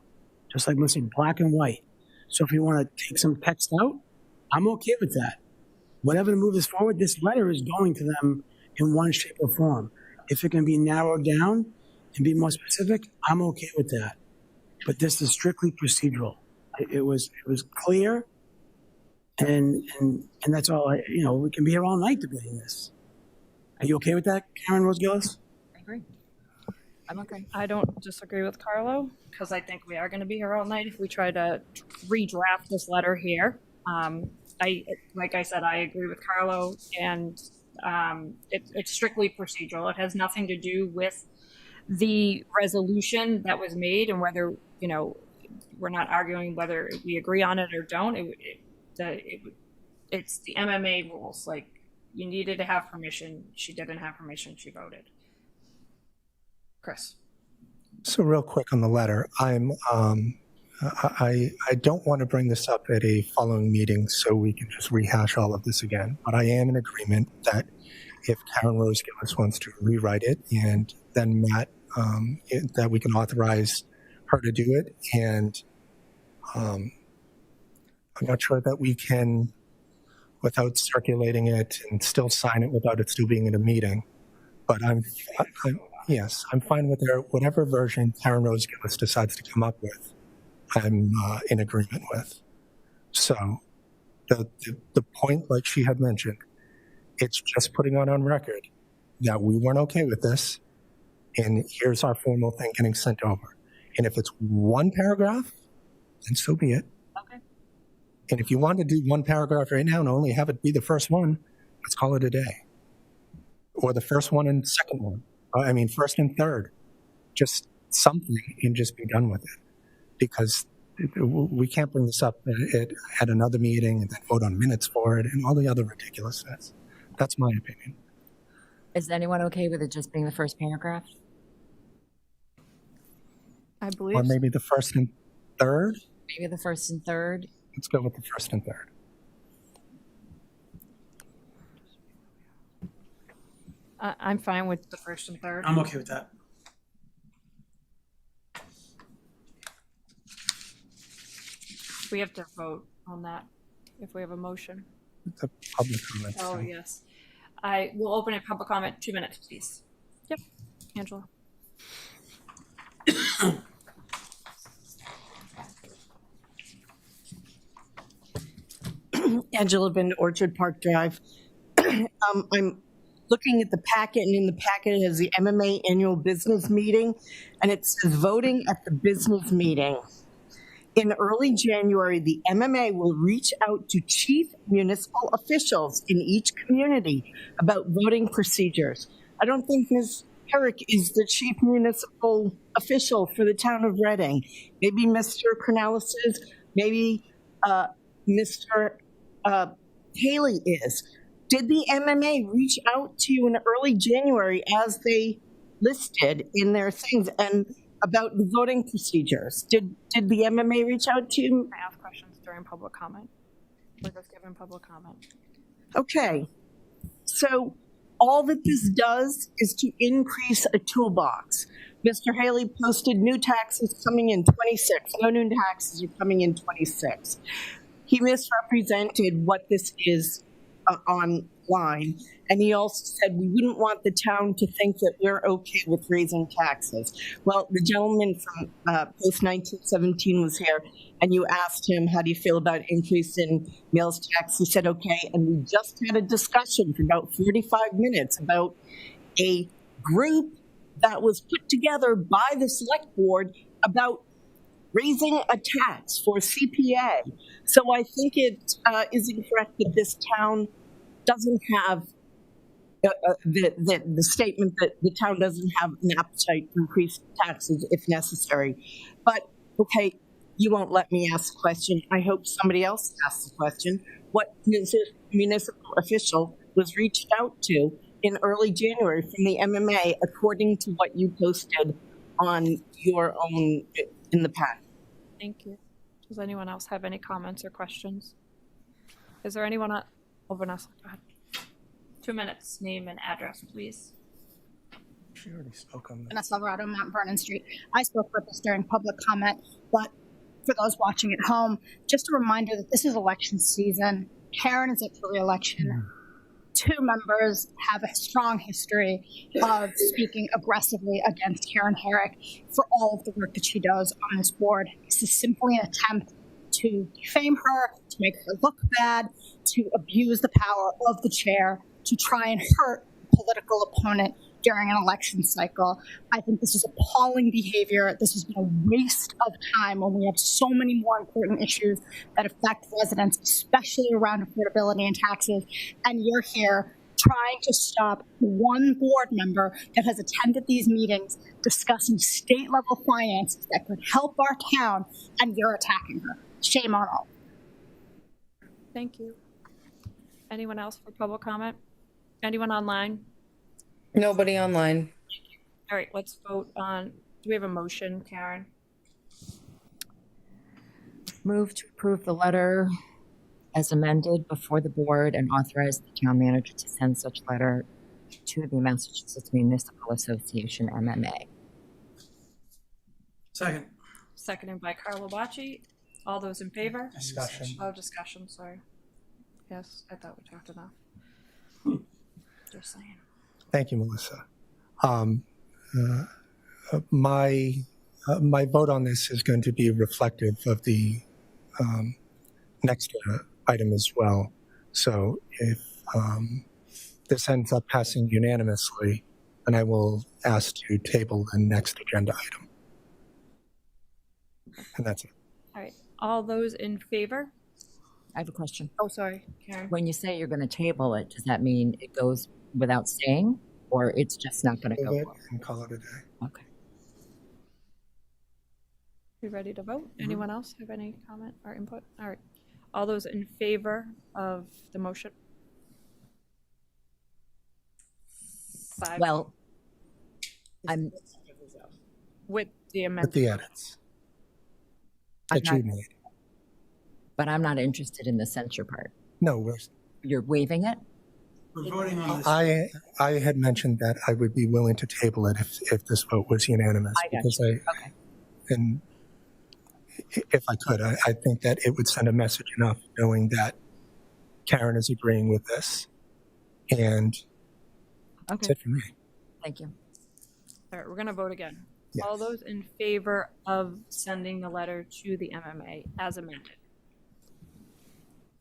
Just like missing black and white. So if you want to take some text out, I'm okay with that. Whatever to move this forward, this letter is going to them in one shape or form. If it can be narrowed down and be more specific, I'm okay with that. But this is strictly procedural. It was clear, and that's all. We can be here all night debating this. Are you okay with that, Karen Rose Gillis? I agree. I'm okay. I don't disagree with Carlo, because I think we are going to be here all night if we try to redraft this letter here. Like I said, I agree with Carlo, and it's strictly procedural. It has nothing to do with the resolution that was made and whether, we're not arguing whether we agree on it or don't. It's the MMA rules. Like, you needed to have permission. She didn't have permission. She voted. Chris. So real quick on the letter, I don't want to bring this up at a following meeting so we can just rehash all of this again, but I am in agreement that if Karen Rose Gillis wants to rewrite it, and then Matt, that we can authorize her to do it, and I'm not sure that we can, without circulating it, and still sign it without it still being in a meeting. But yes, I'm fine with whatever version Karen Rose Gillis decides to come up with. I'm in agreement with. So the point, like she had mentioned, It's just putting on record that we weren't okay with this, and here's our formal thing getting sent over. And if it's one paragraph, then so be it. Okay. And if you want to do one paragraph right now and only have it be the first one, let's call it a day. Or the first one and second one. First and third. Just something and just be done with it. Because we can't bring this up at another meeting and then vote on minutes for it and all the other ridiculousness. That's my opinion. Is anyone okay with it just being the first paragraph? I believe. Or maybe the first and third? Maybe the first and third. Let's go with the first and third. I'm fine with the first and third. I'm okay with that. We have to vote on that if we have a motion. It's a public comment. Oh, so. yes. I will open a public comment, 2 minutes, please. Yep, Angela. Angela Bend, Orchard Park Drive. I'm looking at the packet, and in the packet it has the MMA annual business meeting, and it says voting at the business meeting. In early January, the MMA will reach out to chief municipal officials in each community about voting procedures. I don't think Ms. Herrick is the chief municipal official for the town of Reading. Maybe Mr. Cornelis is, maybe Mr. Haley is. Did the MMA reach out to you in early January as they listed in their things and about the voting procedures? Did the MMA reach out to you? I ask questions during public comment. We're just giving public comment. Okay. So all that this does is to increase a toolbox. Mr. Haley posted new taxes coming in 26. No new taxes are coming in 26. He misrepresented what this is online. And he also said we wouldn't want the town to think that we're okay with raising taxes. Well, the gentleman from post 1917 was here, and you asked him, how do you feel about increase in meals tax? He said, okay. And we just had a discussion for about 45 minutes about a group that was put together by the select board about raising a tax for CPA. So I think it is incorrect that this town doesn't have the statement that the town doesn't have an appetite for increased taxes if necessary. But, okay, you won't let me ask the question. I hope somebody else asks the question. What municipal official was reached out to in early January from the MMA according to what you posted on your own in the past? Thank you. Does anyone else have any comments or questions? Is there anyone on? Oh, Vanessa, go ahead. 2 minutes, name and address, please. She already spoke on that. Vanessa Alvarado, Mount Vernon Street. I spoke with this during public comment, but for those watching at home, just a reminder that this is election season. Karen is up for re-election. 2 members have a strong history of speaking aggressively against Karen Herrick for all of the work that she does on this board. This is simply an attempt to defame her, to make her look bad, to abuse the power of the chair, to try and hurt a political opponent during an election cycle. I think this is appalling behavior. This has been a waste of time when we have so many more important issues that affect residents, especially around affordability and taxes. And you're here trying to stop one board member that has attended these meetings discussing state level finances that could help our town, and you're attacking her. Shame on all. Thank you. Anyone else for public comment? Anyone online? Nobody online. All right, let's vote on, do we have a motion, Karen? Move to approve the letter as amended before the board and authorize the town manager to send such letter to the Massachusetts Municipal Association, MMA. Second. Seconded by Carlo Bacci. All those in favor? Discussion. Oh, discussion, sorry. Yes, I thought we talked enough. Just saying. Thank you, Melissa. My vote on this is going to be reflective of the next item as well. So if this ends up passing unanimously, then I will ask to table the next agenda item. And that's it. All right, all those in favor? I have a question. Oh, sorry, Karen. When you say you're going to table it, does that mean it goes without staying, or it's just not going to go? Table it and call it a day. Okay. We ready to vote? Anyone else have any comment or input? All right, all those in favor of the motion? Five. Well, I'm With the With amendment. the edits I'm that you not- made. but I'm not interested in the censure part. No, You're waiving it? We're voting on this. I had mentioned that I would be willing to table it if this vote was unanimous. I got Because you. Okay. and if I could, I think that it would send a message enough knowing that Karen is agreeing with this. And that's Okay. it for me. Thank you. All right, we're gonna vote again. Yes. All those in favor of sending the letter to the MMA as amended?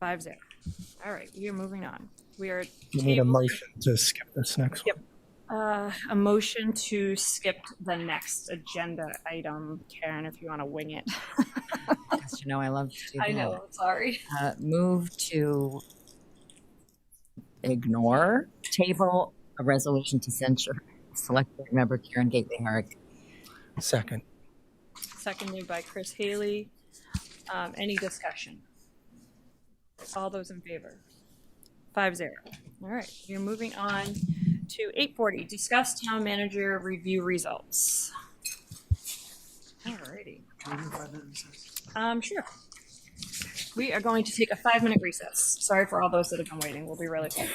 5-0. All right, we are moving on. We are You need a tabling- motion to skip this next one. a motion to skip the next agenda item. Karen, if you want to wing it. Because you know I love to do that. I know, sorry. Move to ignore, table a resolution to censure Select Board Member Karen Gately Herrick. Second. Seconded by Chris Haley. Any discussion? All those in favor? 5-0. All right, we're moving on to 8:40. Discuss town manager review results. All righty. Sure. We are going to take a 5-minute recess. Sorry for all those that have been waiting. We'll be really quick.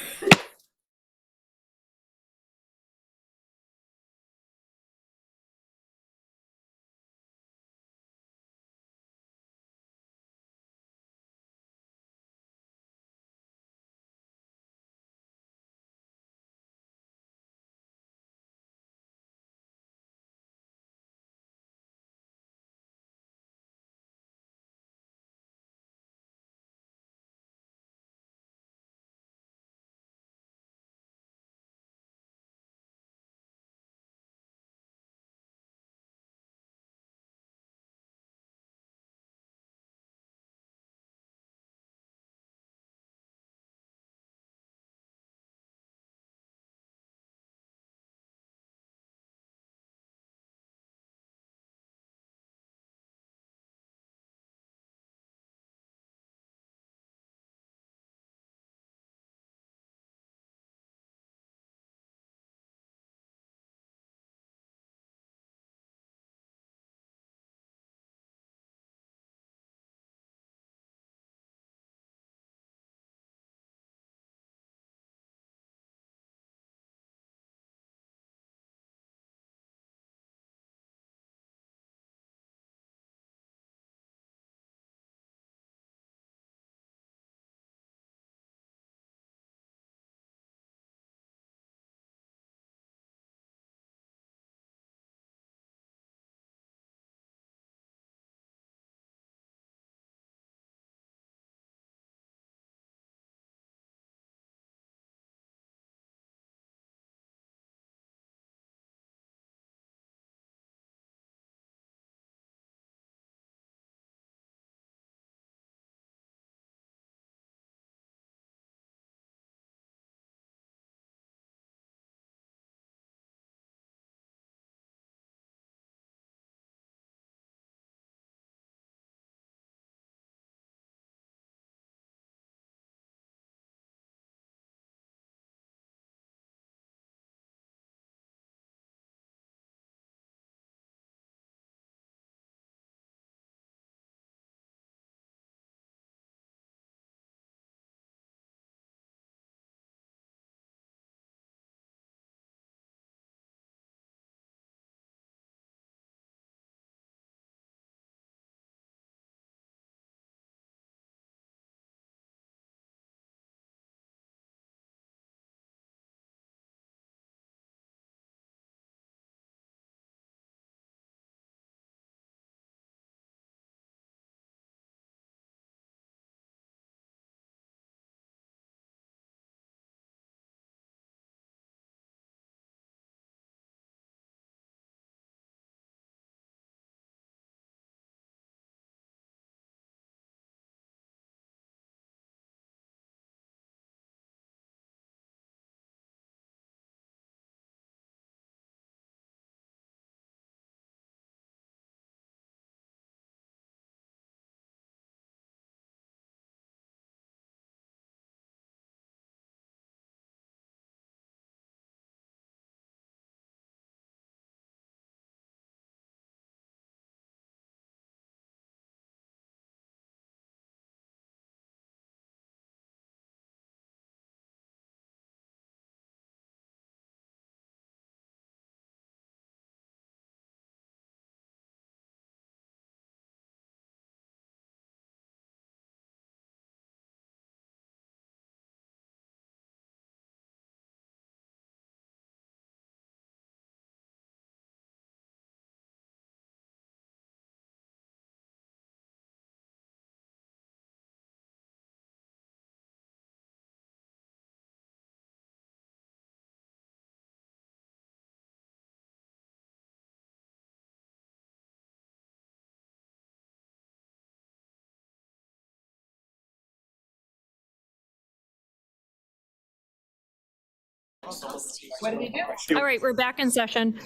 What did he do? All right, we're back in session.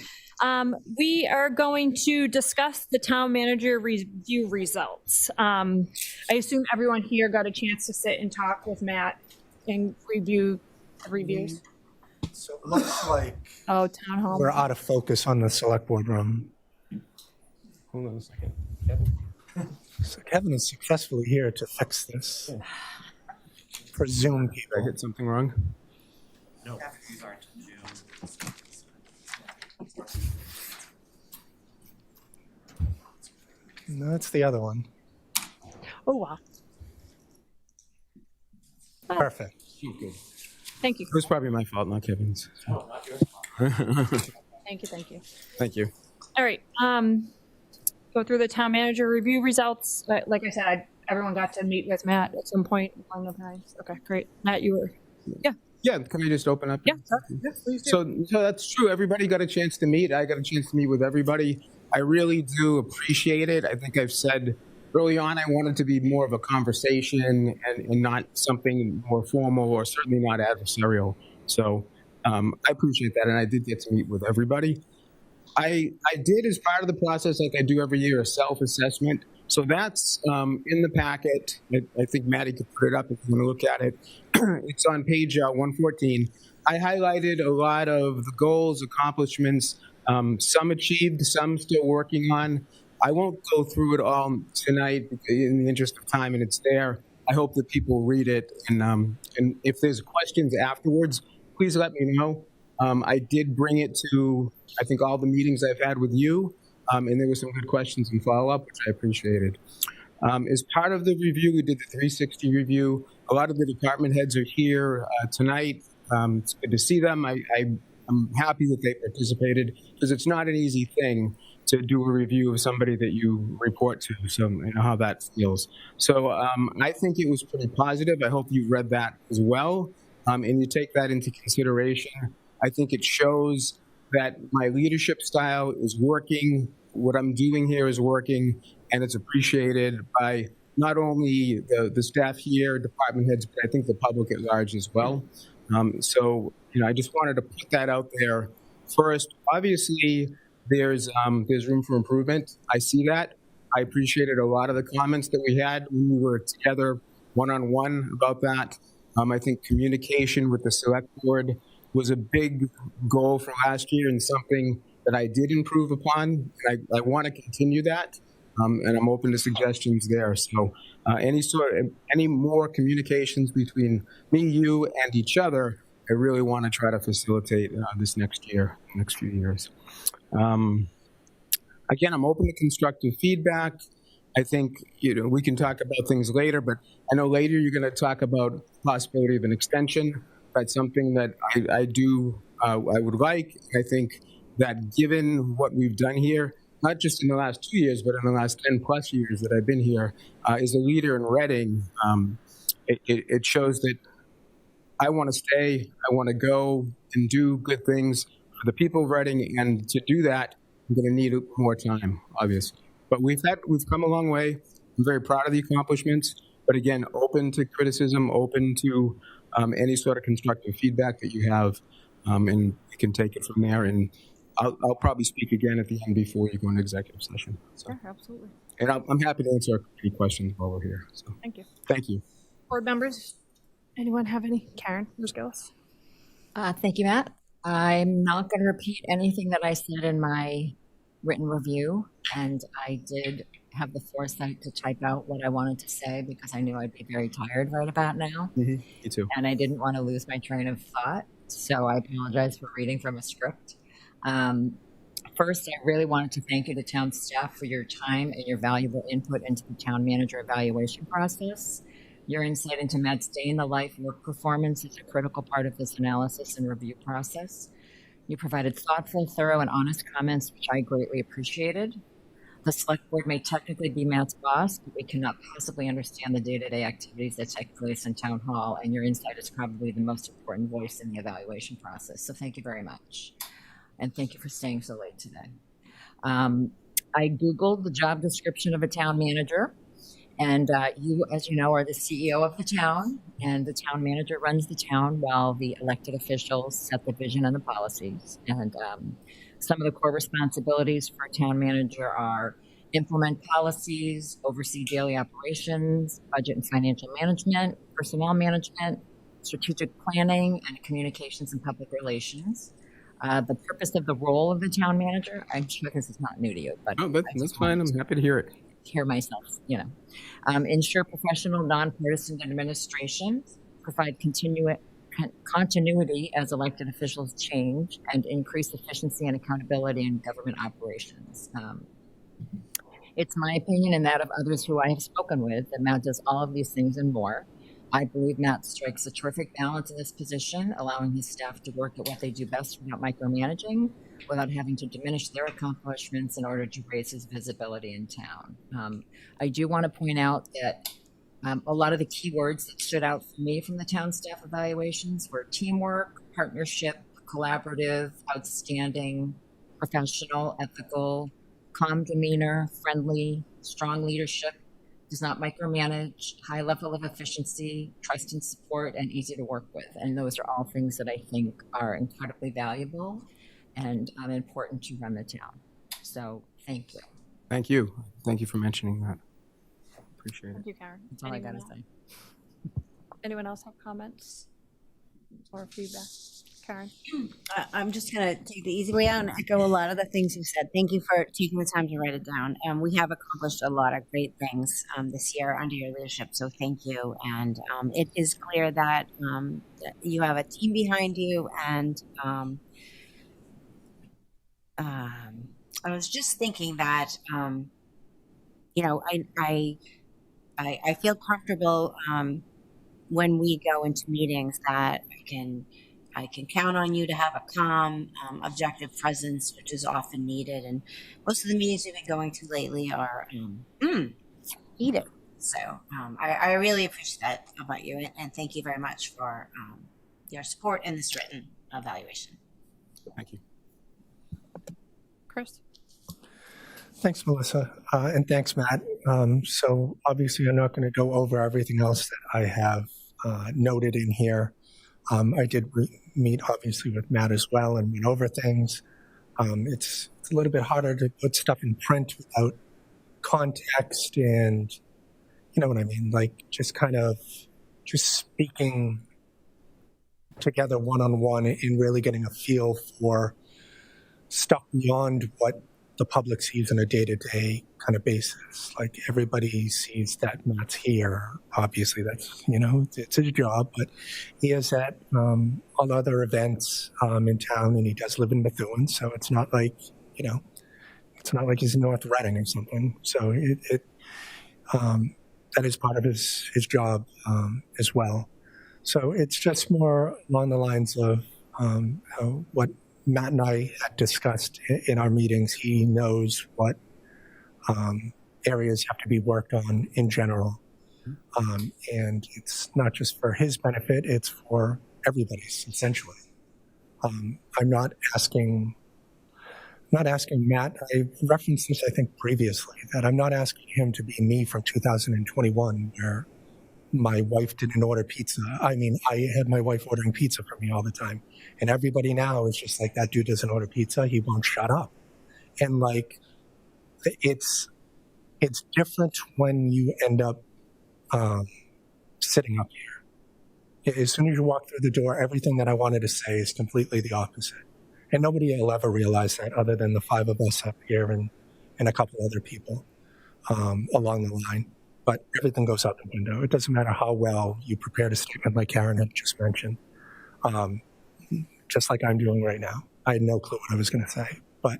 We are going to discuss the town manager review results. I assume everyone here got a chance to sit and talk with Matt and review the reviews. So it looks like Oh, town hall. we're out of focus on the select board room. Hold on a second. So Kevin is successfully here to fix this. For Zoom people. Did I hit something wrong? No. No, that's the other one. Oh, wow. Perfect. Thank you. It was probably my fault, not Kevin's. Thank you. Thank you. All right, go through the town manager review results. Like I said, everyone got to meet with Matt at some point along the times. Okay, great. Matt, you were, Yeah, can I just open up? yeah, please do. So that's true. Everybody got a chance to meet. I got a chance to meet with everybody. I really do appreciate it. I think I've said early on I wanted to be more of a conversation and not something more formal or certainly not adversarial. So I appreciate that, and I did get to meet with everybody. I did, as part of the process, like I do every year, a self-assessment. So that's in the packet. I think Maddie could put it up if you want to look at it. It's on page 114. I highlighted a lot of the goals, accomplishments, some achieved, some still working on. I won't go through it all tonight in the interest of time, and it's there. I hope that people read it, and if there's questions afterwards, please let me know. I did bring it to, I think, all the meetings I've had with you, and there were some good questions and follow-up, which I appreciated. As part of the review, we did the 360 review. A lot of the department heads are here tonight. It's good to see them. I'm happy that they participated, because it's not an easy thing to do a review of somebody that you report to, so I know how that feels. So I think it was pretty positive. I hope you read that as well, and you take that into consideration. I think it shows that my leadership style is working, what I'm doing here is working, and it's appreciated by not only the staff here, department heads, but I think the public at large as well. So, I just wanted to put that out there first. Obviously, there's room for improvement. I see that. I appreciated a lot of the comments that we had when we were together one-on-one about that. I think communication with the select board was a big goal for last year and something that I did improve upon. And I want to continue that, and I'm open to suggestions there. So any more communications between me, you, and each other, I really want to try to facilitate this next few years. Again, I'm open to constructive feedback. I think we can talk about things later, but I know later you're going to talk about the possibility of an extension. That's something that I would like. I think that given what we've done here, not just in the last 2 years, but in the last 10 plus years that I've been here, as a leader in Reading, it shows that I want to stay, I want to go and do good things for the people of Reading, and to do that, I'm going to need more time, obviously. But we've come a long way. I'm very proud of the accomplishments, but again, open to criticism, open to any sort of constructive feedback that you have, and you can take it from there. And I'll probably speak again at the end before you go into executive session. So. Yeah, absolutely. And I'm happy to answer any questions while we're here. So. Thank you. Thank you. Board members, anyone have any? Karen, Ms. Gillis? Thank you, Matt. I'm not going to repeat anything that I said in my written review, and I did have the foresight to type out what I wanted to say because I knew I'd be very tired right about now. Mm-hmm. Me too. And I didn't want to lose my train of thought, so I apologize for reading from a script. First, I really wanted to thank you, the town staff, for your time and your valuable input into the town manager evaluation process. Your insight into Matt's day-in-the-life work performance is a critical part of this analysis and review process. You provided thoughtful, thorough, and honest comments, which I greatly appreciated. The select board may technically be Matt's boss, but we cannot possibly understand the day-to-day activities that take place in town hall, and your insight is probably the most important voice in the evaluation process. So thank you very much. And thank you for staying so late today. I Googled the job description of a town manager, And you, as you know, are the CEO of the town, and the town manager runs the town while the elected officials set the vision and the policies. And some of the core responsibilities for a town manager are implement policies, oversee daily operations, budget and financial management, personnel management, strategic planning, and communications and public relations. The purpose of the role of the town manager, I'm sure this is not new to you, but Oh, that's fine. I'm happy to hear it. Hear myself, ensure professional, nonpartisan administration, provide continuity as elected officials change, and increase efficiency and accountability in government operations. It's my opinion and that of others who I have spoken with that Matt does all of these things and more. I believe Matt strikes a terrific balance in this position, allowing his staff to work at what they do best without micromanaging, without having to diminish their accomplishments in order to raise his visibility in town. I do want to point out that a lot of the key words that stood out for me from the town staff evaluations were teamwork, partnership, collaborative, outstanding, professional, ethical, calm demeanor, friendly, strong leadership, does not micromanage, high level of efficiency, trust and support, and easy to work with. And those are all things that I think are incredibly valuable and important to run the town. So thank you. Thank you. Thank you for mentioning that. Appreciate it. Thank you, Karen. That's all I got to say. Anyone else have comments or feedback? Karen? I'm just going to take the easy way out and echo a lot of the things you said. Thank you for taking the time to write it down. We have accomplished a lot of great things this year under your leadership, so thank you. And it is clear that you have a team behind you. And I was just thinking that, I feel comfortable when we go into meetings that I can count on you to have a calm, objective presence, which is often needed. And most of the meetings we've been going to lately are heated. So I really appreciate that about you. And thank you very much for your support in this written evaluation. Thank you. Chris? Thanks, Melissa. And thanks, Matt. So obviously, I'm not going to go over everything else that I have noted in here. I did meet, obviously, with Matt as well and went over things. It's a little bit harder to put stuff in print without context and, you know what I mean, like just speaking together one-on-one and really getting a feel for stuff beyond what the public sees on a day-to-day kind of basis. Like everybody sees that Matt's here. Obviously, that's, it's his job, but he is at all other events in town, and he does live in Methuen, so it's not like, it's not like he's in North Reading or something. So that is part of his job as well. So it's just more along the lines of what Matt and I had discussed in our meetings. He knows what areas have to be worked on in general. And it's not just for his benefit, it's for everybody's, essentially. I'm not asking Matt, I referenced this, I think, previously, that I'm not asking him to be me from 2021, where my wife didn't order pizza. I mean, I had my wife ordering pizza for me all the time. And everybody now is just like, that dude doesn't order pizza, he won't shut up. And like, it's different when you end up sitting up here. As soon as you walk through the door, everything that I wanted to say is completely the opposite. And nobody will ever realize that other than the five of us up here and a couple other people along the line. But everything goes out the window. It doesn't matter how well you prepared a statement like Karen had just mentioned. Just like I'm doing right now. I had no clue what I was going to say. But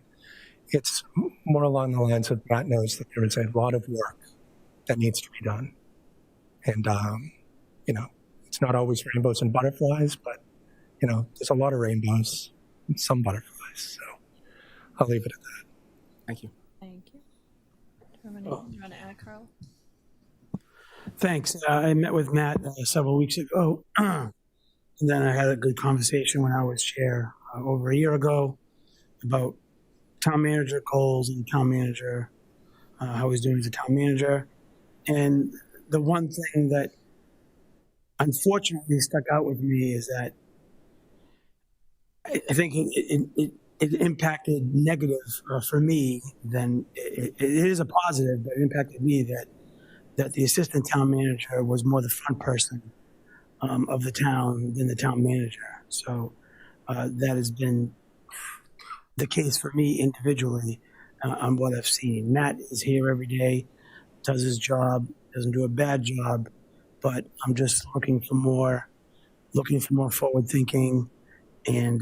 it's more along the lines of Matt knows that there is a lot of work that needs to be done. And, it's not always rainbows and butterflies, but, there's a lot of rainbows and some butterflies. So I'll leave it at that. Thank you. Thank you. Do you want to add, Carl? Thanks. I met with Matt several weeks ago, and then I had a good conversation when I was chair over a year ago about town manager goals and town manager, how he's doing as a town manager. And the one thing that unfortunately stuck out with me is that I think it impacted negative for me. Then it is a positive, but it impacted me that the assistant town manager was more the front person of the town than the town manager. So that has been the case for me individually on what I've seen. Matt is here every day, does his job, doesn't do a bad job, but I'm just looking for more forward thinking and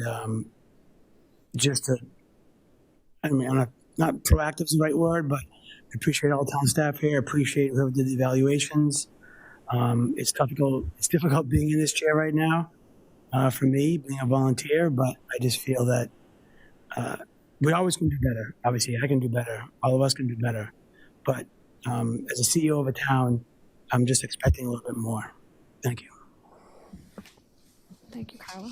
just to, I'm not proactive is the right word, but I appreciate all town staff here. I appreciate whoever did the evaluations. It's difficult being in this chair right now for me, being a volunteer, but I just feel that we always can do better. Obviously, I can do better. All of us can do better. But as a CEO of a town, I'm just expecting a little bit more. Thank you. Thank you, Carla.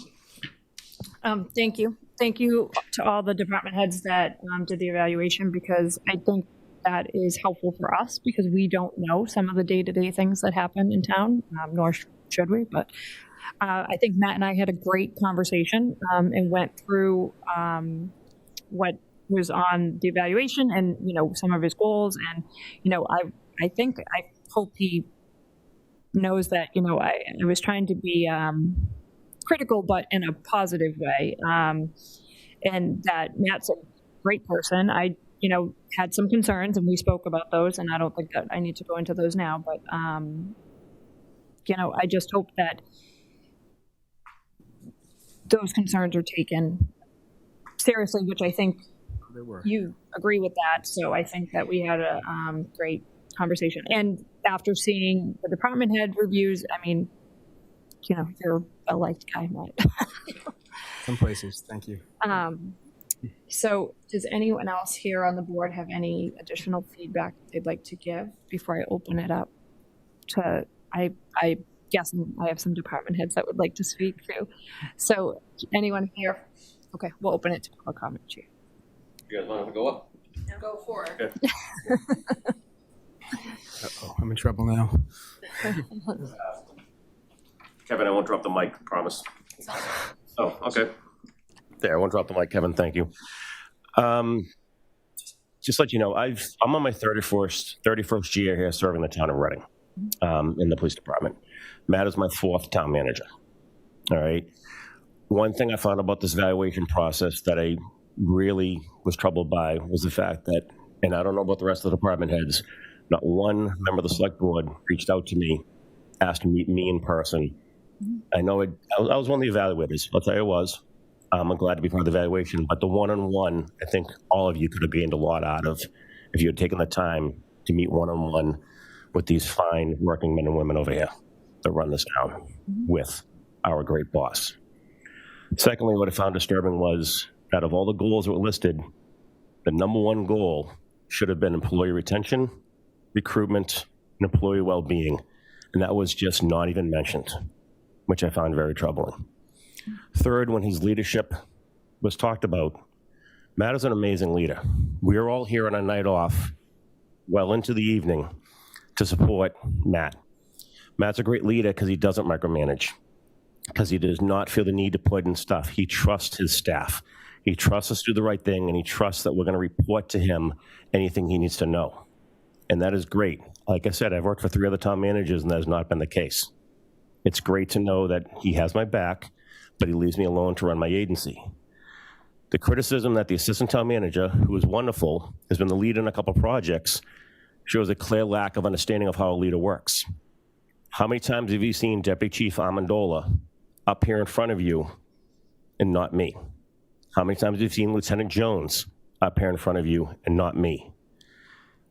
Thank you. Thank you to all the department heads that did the evaluation, because I think that is helpful for us because we don't know some of the day-to-day things that happen in town, nor should we. But I think Matt and I had a great conversation and went through what was on the evaluation and, some of his goals. And, I hope he knows that, I was trying to be critical, but in a positive way. And that Matt's a great person. I, had some concerns and we spoke about those, and I don't think that I need to go into those now, but, I just hope that those concerns are taken seriously, which I think you agree with that. So I think that we had a great conversation. And after seeing the department head reviews, I mean, you're a liked guy, right? Some places, thank you. So does anyone else here on the board have any additional feedback they'd like to give before I open it up to, I guess I have some department heads that would like to speak too. So anyone here? Okay, we'll open it to public comment. You guys want to go up? Go for it. Okay. Uh-oh, I'm in trouble now. Kevin, I won't drop the mic, promise. Oh, okay. There, I won't drop the mic, Kevin, thank you. Just let you know, I'm on my 31st year here serving the town of Reading in the police department. Matt is my 4th town manager, all right? One thing I found about this evaluation process that I really was troubled by was the fact that, and I don't know about the rest of the department heads, not one member of the select board reached out to me, asked to meet me in person. I know I was one of the evaluators, I'll tell you I was. I'm glad to be part of the evaluation, but the one-on-one, I think all of you could have gained a lot out of if you had taken the time to meet one-on-one with these fine working men and women over here that run this town with our great boss. Secondly, what I found disturbing was out of all the goals that were listed, the number one goal should have been employee retention, recruitment, and employee well-being, and that was just not even mentioned, which I found very troubling. Third, when his leadership was talked about, Matt is an amazing leader. We are all here on a night off, well into the evening, to support Matt. Matt's a great leader because he doesn't micromanage, because he does not feel the need to put in stuff. He trusts his staff. He trusts us to do the right thing, and he trusts that we're going to report to him anything he needs to know. And that is great. Like I said, I've worked for 3 other town managers, and that has not been the case. It's great to know that he has my back, but he leaves me alone to run my agency. The criticism that the assistant town manager, who is wonderful, has been the lead in a couple projects, shows a clear lack of understanding of how a leader works. How many times have you seen Deputy Chief Amendola up here in front of you and not me? How many times have you seen Lieutenant Jones up here in front of you and not me?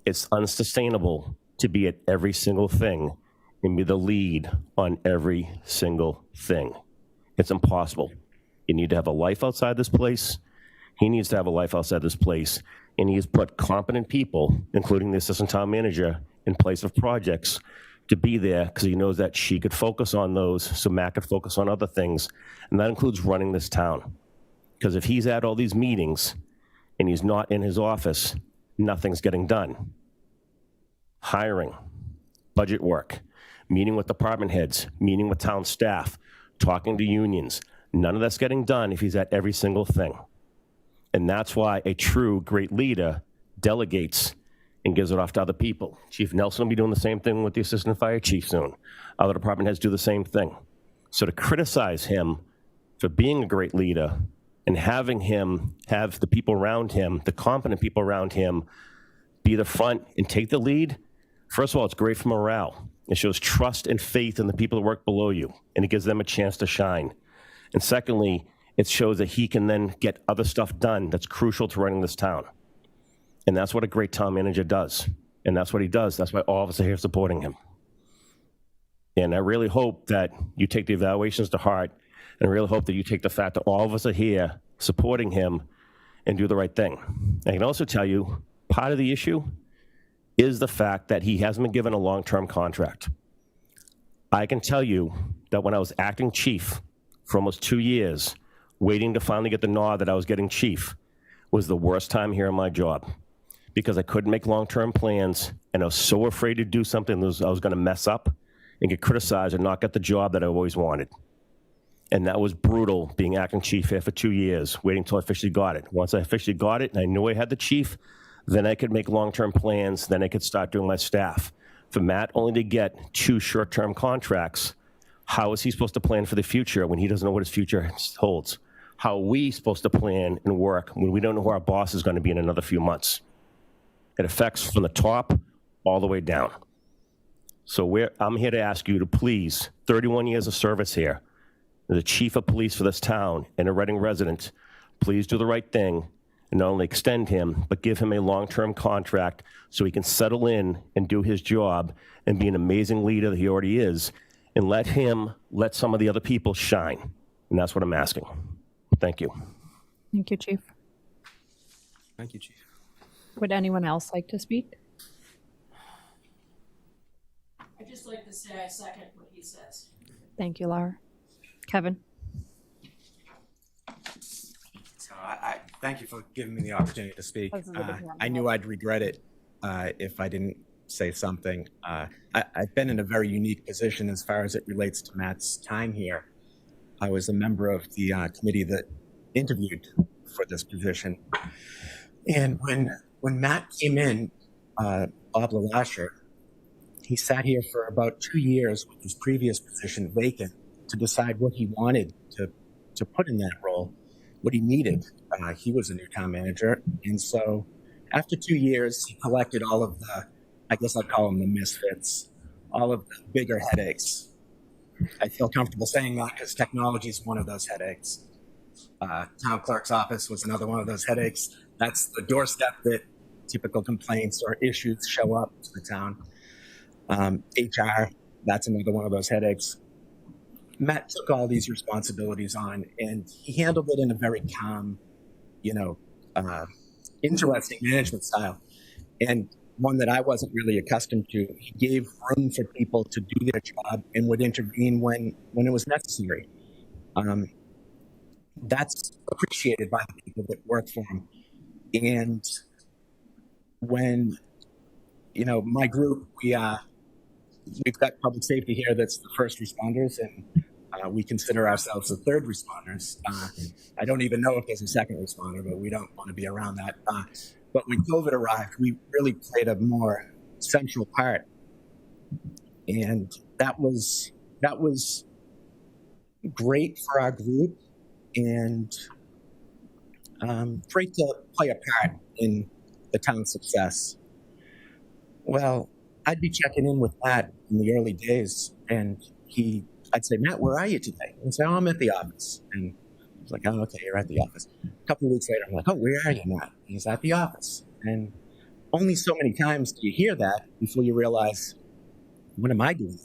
It's unsustainable to be at every single thing and be the lead on every single thing. It's impossible. You need to have a life outside this place. He needs to have a life outside this place. And he has put competent people, including the assistant town manager, in place of projects to be there because he knows that she could focus on those so Matt could focus on other things. And that includes running this town. Because if he's at all these meetings and he's not in his office, nothing's getting done. Hiring, budget work, meeting with department heads, meeting with town staff, talking to unions. None of that's getting done if he's at every single thing. And that's why a true great leader delegates and gives it off to other people. Chief Nelson will be doing the same thing with the assistant fire chief soon. Other department heads do the same thing. So to criticize him for being a great leader and having him have the people around him, the competent people around him, be the front and take the lead, first of all, it's great for morale. It shows trust and faith in the people that work below you, and it gives them a chance to shine. And secondly, it shows that he can then get other stuff done that's crucial to running this town. And that's what a great town manager does. And that's what he does. That's why all of us are here supporting him. And I really hope that you take the evaluations to heart, and I really hope that you take the fact that all of us are here supporting him and do the right thing. I can also tell you, part of the issue is the fact that he hasn't been given a long-term contract. I can tell you that when I was acting chief for almost 2 years, waiting to finally get the nod that I was getting chief, was the worst time here in my job, because I couldn't make long-term plans, and I was so afraid to do something that I was going to mess up and get criticized and not get the job that I always wanted. And that was brutal, being acting chief here for 2 years, waiting until I officially got it. Once I officially got it and I knew I had the chief, then I could make long-term plans, then I could start doing my staff. For Matt only to get 2 short-term contracts, how is he supposed to plan for the future when he doesn't know what his future holds? How are we supposed to plan and work when we don't know who our boss is going to be in another few months? It affects from the top all the way down. So I'm here to ask you to please, 31 years of service here, as the chief of police for this town and a Reading resident, please do the right thing and not only extend him, but give him a long-term contract so he can settle in and do his job and be an amazing leader that he already is, and let some of the other people shine. And that's what I'm asking. Thank you. Thank you, Chief. Thank you, Chief. Would anyone else like to speak? I'd just like to say I second what he says. Thank you, Laura. Kevin? So I thank you for giving me the opportunity to speak. I knew I'd regret it if I didn't say something. I've been in a very unique position as far as it relates to Matt's time here. I was a member of the committee that interviewed for this position. And when Matt came in, Bob LaLasher, he sat here for about 2 years with his previous position vacant to decide what he wanted to put in that role, what he needed. He was a new town manager. And so after 2 years, he collected all of the, I guess I'd call them the misfits, all of the bigger headaches. I feel comfortable saying that because technology is one of those headaches. Town clerk's office was another one of those headaches. That's the doorstep that typical complaints or issues show up to the town. HR, that's another one of those headaches. Matt took all these responsibilities on, and he handled it in a very calm, interesting management style, and one that I wasn't really accustomed to. He gave room for people to do their job and would intervene when it was necessary. That's appreciated by the people that work for him. And when, my group, we've got public safety here that's the first responders, and we consider ourselves the third responders. I don't even know if there's a second responder, but we don't want to be around that. But when COVID arrived, we really played a more central part. And that was great for our group, and great to play a part in the town's success. Well, I'd be checking in with Matt in the early days, and I'd say, Matt, where are you today? And he'd say, I'm at the office. And I was like, oh, okay, you're at the office. A couple of weeks later, I'm like, oh, where are you, Matt? And he's at the office. And only so many times do you hear that before you realize, what am I doing?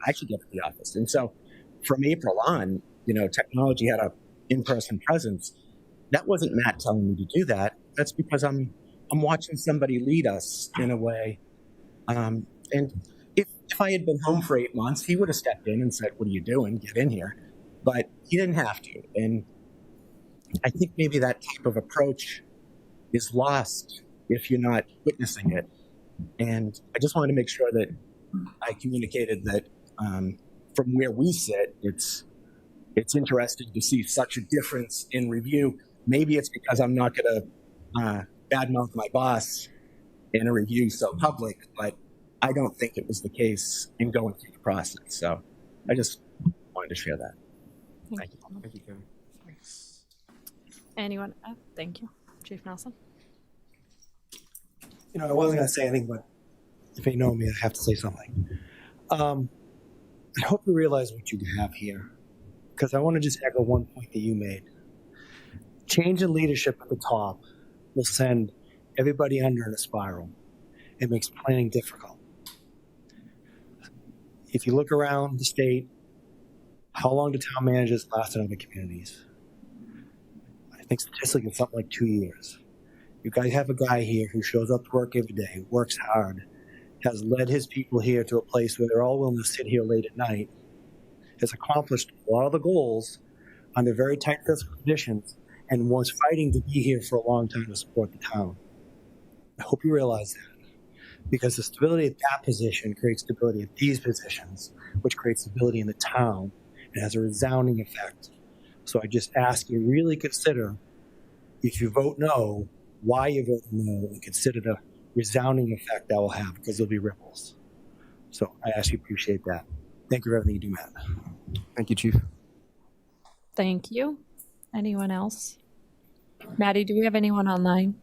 I should get to the office. And so from April on, technology had an in-person presence. That wasn't Matt telling me to do that. That's because I'm watching somebody lead us in a way. And if I had been home for 8 months, he would have stepped in and said, what are you doing? Get in here. But he didn't have to. And I think maybe that type of approach is lost if you're not witnessing it. And I just wanted to make sure that I communicated that from where we sit, it's interesting to see such a difference in review. Maybe it's because I'm not going to badmouth my boss in a review so public, but I don't think it was the case in going through the process. So I just wanted to share that. Thank you. Thank you, Kevin. Anyone? Thank you. Chief Nelson? You know, I wasn't going to say anything, but if you know me, I have to say something. I hope you realize what you have here, because I want to just echo one point that you made. Change in leadership at the top will send everybody under in a spiral. It makes planning difficult. If you look around the state, how long do town managers last in other communities? I think statistically it's something like 2 years. You guys have a guy here who shows up to work every day, works hard, has led his people here to a place where they're all willing to sit here late at night, has accomplished a lot of the goals under very tight fiscal conditions, and was fighting to be here for a long time to support the town. I hope you realize that, because the stability at that position creates stability at these positions, which creates stability in the town and has a resounding effect. So I just ask you really consider, if you vote no, why you vote no, and consider the resounding effect that will have, because there'll be ripples. So I ask you appreciate that. Thank you for everything you do, Matt. Thank you, Chief. Thank you. Anyone else? Maddie, do we have anyone online?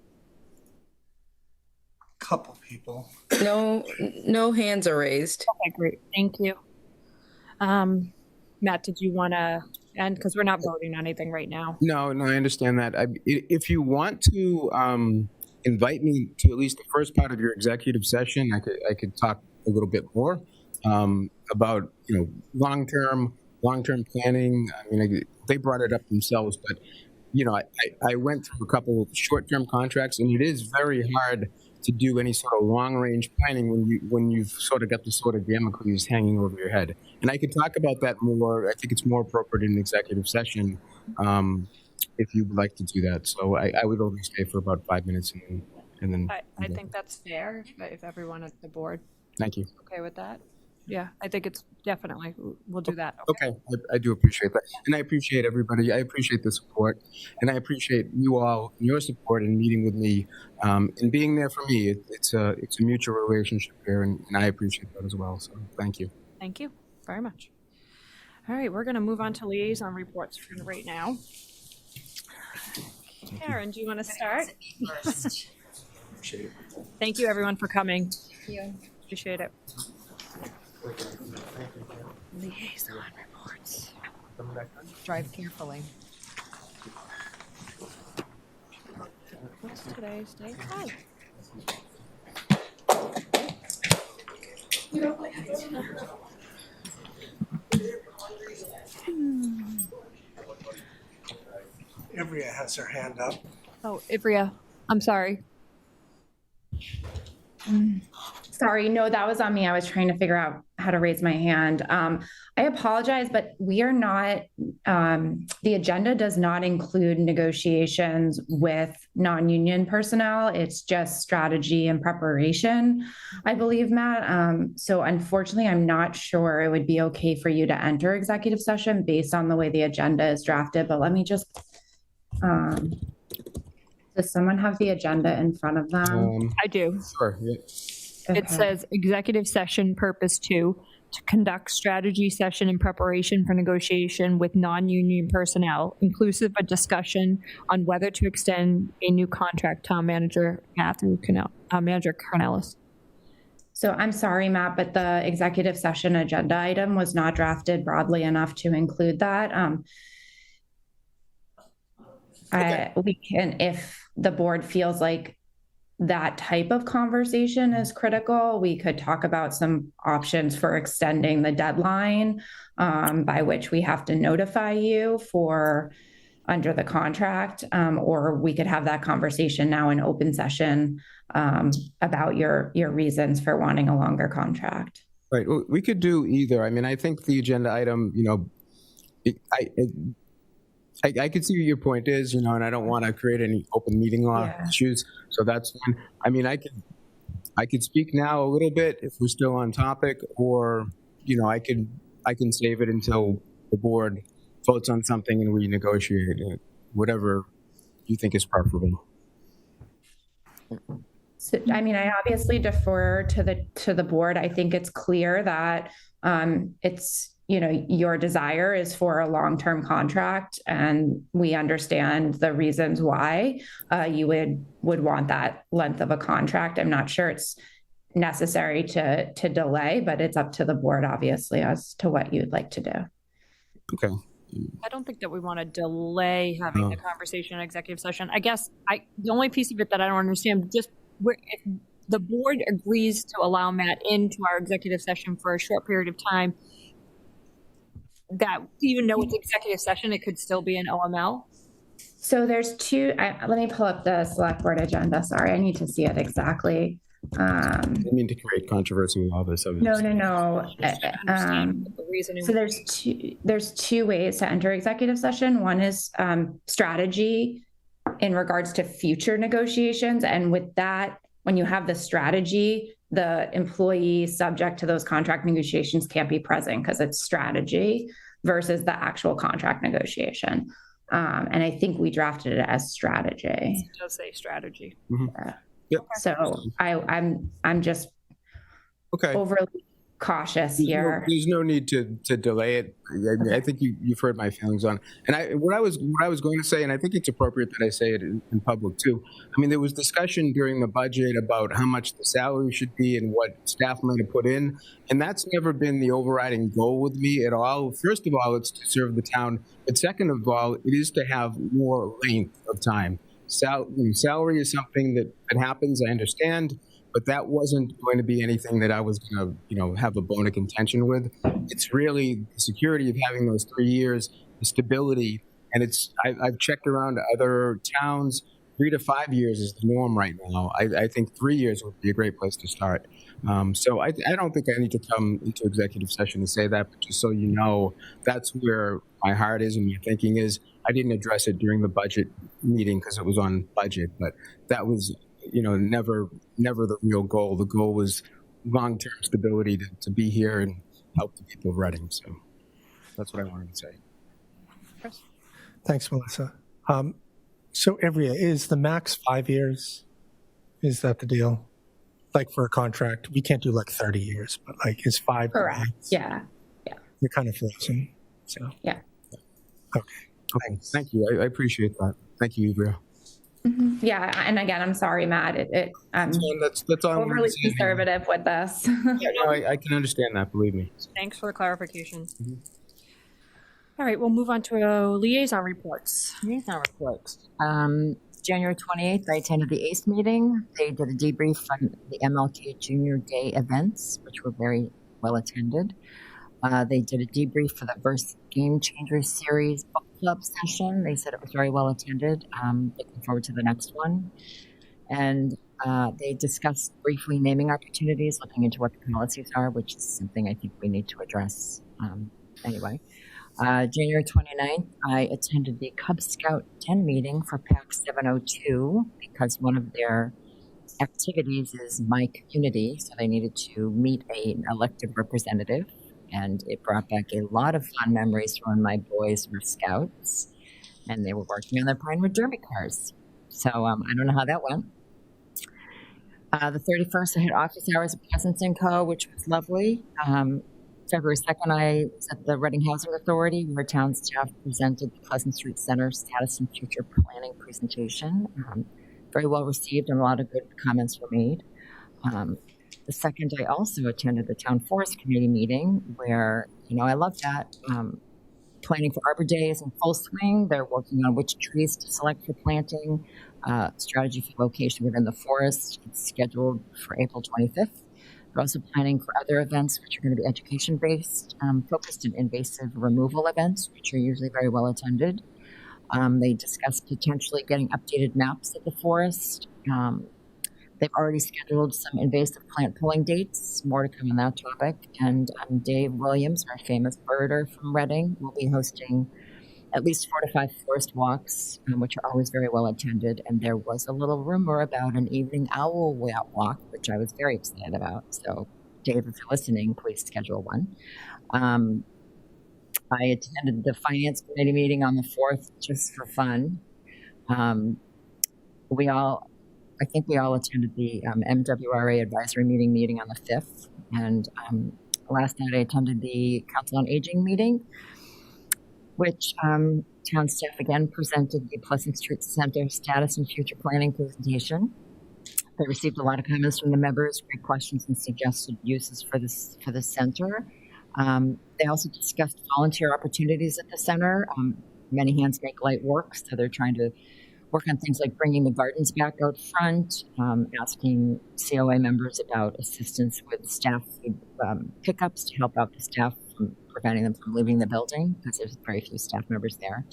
Couple people. No hands are raised. Okay, great. Thank you. Matt, did you want to end? Because we're not voting on anything right now. No, I understand that. If you want to invite me to at least the first part of your executive session, I could talk a little bit more about long-term planning. I mean, they brought it up themselves, but I went through a couple of short-term contracts, and it is very hard to do any sort of long-range planning when you've sort of got the sort of Damocles hanging over your head. And I could talk about that more. I think it's more appropriate in an executive session if you would like to do that. So I would only stay for about 5 minutes, and then. I think that's fair if everyone at the board. Thank you. Is okay with that. Yeah, I think it's definitely, we'll do that. Okay, I do appreciate that. And I appreciate everybody. I appreciate the support. And I appreciate you all, your support in meeting with me and being there for me. It's a mutual relationship here, and I appreciate that as well. So thank you. Thank you very much. All right, we're going to move on to liaison reports for right now. Karen, do you want to start? Appreciate it. Thank you, everyone, for coming. Thank you. Appreciate it. Liaison reports. Drive carefully. What's today's date? Ivria has her hand up. Oh, Ivria, I'm sorry. Sorry, no, that was on me. I was trying to figure out how to raise my hand. I apologize, but we are not, the agenda does not include negotiations with non-union personnel. It's just strategy and preparation, I believe, Matt. So unfortunately, I'm not sure it would be okay for you to enter executive session based on the way the agenda is drafted, but let me just, does someone have the agenda in front of them? I do. Sure. Yeah. It says executive session purpose 2, to conduct strategy session in preparation for negotiation with non-union personnel, inclusive of discussion on whether to extend a new contract. Town Manager Manager Cornelis. So I'm sorry, Matt, but the executive session agenda item was not drafted broadly enough to include that. We can, if the board feels like that type of conversation is critical, we could talk about some options for extending the deadline by which we have to notify you for under the contract, or we could have that conversation now in open session about your reasons for wanting a longer contract. Right. Well, we could do either. I mean, I think the agenda item, I could see what your point is, and I don't want to create any open meeting law issues. So that's, I mean, I could I could speak now a little bit if we're still on topic, or I can save it until the board votes on something and we negotiate it. Whatever you think is preferable. So, I mean, I obviously defer to the board. I think it's clear that it's, your desire is for a long-term contract, and we understand the reasons why you would want that length of a contract. I'm not sure it's necessary to delay, but it's up to the board, obviously, as to what you'd like to do. Okay. I don't think that we want to delay having the conversation in executive session. I guess the only piece of it that I don't understand, if the board agrees to allow Matt into our executive session for a short period of time, that even though it's executive session, it could still be an OML? So there's two, let me pull up the select board agenda. Sorry, I need to see it exactly. I mean to create controversy with all this. No. So there's two ways to enter executive session. One is strategy in regards to future negotiations. And with that, when you have the strategy, the employee subject to those contract negotiations can't be present because it's strategy versus the actual contract negotiation. And I think we drafted it as strategy. It does say strategy. Mm-hmm. Yep. So I'm just overly cautious here. There's no need to delay it. I think you've heard my feelings on it. And what I was going to say, and I think it's appropriate that I say it in public too. I mean, there was discussion during the budget about how much the salary should be and what staff might have put in, and that's never been the overriding goal with me at all. First of all, it's to serve the town, but second of all, it is to have more length of time. Salary is something that happens, I understand, but that wasn't going to be anything that I was going to, have a bone of contention with. It's really the security of having those 3 years, the stability, and I've checked around other towns. 3 to 5 years is the norm right now. I think 3 years would be a great place to start. So I don't think I need to come into executive session to say that, but just so you know, that's where my heart is and my thinking is. I didn't address it during the budget meeting because it was on budget, but that was, never the real goal. The goal was long-term stability to be here and help the people of Reading. So that's what I wanted to say. Chris? Thanks, Melissa. So Ivrea, is the max 5 years? Is that the deal? Like for a contract, we can't do like 30 years, but like is 5? Correct. Yeah. You're kind of frozen. So yeah. Okay. Thank you. I appreciate that. Thank you, Ivrea. Mm-hmm. Yeah, and again, I'm sorry, Matt. I'm that's all overly conservative with this. Yeah, no, I can understand that. Believe me. Thanks for the clarification. Mm-hmm. All right, we'll move on to liaison reports. Liaison reports. January 28th, I attended the ACE meeting. They did a debrief on the MLK Junior Day events, which were very well attended. They did a debrief for the Verse Game Changers series book club session. They said it was very well attended. Looking forward to the next one. And they discussed briefly naming opportunities, looking into what the policies are, which is something I think we need to address anyway. January 29th, I attended the Cub Scout 10 meeting for PAC 702 because one of their activities is My Community, so they needed to meet an elected representative. And it brought back a lot of fun memories from when my boys were scouts and they were working on their Pinewood Derby cars. So I don't know how that went. The 31st, I had office hours at Pleasance & Co., which was lovely. February 2nd, I was at the Reading Housing Authority where town staff presented the Pleasant Street Center status and future planning presentation. Very well received and a lot of good comments were made. The second, I also attended the Town Forest Committee meeting where, I love that. Planning for Arbor Day is in full swing. They're working on which trees to select for planting, strategy for location within the forest. It's scheduled for April 25th. They're also planning for other events, which are going to be education-based, focused on invasive removal events, which are usually very well attended. They discussed potentially getting updated maps of the forest. They've already scheduled some invasive plant pulling dates, more to come on that topic. And Dave Williams, our famous birder from Reading, will be hosting at least 4 to 5 forest walks, which are always very well attended. And there was a little rumor about an evening owl walk, which I was very excited about. So, Dave, if you're listening, please schedule one. I attended the finance committee meeting on the 4th just for fun. I think we all attended the MWRA advisory meeting on the 5th. And last night I attended the Council on Aging meeting, which town staff again presented the Pleasant Street Center status and future planning presentation. They received a lot of comments from the members, great questions and suggested uses for the center. They also discussed volunteer opportunities at the center. Many hands make light work, so they're trying to work on things like bringing the gardens back out front, asking COA members about assistance with staff pickups to help out the staff from preventing them from leaving the building because there's very few staff members there.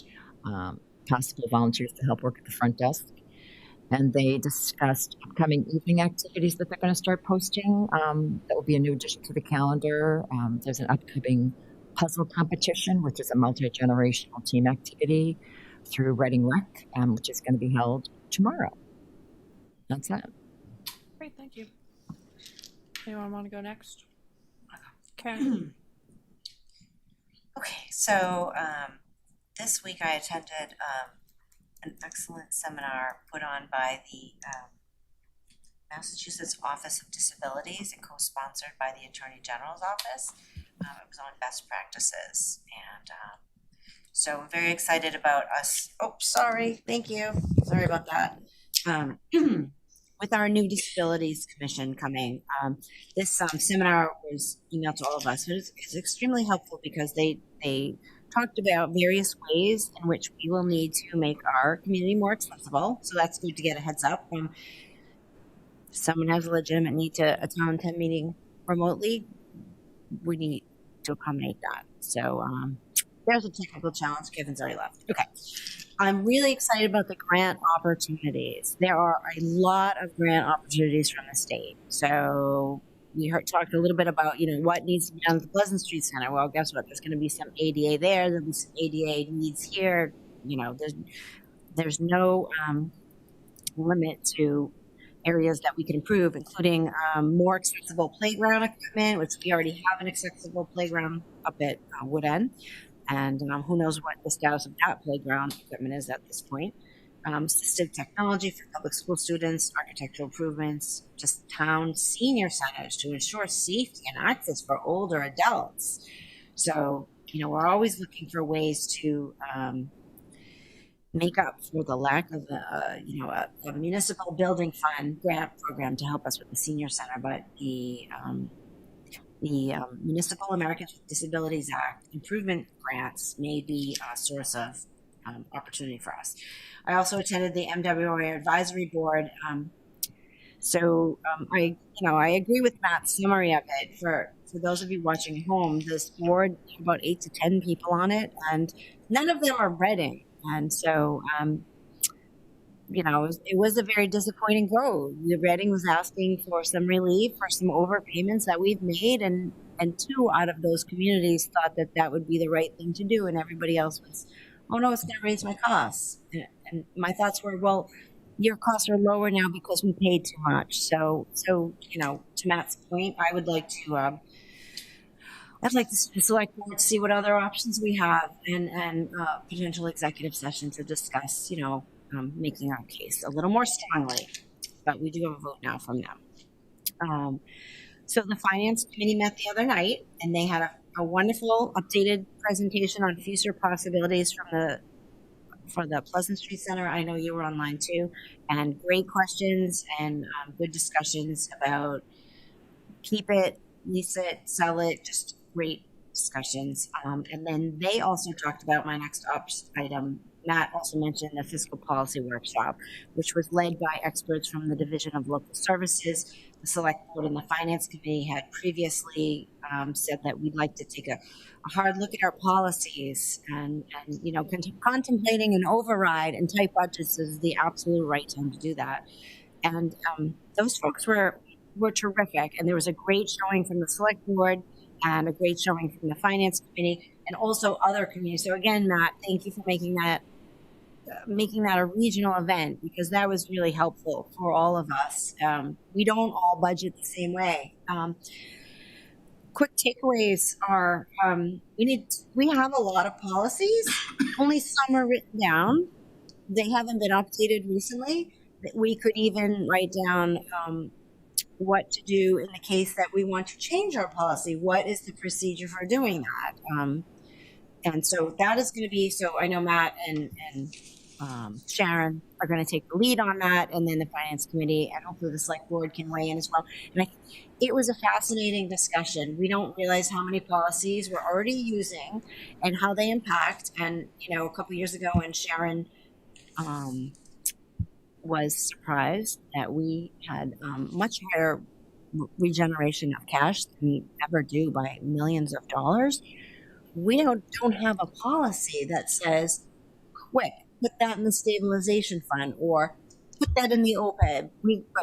Possible volunteers to help work at the front desk. And they discussed upcoming evening activities that they're going to start posting. That will be a new addition to the calendar. There's an upcoming puzzle competition, which is a multi-generational team activity through Reading Rec, which is going to be held tomorrow. That's it. Great, thank you. Anyone want to go next? Karen? Okay, so this week I attended an excellent seminar put on by the Massachusetts Office of Disabilities and co-sponsored by the Attorney General's Office. It was on best practices, and so I'm very excited about us. Oh, sorry, thank you. Sorry about that. With our new Disabilities Commission coming, this seminar was emailed to all of us. It's extremely helpful because they talked about various ways in which we will need to make our community more accessible. So that's good to get a heads up. If someone has a legitimate need to attend a meeting remotely, we need to accommodate that. So there's a technical challenge. Kevin's already left. Okay. I'm really excited about the grant opportunities. There are a lot of grant opportunities from the state. So we talked a little bit about, what needs to be done at the Pleasant Street Center. Well, guess what? There's going to be some ADA there. There'll be some ADA needs here. There's no limit to areas that we can improve, including more accessible playground equipment, which we already have an accessible playground up at Wood End. And who knows what the status of that playground equipment is at this point. Assistive technology for public school students, architectural improvements, just town senior centers to ensure safety and access for older adults. So, we're always looking for ways to make up for the lack of a municipal building fund grant program to help us with the senior center, but the Municipal Americans with Disabilities Act improvement grants may be a source of opportunity for us. I also attended the MWRA advisory board. I agree with Matt's summary of it. For those of you watching at home, this board, about 8 to 10 people on it, and none of them are Reading. And so, it was a very disappointing vote. The Reading was asking for some relief for some overpayments that we've made, and 2 out of those communities thought that would be the right thing to do, and everybody else was, oh no, it's going to raise my costs. And my thoughts were, well, your costs are lower now because we paid too much. So to Matt's point, I would like to. I'd like to select board to see what other options we have, and potential executive session to discuss, making our case a little more strongly. But we do have a vote now from them. So the Finance Committee met the other night, and they had a wonderful updated presentation on future possibilities for the Pleasant Street Center. I know you were online too, and great questions and good discussions about keep it, lease it, sell it, just great discussions. And then they also talked about my next ops item. Matt also mentioned the fiscal policy workshop, which was led by experts from the Division of Local Services. The Select Board and the Finance Committee had previously said that we'd like to take a hard look at our policies and contemplating an override and tight budgets is the absolute right time to do that. And those folks were terrific, and there was a great showing from the Select Board and a great showing from the Finance Committee and also other communities. So again, Matt, thank you for making that a regional event, because that was really helpful for all of us. We don't all budget the same way. Quick takeaways are we have a lot of policies. Only some are written down. They haven't been updated recently. We could even write down what to do in the case that we want to change our policy. What is the procedure for doing that? And so that is going to be, so I know Matt and Sharon are going to take the lead on that, and then the Finance Committee, and hopefully the Select Board can weigh in as well. And it was a fascinating discussion. We don't realize how many policies we're already using and how they impact. And, a couple years ago when Sharon was surprised that we had much higher regeneration of cash than we ever do by millions of dollars. We don't have a policy that says, quick, put that in the stabilization fund or put that in the OPEB.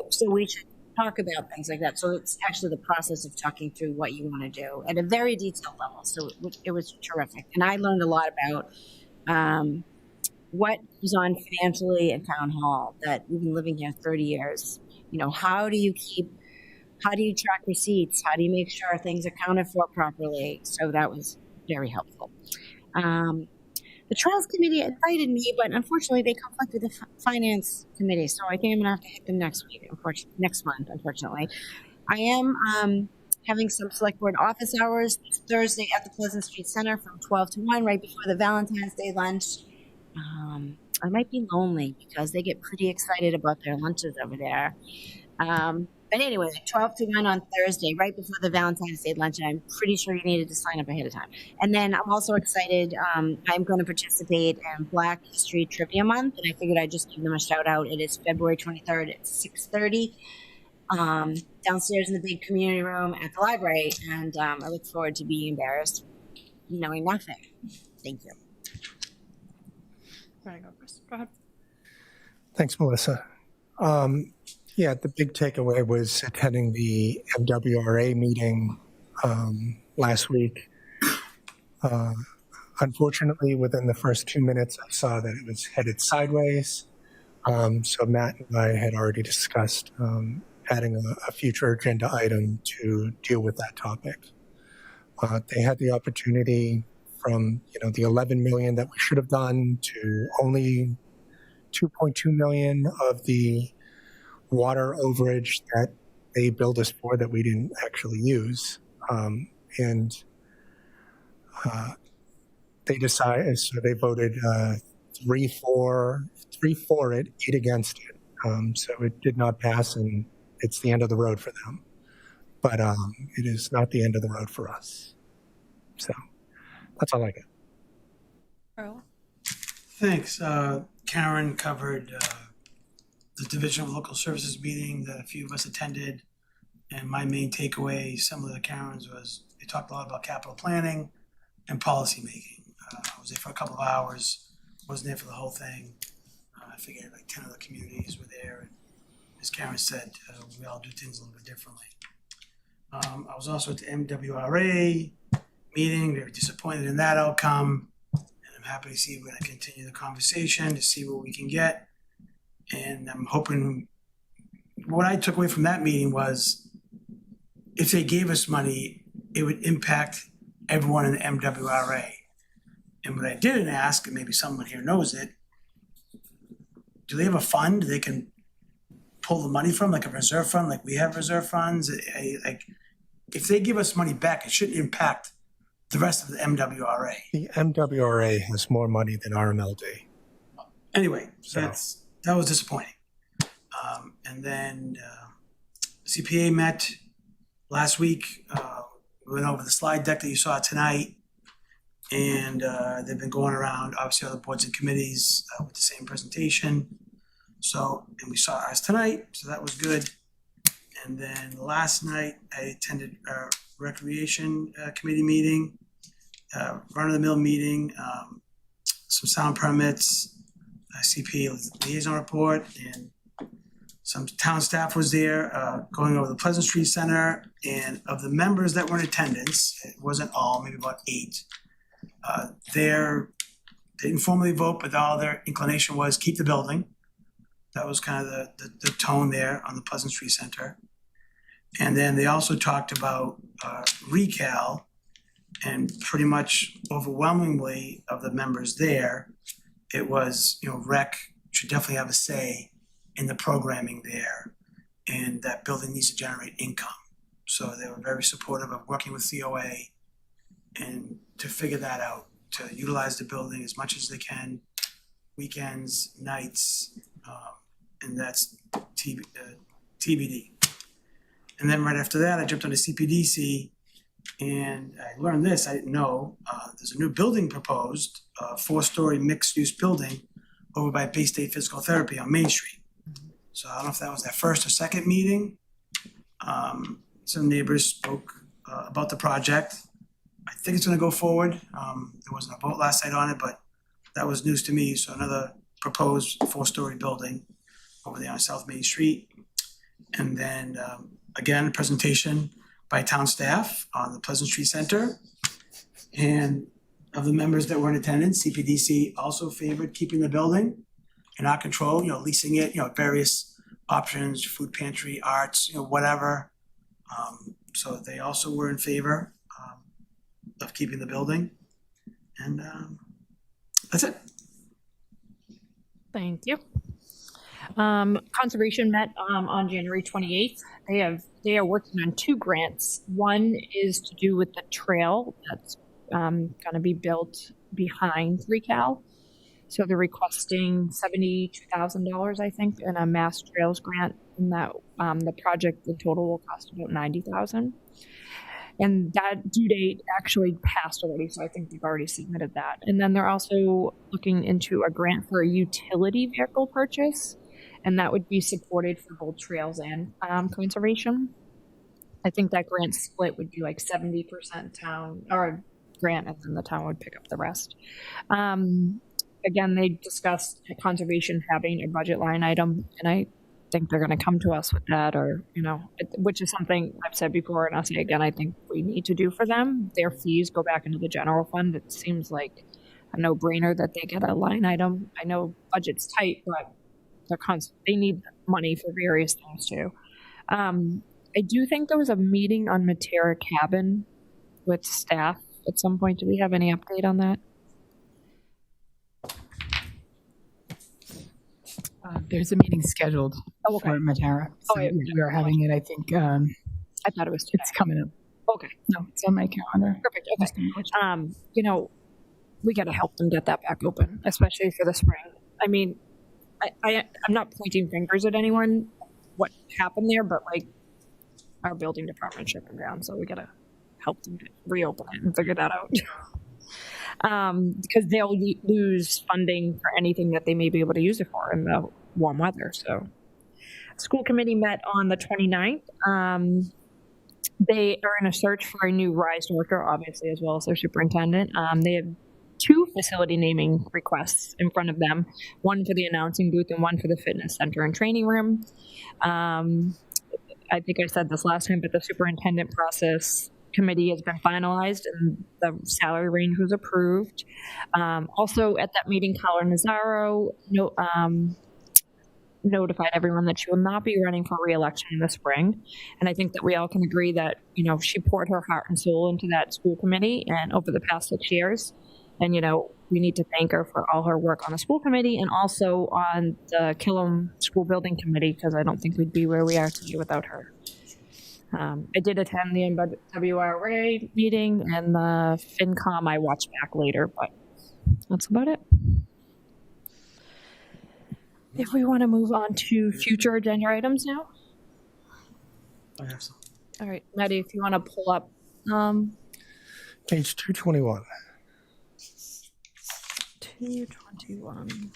So we should talk about things like that. So it's actually the process of talking through what you want to do at a very detailed level. So it was terrific. And I learned a lot about what goes on financially at Town Hall, that we've been living here 30 years. How do you track receipts? How do you make sure things are accounted for properly? So that was very helpful. The Trials Committee invited me, but unfortunately they conflicted with the Finance Committee, so I think I'm gonna have to hit them next month, unfortunately. I am having some Select Board office hours this Thursday at the Pleasant Street Center from 12 to 1, right before the Valentine's Day lunch. I might be lonely because they get pretty excited about their lunches over there. But anyway, 12 to 1 on Thursday, right before the Valentine's Day lunch, and I'm pretty sure you needed to sign up ahead of time. And then I'm also excited, I'm going to participate in Black History Trivia Month, and I figured I'd just give them a shout out. It is February 23rd at 6:30, downstairs in the big community room at the library, and I look forward to being embarrassed, knowing nothing. Thank you. There you go, Chris. Go ahead. Thanks, Melissa. Yeah, the big takeaway was attending the MWRA meeting last week. Unfortunately, within the first 2 minutes, I saw that it was headed sideways. So Matt and I had already discussed adding a future agenda item to deal with that topic. They had the opportunity from the 11 million that we should have done to only 2.2 million of the water overage that they billed us for that we didn't actually use. They decided, so they voted 3 for it, 8 against it. So it did not pass, and it's the end of the road for them. But it is not the end of the road for us. So that's all I got. Earl? Thanks. Karen covered the Division of Local Services meeting that a few of us attended. And my main takeaway, similar to Karen's, was they talked a lot about capital planning and policy making. I was there for a couple of hours, wasn't there for the whole thing. I figured like 10 other communities were there. And as Karen said, we all do things a little bit differently. I was also at the MWRA meeting, very disappointed in that outcome. And I'm happy to see we're going to continue the conversation to see what we can get. And I'm hoping, what I took away from that meeting was, if they gave us money, it would impact everyone in the MWRA. And what I didn't ask, and maybe someone here knows it, do they have a fund they can pull the money from, like a reserve fund, like we have reserve funds? Like, if they give us money back, it shouldn't impact the rest of the MWRA. The MWRA has more money than RMLD. Anyway, so that was disappointing. And then CPA met last week. We went over the slide deck that you saw tonight. And they've been going around, obviously, other boards and committees with the same presentation. So, and we saw ours tonight, so that was good. And then last night, I attended a recreation committee meeting, run-of-the-mill meeting, some sound permits, CPA liaison report, and some town staff was there, going over the Pleasant Street Center, and of the members that were in attendance, it wasn't all, maybe about 8, they didn't formally vote, but all their inclination was keep the building. That was kind of the tone there on the Pleasant Street Center. And then they also talked about recal, and pretty much overwhelmingly of the members there, it was, rec should definitely have a say in the programming there, and that building needs to generate income. So they were very supportive of working with COA and to figure that out, to utilize the building as much as they can, weekends, nights, and that's TBD. And then right after that, I jumped on to CPDC, and I learned this, I didn't know, there's a new building proposed, a 4-story mixed-use building over by Bay State Physical Therapy on Main Street. So I don't know if that was their first or second meeting. Some neighbors spoke about the project. I think it's gonna go forward. There wasn't a vote last night on it, but that was news to me. So another proposed 4-story building over there on South Main Street. And then again, a presentation by town staff on the Pleasant Street Center. And of the members that were in attendance, CPDC also favored keeping the building in our control, leasing it, various options, food pantry, arts, whatever. So they also were in favor of keeping the building. And that's it. Thank you. Conservation met on January 28th. They are working on 2 grants. One is to do with the trail that's going to be built behind Recal. So they're requesting $72,000, I think, in a Mass Trails grant. And that the project in total will cost about $90,000. And that due date actually passed already, so I think they've already submitted that. And then they're also looking into a grant for a utility vehicle purchase, and that would be supported for both trails and conservation. I think that grant split would be like 70% town or grant, and then the town would pick up the rest. Again, they discussed conservation having a budget line item, and I think they're going to come to us with that, or which is something I've said before, and I'll say again, I think we need to do for them. Their fees go back into the general fund. It seems like a no-brainer that they get a line item. I know budget's tight, but they need money for various things too. I do think there was a meeting on Matera Cabin with staff at some point. Do we have any update on that? There's a meeting scheduled for Matera. So we are having it, I think. I thought it was today. It's coming up. Okay. No, it's on my calendar. Perfect. Okay. We got to help them get that back open, especially for the spring. I mean, I'm not pointing fingers at anyone, what happened there, but our building department shut them down, so we got to help them reopen it and figure that out. Because they'll lose funding for anything that they may be able to use it for in the warm weather. So, school committee met on the 29th. They are in a search for a new RISE director, obviously, as well as their superintendent. They have 2 facility naming requests in front of them, one for the announcing booth and one for the fitness center and training room. I think I said this last time, but the superintendent process committee has been finalized and the salary range was approved. Also at that meeting, Carla Nazaro notified everyone that she will not be running for re-election in the spring. And I think that we all can agree that, she poured her heart and soul into that school committee and over the past 6 years. And, we need to thank her for all her work on the school committee and also on the Killam School Building Committee, because I don't think we'd be where we are today without her. I did attend the MWRA meeting and the FinCom I watched back later, but that's about it. If we want to move on to future agenda items now. I have some. All right, Maddie, if you want to pull up. Page 221. 221.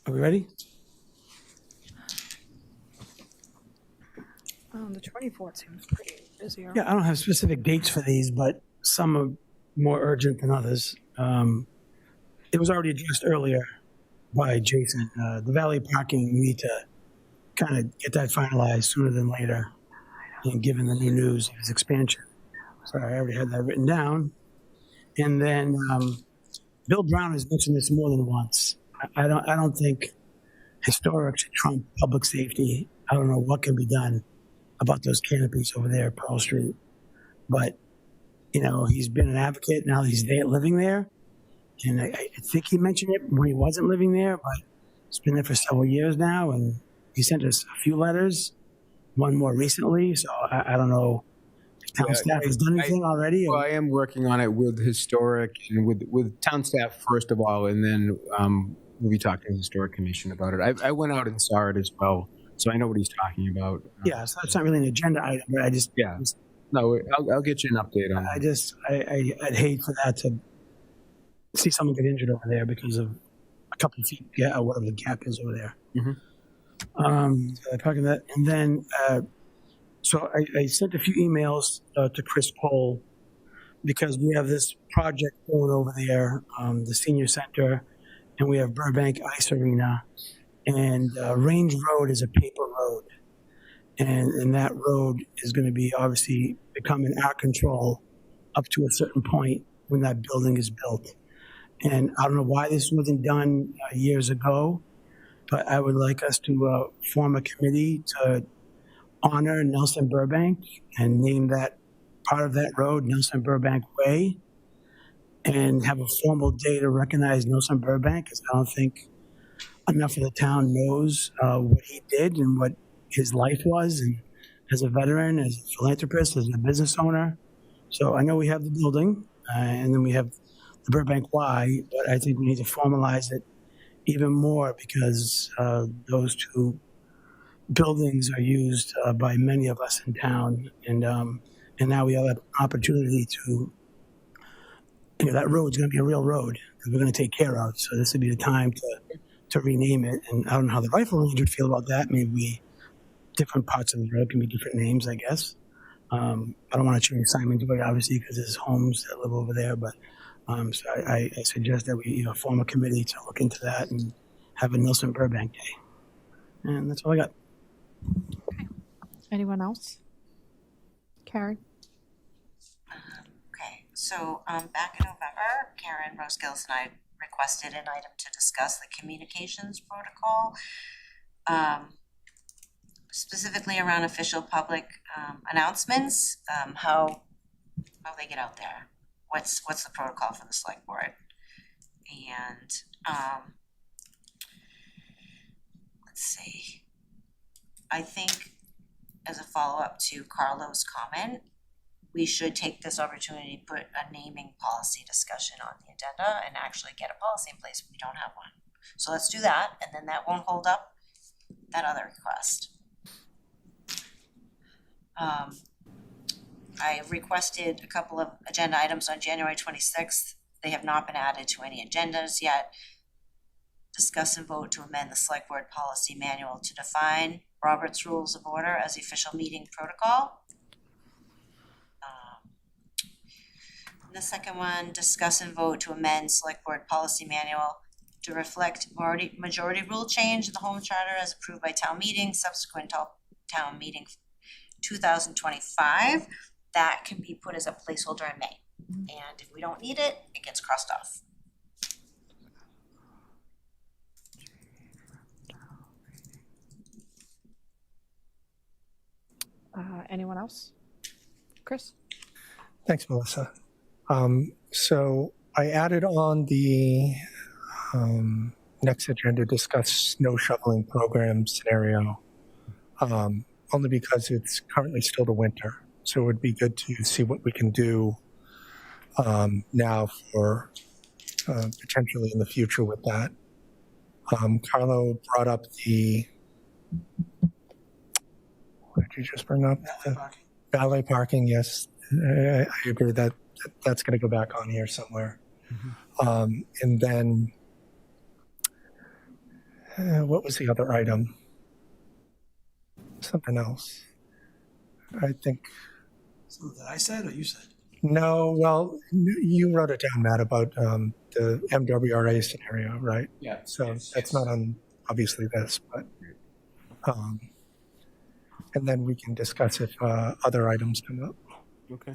Are we ready? The 24th seems pretty busy. Yeah, I don't have specific dates for these, but some are more urgent than others. It was already addressed earlier by Jason. The valet parking, we need to kind of get that finalized sooner than later, and given the new news of his expansion. So I already had that written down. And then Bill Brown has mentioned this more than once. I don't think historic should trump public safety. I don't know what can be done about those canopies over there at Pearl Street. But, you know, he's been an advocate. Now he's there, living there. And I think he mentioned it when he wasn't living there, but it's been there for several years now. And he sent us a few letters, one more recently. So I don't know if town staff has done anything already. Well, I am working on it with historic and with town staff, first of all, and then we'll be talking to the historic commission about it. I went out and saw it as well, so I know what he's talking about. Yeah, so that's not really an agenda item, but I just... Yeah. No, I'll get you an update on that. I'd hate for that to see someone get injured over there because of a couple of feet, or whatever the gap is over there. So talking that, and then so I sent a few emails to Chris Cole because we have this project going over there, the senior center, and we have Burbank Ice Arena, and Range Road is a paper road, and that road is going to be obviously become in our control up to a certain point when that building is built. And I don't know why this wasn't done years ago, but I would like us to form a committee to honor Nelson Burbank and name that part of that road Nelson Burbank Way, and have a formal day to recognize Nelson Burbank, because I don't think enough of the town knows what he did and what his life was, and as a veteran, as a philanthropist, as a business owner. So I know we have the building, and then we have the Burbank Y, but I think we need to formalize it even more because those two buildings are used by many of us in town, and now we have an opportunity to, you know, that road's going to be a real road that we're going to take care of. So this would be the time to rename it. And I don't know how the rifle range would feel about that. Maybe different parts of the road can be different names, I guess. I don't want to change Simon Joy, obviously, because there's homes that live over there, but so I suggest that we form a committee to look into that and have a Nelson Burbank Day. And that's all I got. Okay. Anyone else? Karen? Okay, so back in November, Karen Rose-Gillis and I requested an item to discuss the communications protocol, specifically around official public announcements, how they get out there. What's the protocol for the select board? And let's see. I think as a follow-up to Carlo's comment, we should take this opportunity to put a naming policy discussion on the agenda and actually get a policy in place if we don't have one. So let's do that, and then that won't hold up that other request. I requested a couple of agenda items on January 26th. They have not been added to any agendas yet. Discuss and vote to amend the select board policy manual to define Robert's Rules of Order as the official meeting protocol. The second one, discuss and vote to amend select board policy manual to reflect majority rule change in the home charter as approved by town meeting, subsequent to town meeting 2025. That can be put as a placeholder in May. And if we don't need it, it gets crossed off. Anyone else? Chris? Thanks, Melissa. So I added on the next agenda, discuss snow shoveling program scenario, only because it's currently still the winter. So it would be good to see what we can do now for potentially in the future with that. Carlo brought up the, what did you just bring up? Valet parking, yes. I agree that that's going to go back on here somewhere. And then, what was the other item? Something else. I think. Something that I said or you said? No, well, you wrote it down, Matt, about the MWRA scenario, right? Yeah. So that's not on obviously this, but and then we can discuss if other items come up. Okay.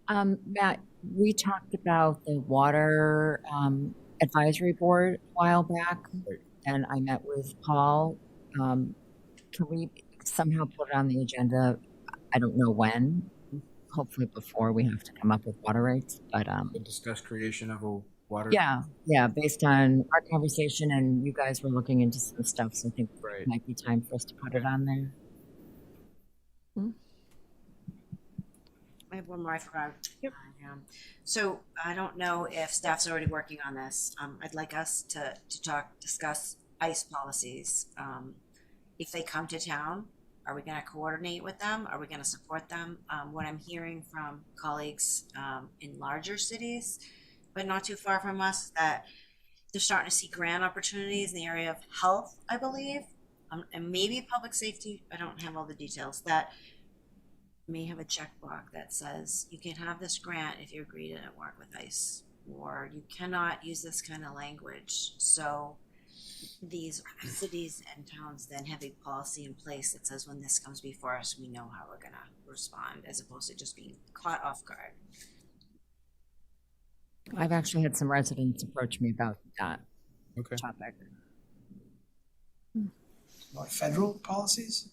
Matt, we talked about the water advisory board a while back, and I met with Paul. Can we somehow put it on the agenda? I don't know when. Hopefully before we have to come up with water rates, but Discuss creation of a water. yeah, based on our conversation, and you guys were looking into some stuff, so I think it might be time for us to put it on there. I have one more I forgot. So I don't know if staff's already working on this. I'd like us to discuss ICE policies. If they come to town, are we going to coordinate with them? Are we going to support them? What I'm hearing from colleagues in larger cities, but not too far from us, that they're starting to see grant opportunities in the area of health, I believe, and maybe public safety. I don't have all the details. That may have a checkbox that says you can have this grant if you agree to work with ICE, or you cannot use this kind of language. So these cities and towns then have a policy in place that says when this comes before us, we know how we're going to respond, as opposed to just being caught off guard. I've actually had some residents approach me about that topic. What, federal policies?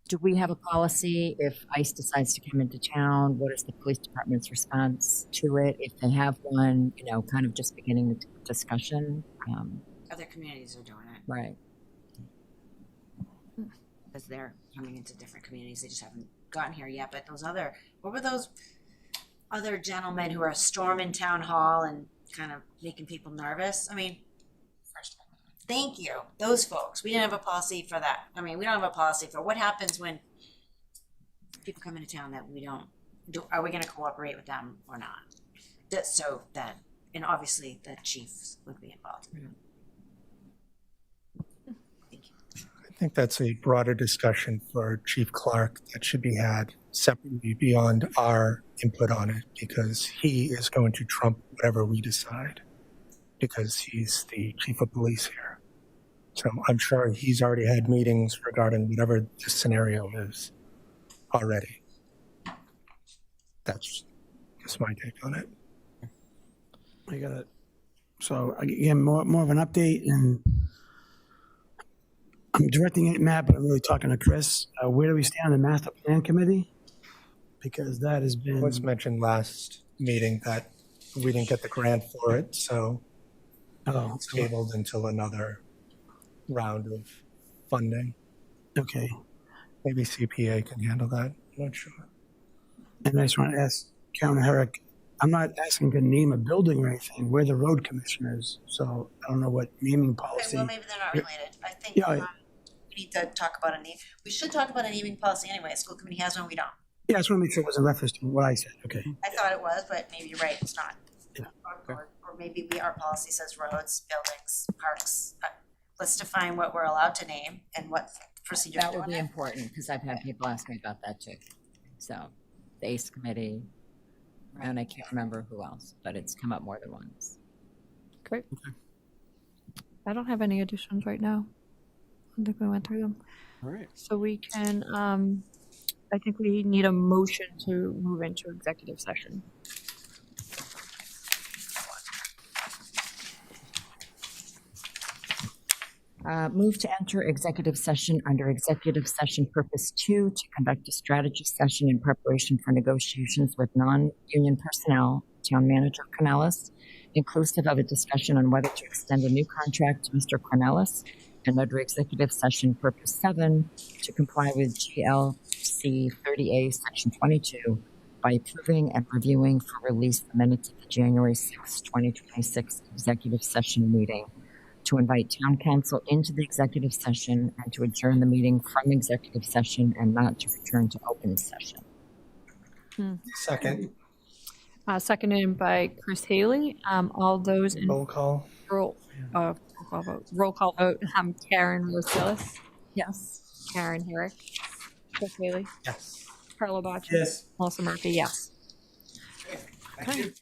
Do we have a policy if ICE decides to come into town? What is the police department's response to it? If they have one, kind of just beginning the discussion. Other communities are doing it. Right. Because they're coming into different communities. They just haven't gotten here yet. But what were those other gentlemen who are storming town hall and kind of making people nervous? I mean, thank you. Those folks. We didn't have a policy for that. I mean, we don't have a policy for what happens when people come into town that we don't do. Are we going to cooperate with them or not? And obviously the chiefs would be involved. Thank you. I think that's a broader discussion for Chief Clark that should be had separately beyond our input on it, because he is going to trump whatever we decide, because he's the chief of police here. So I'm sure he's already had meetings regarding whatever the scenario is already. That's just my take on it. I got it. So again, more of an update, and I'm directing it, Matt, but I'm really talking to Chris. Where do we stand on the master plan committee? Because that has been. It was mentioned last meeting that we didn't get the grant for it, so it's tabled until another round of funding. Okay. Maybe CPA can handle that. I'm not sure. And I just want to ask Karen Herrick, I'm not asking to name a building or anything. We're the road commissioners, so I don't know what naming policy. Okay, well, maybe they're not related. I think we need to talk about we should talk about a naming policy anyway. A school committee has one, we don't. Yeah, I just want to make sure it wasn't referenced to what I said. Okay. I thought it was, but maybe you're right, it's not. Yeah. Or maybe our policy says roads, buildings, parks. Let's define what we're allowed to name and what procedures. That would be important, because I've had people ask me about that too. So the ACE committee, and I can't remember who else, but it's come up more than once. Great. I don't have any additions right now. I think we went through them. All right. So we can, I think we need a motion to move into executive session. Move to enter executive session under executive session purpose 2 to conduct a strategy session in preparation for negotiations with non-union personnel, town manager Cornelis, inclusive of a discussion on whether to extend a new contract to Mr. Cornelis, and under executive session purpose 7 to comply with GLC 30A section 22 by approving and reviewing for release the minutes of the January 6, 2026 executive session meeting, to invite town council into the executive session and to adjourn the meeting from executive session and not to return to open session. Second. Seconded by Chris Haley. All those in roll call. Roll call vote. Karen Rosilis. Yes. Karen Herrick. Chris Haley. Yes. Carlo Bocci. Yes. Melissa Murphy, yes. Thank you.